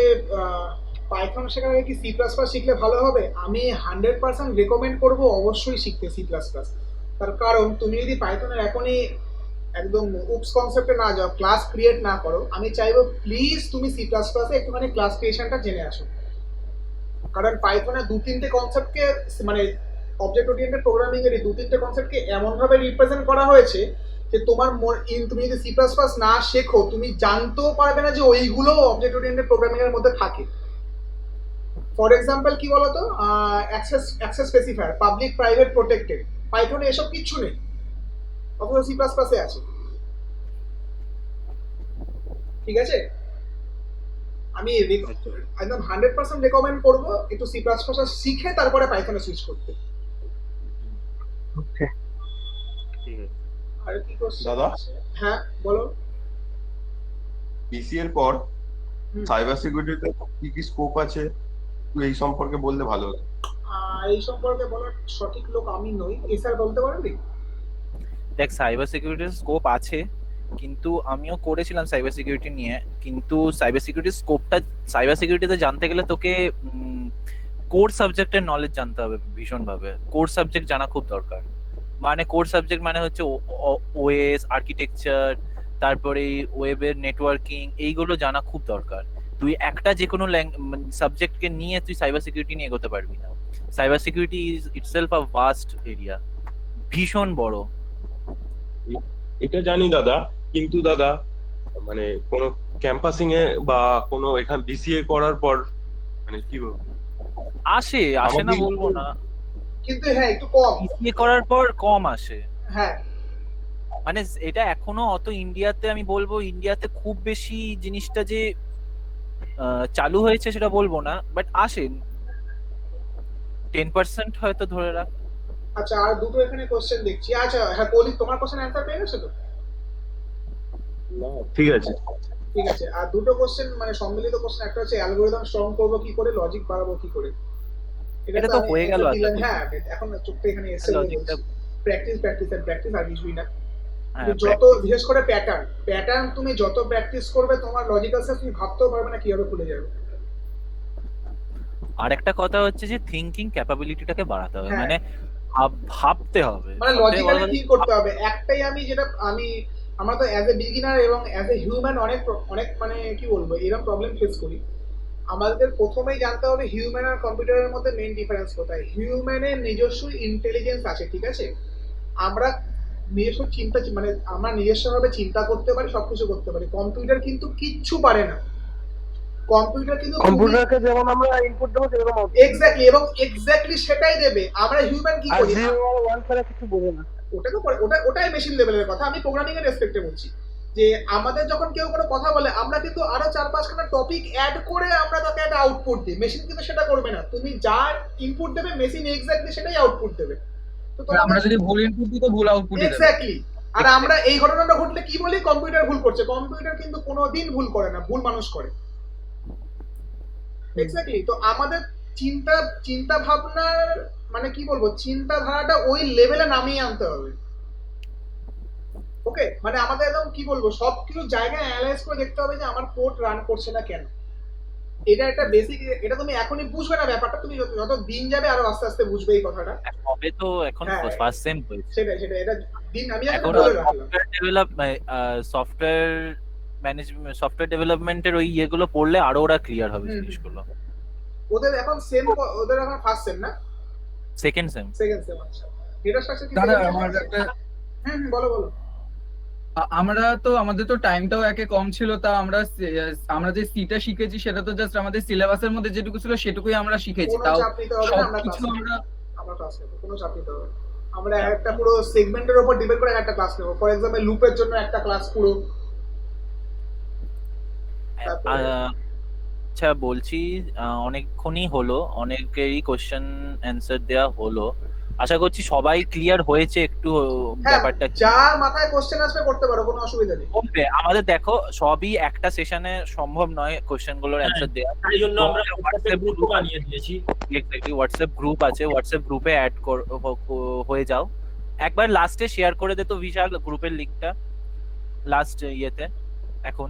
পাইথন শেখার আগে কি সি প্লাস প্লাস শিখলে ভালো হবে। আমি 100% রেকমেন্ড করব অবশ্যই শিখতে সি প্লাস প্লাস। তার কারণ তুমি যদি পাইথনের এখনই একদম উপস কনসেপ্টে না যাও, ক্লাস ক্রিয়েট না করো, আমি চাইবো প্লিজ তুমি সি প্লাস প্লাসে একটুখানি ক্লাস ক্রিয়েশনটা জেনে আসো। কারণ পাইথনের 2-3টে কনসেপ্টকে মানে অবজেক্ট ওরিয়েন্টেড প্রোগ্রামিং এর 2-3টে কনসেপ্টকে এমনভাবে রিপ্রেজেন্ট করা হয়েছে যে তোমার তুমি যদি সি প্লাস প্লাস না শেখো তুমি জানতেও পারবে না যে ওইগুলো অবজেক্ট ওরিয়েন্টেড প্রোগ্রামিং এর মধ্যে থাকে। ফর এক্সাম্পল কি বলতো, access specifier, public private protected, পাইথনে এসব কিচ্ছু নেই, অথচ সি প্লাস প্লাসে আছে। ঠিক আছে, আমি একদম 100% রেকমেন্ড করবো একটু সি প্লাস প্লাস শিখে তারপরে পাইথনে সুইচ করতে। ওকে, আর কি কোশ্চেন দাদা? হ্যাঁ বলো। পিসি এর পর সাইবার সিকিউরিটিতে কি কি স্কোপ আছে তুই এই সম্পর্কে বললে ভালো হতো। এই সম্পর্কে বলার সঠিক লোক আমি নই, এই স্যার বলতে পারবি? দেখ, সাইবার সিকিউরিটির স্কোপ আছে, কিন্তু আমিও করেছিলাম সাইবার সিকিউরিটি নিয়ে, কিন্তু সাইবার সিকিউরিটির স্কোপটা, সাইবার সিকিউরিটিতে জানতে গেলে তোকে কোর সাবজেক্টের নলেজ জানতে হবে ভীষণভাবে। কোর সাবজেক্ট জানা খুব দরকার। মানে কোর সাবজেক্ট মানে হচ্ছে ওএস আর্কিটেকচার, তারপরে ওয়েবের নেটওয়ার্কিং, এইগুলো জানা খুব দরকার। তুই একটা যে কোনো সাবজেক্টকে নিয়ে তুই সাইবার সিকিউরিটি নিয়ে এগোতে পারবি না। Cyber security is itself a vast area, ভীষণ বড়। এটা জানি দাদা, কিন্তু দাদা মানে কোনো ক্যাম্পাসিং এ বা কোনো এখান বিসিএ করার পর মানে কি বলবো আসে না বলবো না, কিন্তু হ্যাঁ একটু কম, বিসিএ করার পর কম আসে। হ্যাঁ মানে এটা এখনো অত ইন্ডিয়াতে, আমি বলবো ইন্ডিয়াতে খুব বেশি জিনিসটা যে চালু হয়েছে সেটা বলবো না, বাট আসে 10% হয়তো ধরে রাখ। আচ্ছা, আর দুটো এখানে কোশ্চেন দেখছি। আচ্ছা হ্যাঁ কলি, তোমার কোশ্চেন অ্যান্সার পেয়ে গেছো তো? ঠিক আছে ঠিক আছে, আর দুটো কোশ্চেন মানে সম্মিলিত কোশ্চেন, একটা হচ্ছে অ্যালগরিদম স্ট্রং করবো কি করে, লজিক বাড়াবো কি করে। এটা তো হয়ে গেল। হ্যাঁ এখন চোখটা এখানে এসে প্র্যাকটিস প্র্যাকটিস এন্ড প্র্যাকটিস, আর কিছুই না। যত বিশেষ করে প্যাটার্ন তুমি যত প্র্যাকটিস করবে তোমার লজিক্যাল সেন্স তুমি ভাবতেও পারবে না কিভাবে খুলে যাবে। আর একটা কথা হচ্ছে যে থিংকিং ক্যাপাবিলিটিটাকে বাড়াতে হবে, মানে ভাবতে হবে, মানে লজিক্যালি থিংক করতে হবে। একটাই আমি যেটা আমরা তো অ্যাজ এ বিগিনার এবং অ্যাজ এ হিউম্যান অনেক মানে কি বলবো এরকম প্রবলেম ফেস করি। আমাদের প্রথমেই জানতে হবে হিউম্যান আর কম্পিউটারের মধ্যে মেইন ডিফারেন্স কোথায়। হিউম্যানের নিজস্ব ইন্টেলিজেন্স আছে, ঠিক আছে, আমরা নিজস্ব চিন্তা মানে আমরা নিজস্বভাবে চিন্তা করতে পারি, সবকিছু করতে পারি। কম্পিউটার কিন্তু কিচ্ছু পারে না। কম্পিউটারকে যেমন আমরা ইনপুট দেবো সেরকম এক্স্যাক্টলি, এবং এক্স্যাক্টলি সেটাই দেবে। আমরা হিউম্যান কি করি, কিছু বোঝে না। ওটাই মেশিন লেভেলের কথা, আমি প্রোগ্রামিং এর রেসপেক্টে বলছি। যে আমাদের যখন কেউ কোনো কথা বলে আমরা কিন্তু আরো 4-5খানা টপিক অ্যাড করে আমরা তাকে একটা আউটপুট দিই। মেশিন কিন্তু সেটা করবে না। তুমি যা ইনপুট দেবে মেশিন এক্স্যাক্টলি সেটাই আউটপুট দেবে। তো আমরা যদি ভুল ইনপুট দিই তো ভুল আউটপুট দিবে। এক্স্যাক্টলি। আর আমরা এই ঘটনাটা ঘটলে কি বলি, কম্পিউটার ভুল করছে। কম্পিউটার কিন্তু কোনোদিন ভুল করে না, ভুল মানুষ করে। এক্স্যাক্টলি। তো আমাদের চিন্তা ভাবনার মানে কি বলবো চিন্তাধারাটা ওই লেভেলে নামিয়ে আনতে হবে। ওকে, মানে আমাদের একদম কি বলবো সবকিছু জায়গায় অ্যানালাইজ করে দেখতে হবে যে আমার কোড রান করছে না কেন। এটা একটা বেসিক, এটা তুমি এখনই বুঝবে না ব্যাপারটা, তুমি যত দিন যাবে আরো আস্তে আস্তে বুঝবে এই কথাটা। তবে তো এখন ফার্স্ট সেম হয়েছে। সেটাই এটা দিন আমি এখন সফটওয়্যার ম্যানেজমেন্ট, সফটওয়্যার ডেভেলপমেন্টের ওই ইয়েগুলো পড়লে আরো ওরা ক্লিয়ার হবে জিনিসগুলো। ওদের এখন ফার্স্ট সেম না সেকেন্ড সেম। আচ্ছা, ডেটা স্ট্রাকচার কি দাদা আমার একটা বলো। আমাদের তো টাইমটাও একে কম ছিল, তা আমরা যে সিটা শিখেছি সেটা তো জাস্ট আমাদের সিলেবাসের মধ্যে যেটুকু ছিল সেটুকুই আমরা শিখেছি। তাও সবকিছু আমরা ক্লাস নেব, কোনো চাপ নিতে হবে। আমরা একটা পুরো সেগমেন্টের উপর ডিপেন্ড করে একটা ক্লাস নেব। ফর एग्जांपल লুপের জন্য একটা ক্লাস পুরো। আচ্ছা বলছি, অনেকক্ষণই হলো, অনেকেরই কোশ্চেন অ্যান্সার দেওয়া হলো। আশা করছি সবাই ক্লিয়ার হয়েছে একটু হ্যাঁ ব্যাপারটা কি। যার মাথায় কোশ্চেন আসবে করতে পারো, কোনো অসুবিধা নেই। বলবে আমাদের দেখো সবই একটা সেশনে সম্ভব নয় কোশ্চেন গুলোর অ্যান্সার দেওয়া। তাই জন্য আমরা হোয়াটসঅ্যাপ গ্রুপ গ্রুপ বানিয়ে দিয়েছি। এক্স্যাক্টলি হোয়াটসঅ্যাপ গ্রুপ আছে, হোয়াটসঅ্যাপ গ্রুপে অ্যাড হয়ে যাও। একবার লাস্টে শেয়ার করে দে তো বিশাল গ্রুপের লিংকটা লাস্ট ইয়েতে এখন।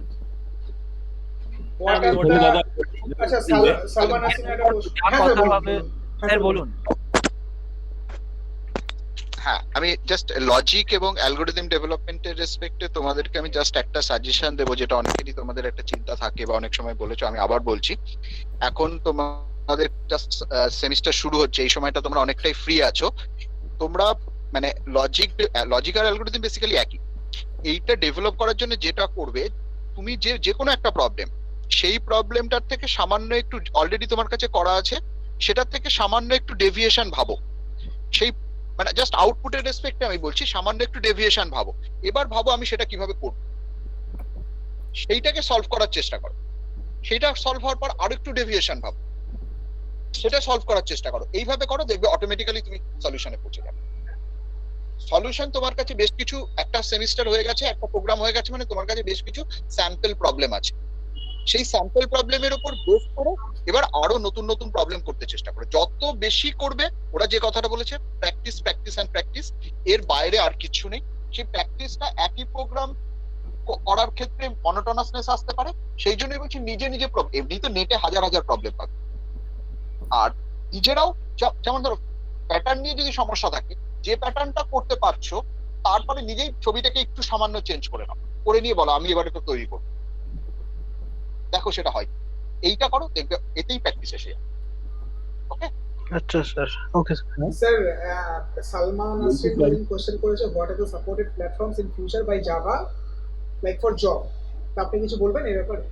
দাদা আচ্ছা সালমান নাসিম একটা প্রশ্ন। যা হ্যাঁ কথা স্যার হবে বলুন। স্যার বলুন। হ্যাঁ, আমি জাস্ট লজিক এবং অ্যালগোরিদম ডেভেলপমেন্টের রেসপেক্টে তোমাদেরকে আমি জাস্ট একটা সাজেশন দেবো, যেটা অনেকেরই তোমাদের একটা চিন্তা থাকে বা অনেক সময় বলেছো, আমি আবার বলছি। এখন তোমাদের জাস্ট সেমিস্টার শুরু হচ্ছে, এই সময়টা তোমরা অনেকটাই ফ্রি আছো। তোমরা মানে লজিক আর অ্যালগোরিদম বেসিক্যালি একই। এইটা ডেভেলপ করার জন্য যেটা করবে, তুমি যে কোনো একটা প্রবলেম, সেই প্রবলেমটার থেকে সামান্য একটু অলরেডি তোমার কাছে করা আছে, সেটার থেকে সামান্য একটু ডেভিয়েশন ভাবো। সেই মানে জাস্ট আউটপুটের রেসপেক্টে আমি বলছি, সামান্য একটু ডেভিয়েশন ভাবো। এবার ভাবো আমি সেটা কিভাবে করব, সেইটাকে সলভ করার চেষ্টা করো। সেটা সলভ হওয়ার পর আরো একটু ডেভিয়েশন ভাবো, সেটা সলভ করার চেষ্টা করো। এইভাবে করো, দেখবে অটোমেটিক্যালি তুমি সলিউশনে পৌঁছে যাবে। সলিউশন তোমার কাছে বেশ কিছু, একটা সেমিস্টার হয়ে গেছে, একটা প্রোগ্রাম হয়ে গেছে, মানে তোমার কাছে বেশ কিছু স্যাম্পল প্রবলেম আছে। সেই স্যাম্পল প্রবলেমের উপর বেস করে এবার আরো নতুন নতুন প্রবলেম করতে চেষ্টা করো। যত বেশি করবে, ওরা যে কথাটা বলেছে প্র্যাকটিস প্র্যাকটিস এন্ড প্র্যাকটিস, এর বাইরে আর কিছু নেই। সেই প্র্যাকটিসটা একই প্রোগ্রাম করার ক্ষেত্রে মনোটোনাসনেস আসতে পারে, সেই জন্যই বলছি নিজে নিজে এমনি তো নেটে হাজার হাজার প্রবলেম পাবে, আর নিজেরাও যেমন ধরো প্যাটার্ন নিয়ে যদি সমস্যা থাকে, যে প্যাটার্নটা করতে পারছো তারপরে নিজেই ছবিটাকে একটু সামান্য চেঞ্জ করে নাও, করে নিয়ে বলো আমি এবার এটা তৈরি করবো, দেখো সেটা হয়। এইটা করো, দেখবে এতেই প্র্যাকটিস এসে যাবে। ওকে আচ্ছা sir, okay sir Salman Nasim question করেছে, what are the supported platforms in future by Java like for job. তা আপনি কিছু বলবেন এর ব্যাপারে?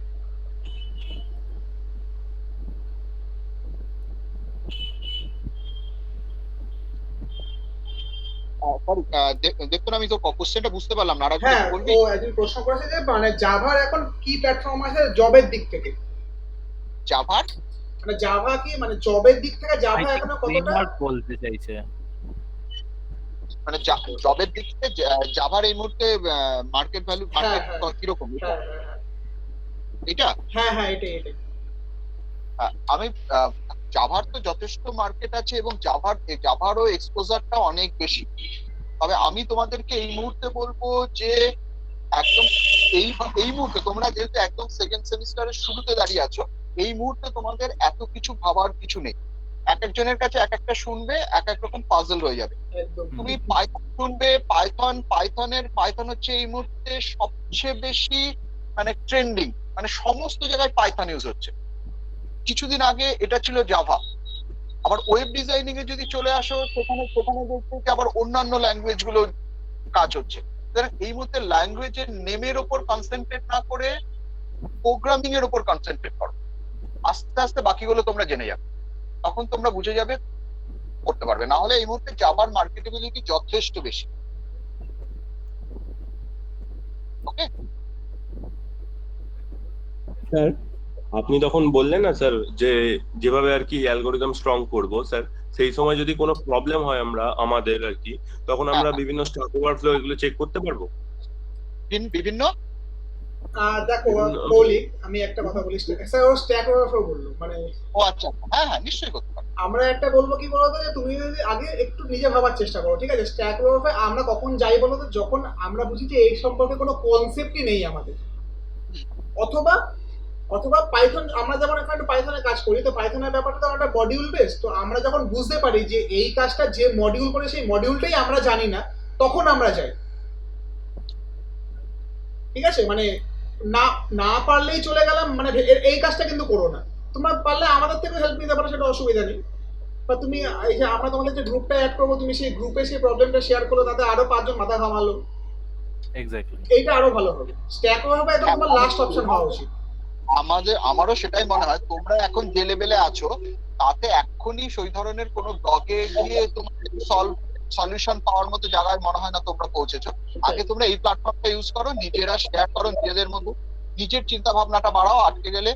দেখুন আমি তো কোশ্চেনটা বুঝতে পারলাম না, আর হ্যাঁ বলবি? ও একজন প্রশ্ন করেছে যে মানে জাভার এখন কি প্ল্যাটফর্ম আছে জবের দিক থেকে। জাভার মানে জাভা কি মানে জবের দিক থেকে জাভা এখনো কতটা ফ্রেমওয়ার্ক বলতে চাইছে, মানে জবের দিক থেকে জাভার এই মুহূর্তে মার্কেট ভ্যালু মার্কেট কিরকম এটা? হ্যাঁ হ্যাঁ এটাই। আমি জাভার তো যথেষ্ট মার্কেট আছে এবং জাভারও এক্সপোজারটা অনেক বেশি। তবে আমি তোমাদেরকে এই মুহূর্তে বলবো যে একদম এই মুহূর্তে তোমরা যেহেতু একদম সেকেন্ড সেমিস্টারের শুরুতে দাঁড়িয়ে আছো, এই মুহূর্তে তোমাদের এত কিছু ভাবার কিছু নেই। এক একজনের কাছে এক একটা শুনবে, এক এক রকম পাজল হয়ে যাবে। তুমি পাইথন শুনবে, পাইথন হচ্ছে এই মুহূর্তে সবচেয়ে বেশি মানে ট্রেন্ডিং, মানে সমস্ত জায়গায় পাইথন ইউজ হচ্ছে। কিছুদিন আগে এটা ছিল জাভা। আবার ওয়েব ডিজাইনিং এ যদি চলে আসো, সেখানে দেখতে আবার অন্যান্য ল্যাঙ্গুয়েজ গুলো কাজ হচ্ছে। এই মুহূর্তে ল্যাঙ্গুয়েজের নেমের উপর কনসেন্ট্রেট না করে প্রোগ্রামিং এর উপর কনসেন্ট্রেট করো। আস্তে আস্তে বাকিগুলো তোমরা জেনে যাবে, তখন তোমরা বুঝে যাবে, করতে পারবে। না হলে এই মুহূর্তে জাভার মার্কেটেবিলিটি যথেষ্ট বেশি। ওকে স্যার, আপনি তখন বললেন না স্যার যে যেভাবে আর কি অ্যালগোরিদম স্ট্রং করব স্যার, সেই সময় যদি কোনো প্রবলেম হয় আমাদের আর কি, তখন আমরা বিভিন্ন স্ট্যাক ওভারফ্লো এগুলো চেক করতে পারবো বিভিন্ন। দেখো বলি, আমি একটা কথা বলি, স্যার ও স্ট্যাক ওভারফ্লো বললো মানে। ও আচ্ছা, হ্যাঁ হ্যাঁ নিশ্চয়ই করতে পারবো। আমরা একটা বলবো কি বলতো, যে তুমি যদি আগে একটু নিজে ভাবার চেষ্টা করো, ঠিক আছে? স্ট্যাক ওভারফ্লো আমরা কখন যাই বলো তো, যখন আমরা বুঝি যে এই সম্পর্কে কোনো কনসেপ্টই নেই আমাদের, অথবা পাইথন, আমরা যেমন এখানে পাইথনে কাজ করি, তো পাইথনের ব্যাপারটা তো একটা মডিউল বেস, তো আমরা যখন বুঝতে পারি যে এই কাজটা যে মডিউল করে সেই মডিউলটাই আমরা জানি না, তখন আমরা যাই। ঠিক আছে, মানে না পারলেই চলে গেলাম, মানে এই কাজটা কিন্তু করো না। তোমরা পারলে আমাদের থেকে হেল্প নিতে পারো, সেটা অসুবিধা নেই। বা তুমি এই যে আমরা তোমাদের যে গ্রুপটা অ্যাড করবো, তুমি সেই গ্রুপে সেই প্রবলেমটা শেয়ার করো, তাতে আরো 5 জন মাথা ঘামালো, এক্স্যাক্টলি এইটা আরো ভালো হবে। স্ট্যাক ওভারফ্লো একদম তোমার লাস্ট অপশন হওয়া উচিত। আমারও সেটাই মনে হয়। তোমরা এখন যে লেভেলে আছো, তাতে এক্ষুনি সেই ধরনের কোনো ব্লগে গিয়ে তোমার সলিউশন পাওয়ার মতো জায়গায় মনে হয় না তোমরা পৌঁছেছো। আগে তোমরা এই প্ল্যাটফর্মটা ইউজ করো, নিজেরা শেয়ার করো, নিজেদের মধ্যে নিজের চিন্তা ভাবনাটা বাড়াও। আটকে গেলে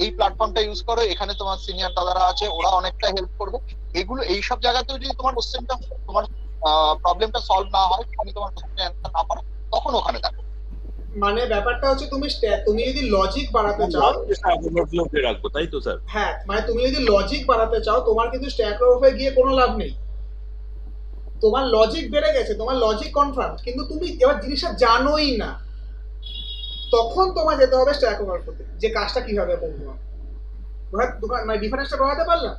এই প্ল্যাটফর্মটা ইউজ করো, এখানে তোমার সিনিয়র দাদারা আছে, ওরা অনেকটা হেল্প করবে। এগুলো এইসব জায়গাতে যদি তোমার কোশ্চেনটা তোমার প্রবলেমটা সলভ না হয়, তুমি তোমার কোশ্চেনের অ্যান্সার না পারো, তখন ওখানে থাকো। মানে ব্যাপারটা হচ্ছে তুমি যদি লজিক বাড়াতে চাও, স্ট্যাক ওভারফ্লোতে রাখবো, তাই তো স্যার? হ্যাঁ মানে তুমি যদি লজিক বাড়াতে চাও, তোমার কিন্তু স্ট্যাক ওভারফ্লো গিয়ে কোনো লাভ নেই। তোমার লজিক বেড়ে গেছে, তোমার লজিক কনফার্ম, কিন্তু তুমি এবার জিনিসটা জানোই না, তখন তোমার যেতে হবে স্ট্যাক ওভারফ্লোতে, যে কাজটা কিভাবে করবো। মানে ডিফারেন্সটা বোঝাতে পারলাম?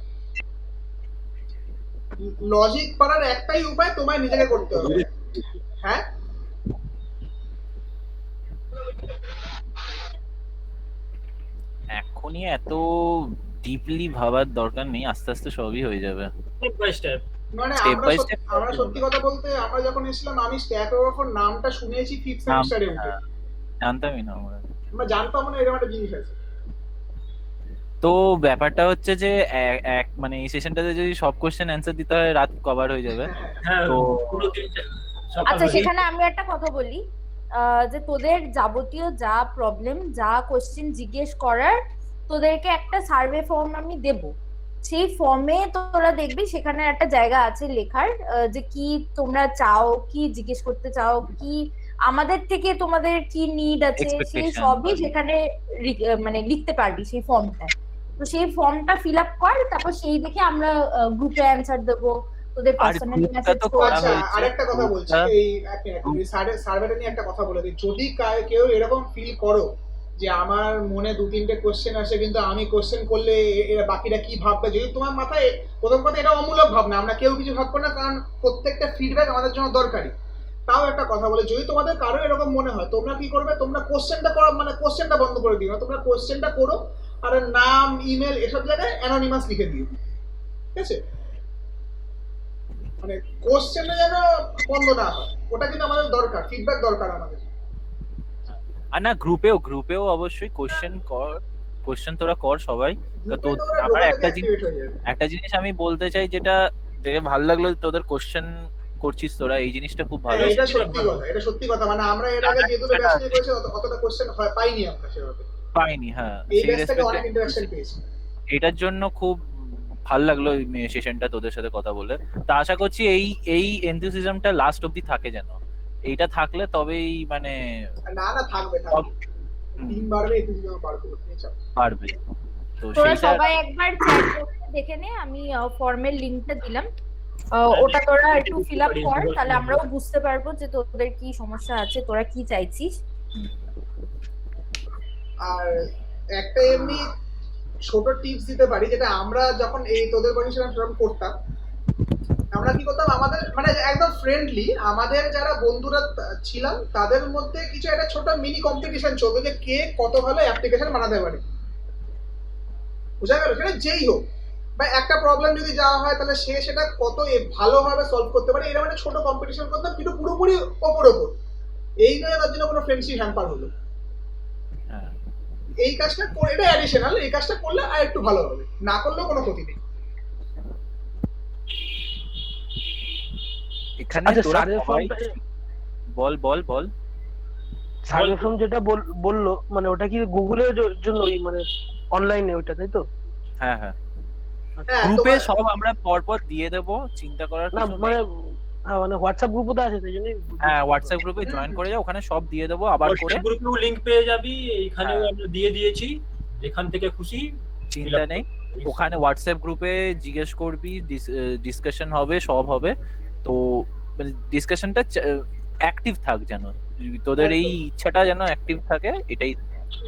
লজিক করার একটাই উপায়, তোমায় নিজেকে করতে হবে। হ্যাঁ, এখনই এত ডিপলি ভাবার দরকার নেই, আস্তে আস্তে সবই হয়ে যাবে। Step by step. মানে Step by step আমরা সত্যি কথা বলতে, আমরা যখন এসেছিলাম, আমি স্ট্যাক ওভারফ্লো নামটা শুনেছি 5th সেমিস্টারে উঠে, জানতামই না আমরা। আমরা জানতাম না এরকম একটা জিনিস আছে। তো ব্যাপারটা হচ্ছে যে মানে এই সেশনটাতে যদি সব কোশ্চেন অ্যান্সার দিতে হয়, রাত কভার হয়ে যাবে। হ্যাঁ, তো পুরো দিনটা সকাল আচ্ছা, থেকে- সেখানে আমি একটা কথা বলি, যে তোদের যাবতীয় যা প্রবলেম, যা কোশ্চেন জিজ্ঞেস করার, তোদেরকে একটা সার্ভে ফর্ম আমি দেব। সেই ফর্মে তোরা দেখবি সেখানে একটা জায়গা আছে লেখার, যে কি তোমরা চাও, কি জিজ্ঞেস করতে চাও, কি আমাদের থেকে তোমাদের কি নিড আছে, সেই Expectation, সবই সেখানে মানে লিখতে পারবি সেই ফর্মটায়। তো সেই ফর্মটা ফিল আপ কর, তারপর সেই দেখে আমরা গ্রুপে অ্যান্সার দেবো, তোদের আর পার্সোনালি গ্রুপটা মেসেজ তো করবো। করা আচ্ছা, হয়েছে, আরেকটা কথা বলছি, গ্রুপটা- এই সার্ভেটা নিয়ে একটা কথা বলে দিই। যদি কেউ এরকম ফিল করো যে আমার মনে 2-3টে কোশ্চেন আসে, কিন্তু আমি কোশ্চেন করলে এরা বাকিরা কি ভাববে, যদি তোমার মাথায়, প্রথম কথা এটা অমূলক ভাবনা, আমরা কেউ কিছু ভাববো না, কারণ প্রত্যেকটা ফিডব্যাক আমাদের জন্য দরকারি। তাও একটা কথা বলে, যদি তোমাদের কারো এরকম মনে হয়, তোমরা কি করবে, তোমরা কোশ্চেনটা করো, মানে কোশ্চেনটা বন্ধ করে দিও না, তোমরা কোশ্চেনটা করো, আর নাম, ইমেল এসব জায়গায় অ্যানোনিমাস লিখে দিও, ঠিক আছে? মানে কোশ্চেনটা যেন বন্ধ না হয়, ওটা কিন্তু আমাদের দরকার, ফিডব্যাক দরকার আমাদের। আর না, গ্রুপেও অবশ্যই কোশ্চেন তোরা কর সবাই। তো গ্রুপে তো ওরা আমার ঢোকা একটা থেকে জিনিস activate হয়ে যাবে। একটা জিনিস আমি বলতে চাই, যেটা দেখে ভালো লাগলো, তোদের কোশ্চেন করছিস তোরা, এই জিনিসটা খুব ভালো। হ্যাঁ, এটা সত্যি কথা, এটা সত্যি কথা। মানে আমরা এর আগে যেহেতু ব্যাচ নিয়ে করেছি, অতটা কোশ্চেন পাইনি আমরা সেভাবে। পাইনি, হ্যাঁ। এই সেই ব্যাচ থেকে অনেক রেসপেক্টে ইন্টারাকশন পেয়েছি। এটার জন্য খুব ভালো লাগলো এই সেশনটা তোদের সাথে কথা বলে। তা আশা করছি এই এনথুসিজমটা লাস্ট অবধি থাকে, যেন এইটা থাকলে তবেই মানে না না, থাকবে টিম বাড়বে, এনথুসিয়াজম বাড়বে, তুমি চাও। পারবে। তো তোরা সেইটা সবাই একবার চ্যাট বক্সে দেখে নে, আমি ফর্মের লিংকটা দিলাম, ওটা তোরা একটু ফিল আপ কর, তাহলে আমরাও বুঝতে পারবো যে তোদের কি সমস্যা আছে, তোরা কি চাইছিস। আর একটা এমনি ছোট টিপস দিতে পারি, যেটা আমরা যখন এই তোদের পজিশনে করতাম, আমরা কি করতাম, আমাদের মানে একদম ফ্রেন্ডলি, আমাদের যারা বন্ধুরা ছিলাম তাদের মধ্যে কিছু একটা ছোট মিনি কম্পিটিশন চলতো, যে কে কত ভালো অ্যাপ্লিকেশন বানাতে পারে, বুঝা গেল? সেটা যেই হোক, বা একটা প্রবলেম যদি যাওয়া হয়, তাহলে সে সেটা কত ভালোভাবে সলভ করতে পারে, এরকম একটা ছোট কম্পিটিশন করতাম, কিন্তু পুরোপুরি ওপর এই নয় তার জন্য কোনো ফ্রেন্ডশিপ হ্যাম্পার হলো। এই কাজটা করে, এটা অ্যাডিশনাল, এই কাজটা করলে আর একটু ভালো হবে, না করলেও কোনো ক্ষতি নেই। এখানে আচ্ছা, তোরা সার্ভে সবাই বল সার্ভে ফর্ম যেটা বললো, মানে ওটা কি গুগলের জন্যই, মানে অনলাইনে ওইটা, তাই তো? হ্যাঁ হ্যাঁ, গ্রুপে তোমার- সব আমরা পরপর দিয়ে দেবো, চিন্তা করার না কিছু নেই। মানে হ্যাঁ, মানে হোয়াটসঅ্যাপ গ্রুপও তো আছে, তাই জন্যই। হ্যাঁ, হোয়াটসঅ্যাপ গ্রুপে জয়েন করে যাও, ওখানে সব দিয়ে দেবো আবার করে। হোয়াটসঅ্যাপ গ্রুপেও লিংক পেয়ে যাবি, এইখানেও আমরা দিয়ে দিয়েছি, যেখান থেকে খুশি চিন্তা নেই, ওখানে হোয়াটসঅ্যাপ গ্রুপে জিজ্ঞেস করবি, ডিসকাশন হবে, সব হবে। তো ডিসকাশনটা অ্যাক্টিভ থাক, যেন তোদের এই ইচ্ছাটা যেন অ্যাক্টিভ থাকে, এটাই।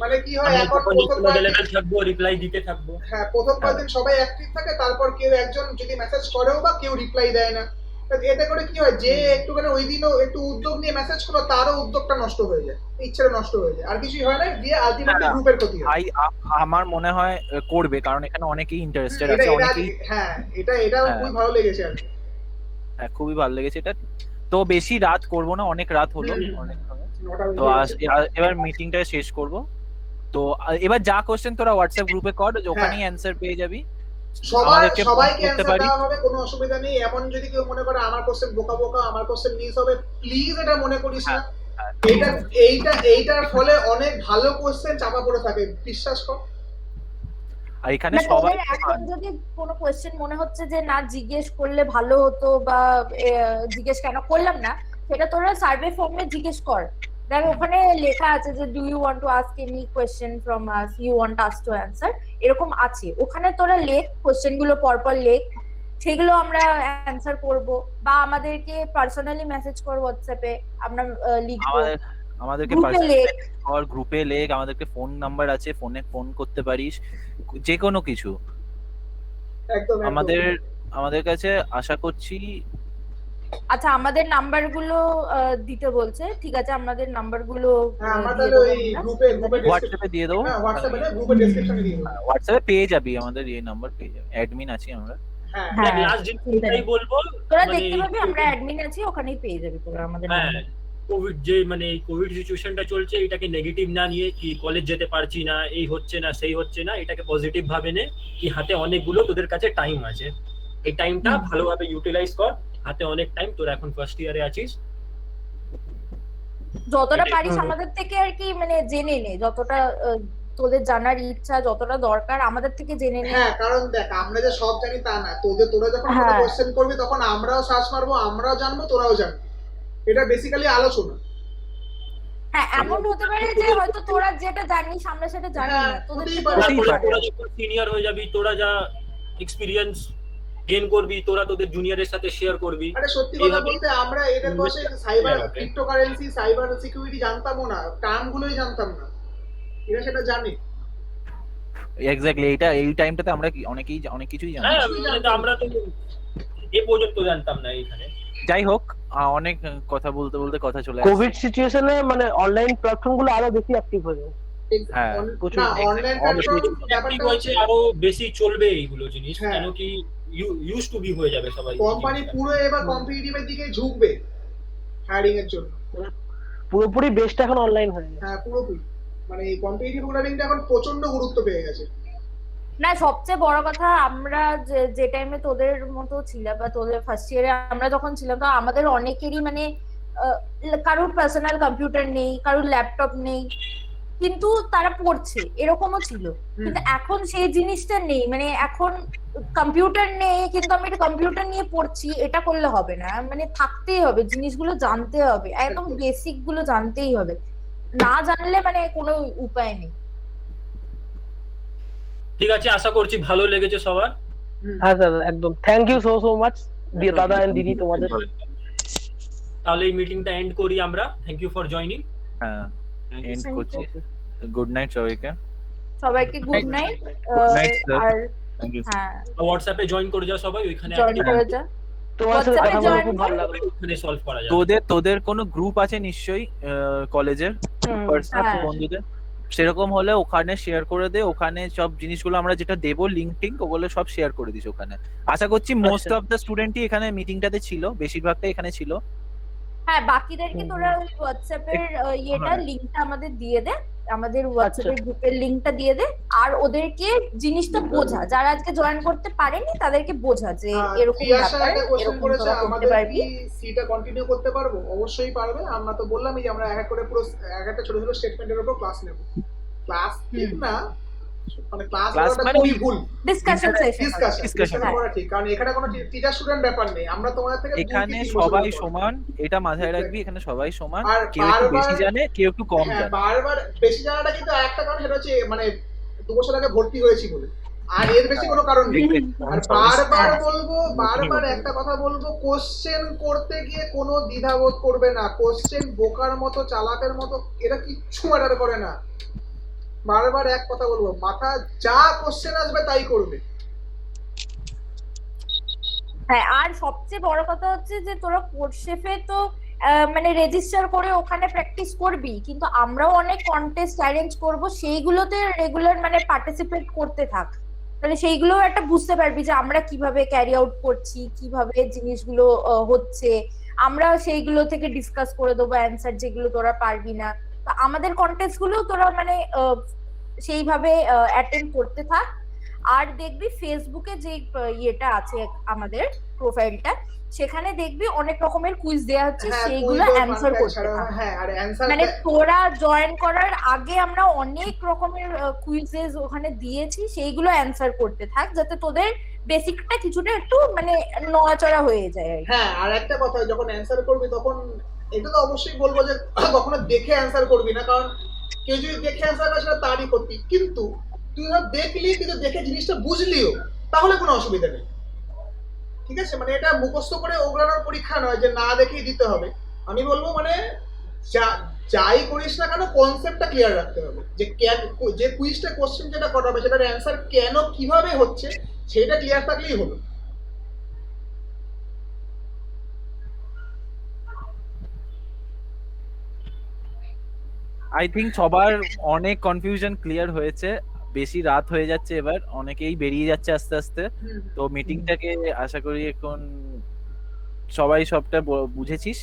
মানে কি হয়, আমরা এখন যখন প্রথম available থাকবো, রিপ্লাই দিতে থাকবো। হ্যাঁ, প্রথম কয়েকদিন সবাই অ্যাক্টিভ থাকে, তারপর কেউ একজন যদি মেসেজ করেও বা কেউ রিপ্লাই দেয় না, এতে করে কি হয়, যে একটুখানি ওই দিনও একটু উদ্যোগ নিয়ে মেসেজ করলো, তারও উদ্যোগটা নষ্ট হয়ে যায়, ইচ্ছাটা নষ্ট হয়ে যায়, আর কিছুই হয় না, দিয়ে আলটিমেটলি গ্রুপের ক্ষতি হয়। ভাই আমার মনে হয় করবে, কারণ এখানে অনেকেই ইন্টারেস্টেড এটা আছে, এটা অনেকেই। হ্যাঁ, এটা খুবই ভালো লেগেছে আর কি। হ্যাঁ, খুবই ভালো লেগেছে এটা। তো বেশি রাত করব না, অনেক রাত হলো, অনেক হবে। তো এবার মিটিংটা শেষ করব। তো এবার যা কোশ্চেন তোরা হোয়াটসঅ্যাপ গ্রুপে কর, ওখানেই অ্যানসার পেয়ে যাবি। সবাইকে করতে অ্যানসার পারি। দেওয়া হবে, কোনো অসুবিধা নেই। এমন যদি কেউ মনে করে আমার কোশ্চেন বোকা, আমার কোশ্চেন মিস হবে, প্লিজ এটা মনে করিস না। এইটার ফলে অনেক ভালো কোশ্চেন চাপা পড়ে থাকে, বিশ্বাস কর। আর এখানে না, সবাই তোদের এখন যদি কোনো কোয়েশ্চেন মনে হচ্ছে যে না জিজ্ঞেস করলে ভালো হতো বা জিজ্ঞেস কেন করলাম না, সেটা তোরা সার্ভে ফর্মে জিজ্ঞেস কর। দেখ ওখানে লেখা আছে যে do you want to ask any question from us, you want us to answer, এরকম আছে। ওখানে তোরা লেখ, কোয়েশ্চেন গুলো পরপর লেখ, সেগুলো আমরা অ্যান্সার করব, বা আমাদেরকে পার্সোনালি মেসেজ কর হোয়াটসঅ্যাপে, আমরা লিখবো। আমাদেরকে গ্রুপে লেখ। গ্রুপে লেখ, আমাদেরকে ফোন নাম্বার আছে, ফোনে ফোন করতে পারিস, যে কোনো কিছু। একদম আমাদের কাছে আশা করছি। আচ্ছা, আমাদের নাম্বার গুলো দিতে বলছে, ঠিক আছে, আমাদের নাম্বার গুলো হোয়াটসঅ্যাপে দিয়ে দেবো, হোয়াটসঅ্যাপে পেয়ে যাবি, আমাদের এই নাম্বার পেয়ে যাবি, অ্যাডমিন আছি আমরা। হ্যাঁ, লাস্ট জিনিসটাই বলবো, তোরা দেখতে পাবি আমরা অ্যাডমিন আছি, ওখানেই পেয়ে যাবি তোরা আমাদের নাম্বার। কোভিড যে মানে এই কোভিড সিচুয়েশনটা চলছে, এটাকে নেগেটিভ না নিয়ে কি কলেজ যেতে পারছি না, এই হচ্ছে না সেই হচ্ছে না, এটাকে পজিটিভ ভাবে নে কি হাতে অনেকগুলো তোদের কাছে টাইম আছে, এই টাইমটা ভালোভাবে ইউটিলাইজ কর। হাতে অনেক টাইম, তোরা এখন ফার্স্ট ইয়ারে আছিস, যতটা পারিস আমাদের থেকে আর কি মানে জেনে নে, যতটা তোদের জানার ইচ্ছা, যতটা দরকার আমাদের থেকে জেনে নে। হ্যাঁ, কারণ দেখ আমরা যে সব জানি তা না, তোরা যখন কোনো কোশ্চেন করবি তখন আমরাও সার্চ মারবো, আমরাও জানবো, তোরাও জানবি, এটা বেসিক্যালি আলোচনা। হ্যাঁ, এমন হতে পারে যে হয়তো তোরা যেটা জানিস আমরা সেটা জানি না, তোরা যখন সিনিয়র হয়ে যাবি, তোরা যা এক্সপেরিয়েন্স গেইন করবি, তোরা তোদের জুনিয়রের সাথে শেয়ার করবি। আরে সত্যি কথা বলতে আমরা এদের বসে সাইবার ক্রিপ্টোকারেন্সি, সাইবার সিকিউরিটি জানতামও না, টার্মগুলোই জানতাম না, এরা সেটা জানে। এক্স্যাক্টলি, এই টাইমটাতে আমরা অনেক কিছুই জানি। হ্যাঁ, আমরা তো এই পর্যন্ত জানতাম না এইখানে। যাই হোক, অনেক কথা বলতে বলতে কথা চলে কোভিড সিচুয়েশনে মানে অনলাইন প্ল্যাটফর্ম গুলো আরো বেশি অ্যাক্টিভ হয়ে যায়। হ্যাঁ, অনলাইন প্ল্যাটফর্ম হচ্ছে আরো বেশি চলবে এইগুলো জিনিস, কেন কি ইউজ টু বি হয়ে যাবে সবাই, কোম্পানি পুরো এবার কম্পিটিটিভের দিকে ঝুঁকবে হায়ারিং এর জন্য, পুরোপুরি বেসটা এখন অনলাইন হয়ে গেছে। হ্যাঁ, পুরোপুরি মানে এই কম্পিটিটিভ প্রোগ্রামিংটা এখন প্রচন্ড গুরুত্ব পেয়ে গেছে। না, সবচেয়ে বড় কথা আমরা যে টাইমে তোদের মতো ছিলাম বা তোদের ফার্স্ট ইয়ারে আমরা যখন ছিলাম, তো আমাদের অনেকেরই মানে কারোর পার্সোনাল কম্পিউটার নেই, কারোর ল্যাপটপ নেই, কিন্তু তারা পড়ছে, এরকমও ছিল। কিন্তু এখন সেই জিনিসটা নেই, মানে এখন কম্পিউটার নেই কিন্তু আমি একটা কম্পিউটার নিয়ে পড়ছি, এটা করলে হবে না, মানে থাকতেই হবে, জিনিসগুলো জানতে হবে, একদম বেসিক গুলো জানতেই হবে, না জানলে মানে কোনো উপায় নেই। ঠিক আছে, আশা করছি ভালো লেগেছে সবার। হ্যাঁ স্যার, একদম থ্যাংক ইউ সো মাচ দাদা এন্ড দিদি তোমাদের। তাহলে এই মিটিংটা এন্ড করি আমরা। Thank you for joining. হ্যাঁ, এন্ড করছি। গুড নাইট সবাইকে গুড নাইট। আর হ্যাঁ, হোয়াটসঅ্যাপে জয়েন করে যাও সবাই, ওইখানে জয়েন করে যা, তোমার সাথে কথা বলে খুব ভালো লাগলো। ওখানে সলভ করা যাবে। তোদের কোনো গ্রুপ আছে নিশ্চয়ই কলেজের পার্সোনাল বন্ধুদের, সেরকম হলে ওখানে শেয়ার করে দে, ওখানে সব জিনিসগুলো আমরা যেটা দেবো লিংক টিঙ্ক ওগুলো সব শেয়ার করে দিস ওখানে। আশা করছি মোস্ট অফ দ্য স্টুডেন্টই এখানে মিটিংটাতে ছিল, বেশিরভাগটাই এখানে ছিল। হ্যাঁ, বাকিদেরকে তোরা ওই হোয়াটসঅ্যাপের ইয়েটা লিংকটা আমাদের দিয়ে দে, আমাদের হোয়াটসঅ্যাপের গ্রুপের লিংকটা দিয়ে দে, আর ওদেরকে জিনিসটা বোঝা, যারা আজকে জয়েন করতে পারেনি তাদেরকে বোঝা যে এরকম ব্যাপার, এরকম তোরা করতে পারবি। সিটা কন্টিনিউ করতে পারবো? অবশ্যই পারবে। আমরা তো বললামই যে আমরা এক এক করে পুরো এক একটা ছোট ছোট স্টেটমেন্টের উপর ক্লাস নেব। ক্লাস ঠিক না, মানে ক্লাস মানে খুবই ভুল, ডিসকাশন ডিসকাশন করা ঠিক, কারণ এখানে কোনো টিচার স্টুডেন্ট ব্যাপার নেই, আমরা তোমাদের থেকে এখানে সবাই সমান, এটা মাথায় রাখবি, এখানে সবাই সমান, কেউ একটু বেশি জানে কেউ একটু কম জানে। বারবার বেশি জানাটা কিন্তু একটা কারণ, সেটা হচ্ছে মানে 2 বছর আগে ভর্তি হয়েছি বলে, আর এর বেশি কোনো কারণ নেই। আর বারবার বলবো, বারবার একটা কথা বলবো, কোশ্চেন করতে গিয়ে কোনো দ্বিধাবোধ করবে না। কোশ্চেন বোকার মতো, চালাকের মতো এরা কিচ্ছু ম্যাটার করে না। বারবার এক কথা বলবো, মাথা যা কোশ্চেন আসবে তাই করবে। হ্যাঁ, আর সবচেয়ে বড় কথা হচ্ছে যে তোরা কোর্সশেফে তো মানে রেজিস্টার করে ওখানে প্র্যাকটিস করবি, কিন্তু আমরাও অনেক কন্টেস্ট অ্যারেঞ্জ করব, সেইগুলোতে রেগুলার মানে পার্টিসিপেট করতে থাক, তাহলে সেইগুলো একটা বুঝতে পারবি যে আমরা কিভাবে ক্যারি আউট করছি, কিভাবে জিনিসগুলো হচ্ছে, আমরা সেইগুলো থেকে ডিসকাস করে দেবো অ্যান্সার যেগুলো তোরা পারবি না। আমাদের কন্টেস্ট গুলো তোরা মানে সেইভাবে অ্যাটেন্ড করতে থাক। আর দেখবি ফেসবুকে যে ইয়েটা আছে আমাদের প্রোফাইলটা, সেখানে দেখবি অনেক রকমের কুইজ দেয়া হচ্ছে, সেইগুলো অ্যানসার করতে থাক। হ্যাঁ, আর অ্যানসার মানে তোরা জয়েন করার আগে আমরা অনেক রকমের কুইজেস ওখানে দিয়েছি, সেইগুলো অ্যানসার করতে থাক, যাতে তোদের বেসিকটা কিছুটা একটু মানে নড়াচড়া হয়ে যায়। হ্যাঁ, আর একটা কথা, যখন অ্যানসার করবি তখন এটা তো অবশ্যই বলবো যে কখনো দেখে অ্যানসার করবি না, কারণ কেউ যদি দেখে অ্যানসার করে সেটা তারই ক্ষতি। কিন্তু তুই দেখলি, কিন্তু দেখে জিনিসটা বুঝলিও, তাহলে কোনো অসুবিধা নেই, ঠিক আছে? মানে এটা মুখস্থ করে ওগলানোর পরীক্ষা নয় যে না দেখেই দিতে হবে। আমি বলবো মানে যাই করিস না কেন কনসেপ্টটা ক্লিয়ার রাখতে হবে, যে কুইজটা কোশ্চেন যেটা করা হবে সেটার অ্যান্সার কেন কিভাবে হচ্ছে সেটা ক্লিয়ার থাকলেই হলো। আই থিঙ্ক সবার অনেক কনফিউশন ক্লিয়ার হয়েছে, বেশি রাত হয়ে যাচ্ছে, এবার অনেকেই বেরিয়ে যাচ্ছে আস্তে আস্তে। তো মিটিংটাকে আশা করি এখন সবাই সবটা বুঝেছিস,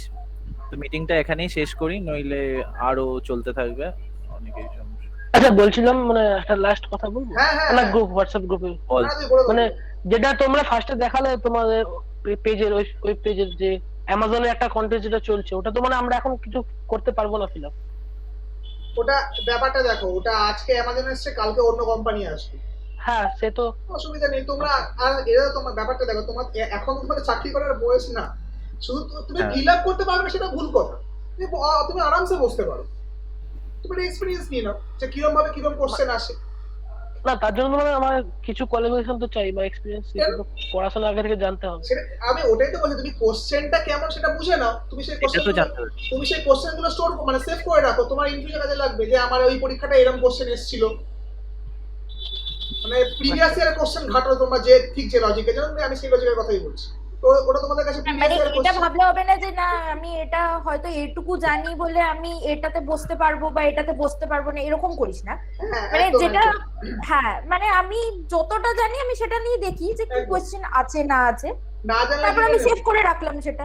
তো মিটিংটা এখানেই শেষ করি, নইলে আরো চলতে থাকবে অনেকেই সমস্যা। আচ্ছা বলছিলাম মানে একটা লাস্ট কথা বলবো, না গ্রুপ হোয়াটসঅ্যাপ গ্রুপে মানে যেটা তোমরা ফার্স্টে দেখালে তোমাদের পেজের ওই পেজের যে অ্যামাজনের একটা কন্টেন্ট যেটা চলছে, ওটা তো মানে আমরা এখন কিছু করতে পারবো না ফিল আপ। ওটা ব্যাপারটা দেখো, ওটা আজকে অ্যামাজন এসছে, কালকে অন্য কোম্পানি আসবে। হ্যাঁ সে তো অসুবিধা নেই, তোমরা আর এটা তোমার ব্যাপারটা দেখো, তোমার এখন তোমাদের চাকরি করার বয়স না, শুধু তুমি ফিল আপ করতে পারবে সেটা ভুল কথা, তুমি আরামসে বসতে পারো, তুমি এক্সপেরিয়েন্স নিয়ে নাও যে কিরকম ভাবে কিরকম কোশ্চেন আসে। না তার জন্য মানে আমার কিছু কোয়ালিফিকেশন তো চাই বা এক্সপেরিয়েন্স, পড়াশোনা আগে থেকে জানতে হবে। আমি ওটাই তো বলছি, তুমি কোশ্চেনটা কেমন সেটা বুঝে নাও, তুমি সেই কোশ্চেনগুলো স্টোর মানে সেভ করে রাখো, তোমার ইন ফিউচার কাজে লাগবে, যে আমার ওই পরীক্ষাটা এরকম কোশ্চেন এসেছিল, মানে প্রিভিয়াস ইয়ারের কোশ্চেন ঘাটো তোমরা, যে ঠিক যে লজিকের জন্য আমি সেই লজিকের কথাই বলছি। তো ওটা তোমাদের কাছে মানে এটা ভাবলে হবে না যে না আমি এটা হয়তো এইটুকু জানি বলে আমি এটাতে বসতে পারবো বা এটাতে বসতে পারবো না, এরকম করিস না। মানে যেটা হ্যাঁ মানে আমি যতটা জানি আমি সেটা নিয়ে দেখি যে কি কোশ্চেন আছে না আছে, তারপর আমি সেভ করে রাখলাম সেটা।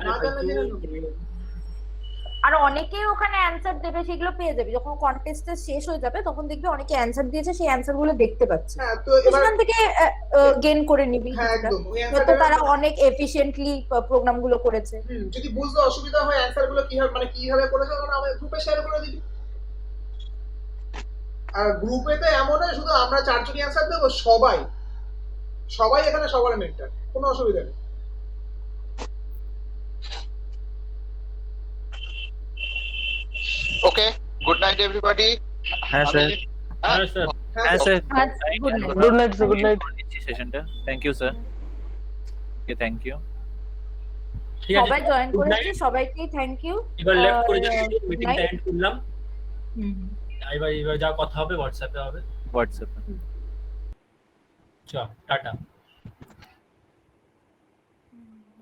আর অনেকে ওখানে অ্যানসার দেবে, সেগুলো পেয়ে যাবে যখন কন্টেস্টটা শেষ হয়ে যাবে, তখন দেখবি অনেকে অ্যানসার দিয়েছে, সেই অ্যানসার গুলো দেখতে পাচ্ছি, সেখান থেকে গেইন করে নিবি। তো তারা অনেক এফিশিয়েন্টলি প্রোগ্রাম গুলো করেছে। যদি বুঝতে অসুবিধা হয় অ্যানসার গুলো কিভাবে করেছে, কারণ আমরা গ্রুপে শেয়ার করে দিবি। আর গ্রুপে তো এমন নয় শুধু আমরা চারজনই অ্যানসার দেবো, সবাই এখানে সবার মেন্টর, কোনো অসুবিধা নেই। Okay, good night everybody. হ্যাঁ স্যার, হ্যাঁ স্যার, good night sir, good night সেশনটা। Thank you sir, okay thank you. সবাই জয়েন করেছে, সবাইকে থ্যাংক ইউ। এবার লেফট করে যাচ্ছি, মিটিংটা এন্ড করলাম। এবার যা কথা হবে হোয়াটসঅ্যাপে হবে। হোয়াটসঅ্যাপে। চল টাটা।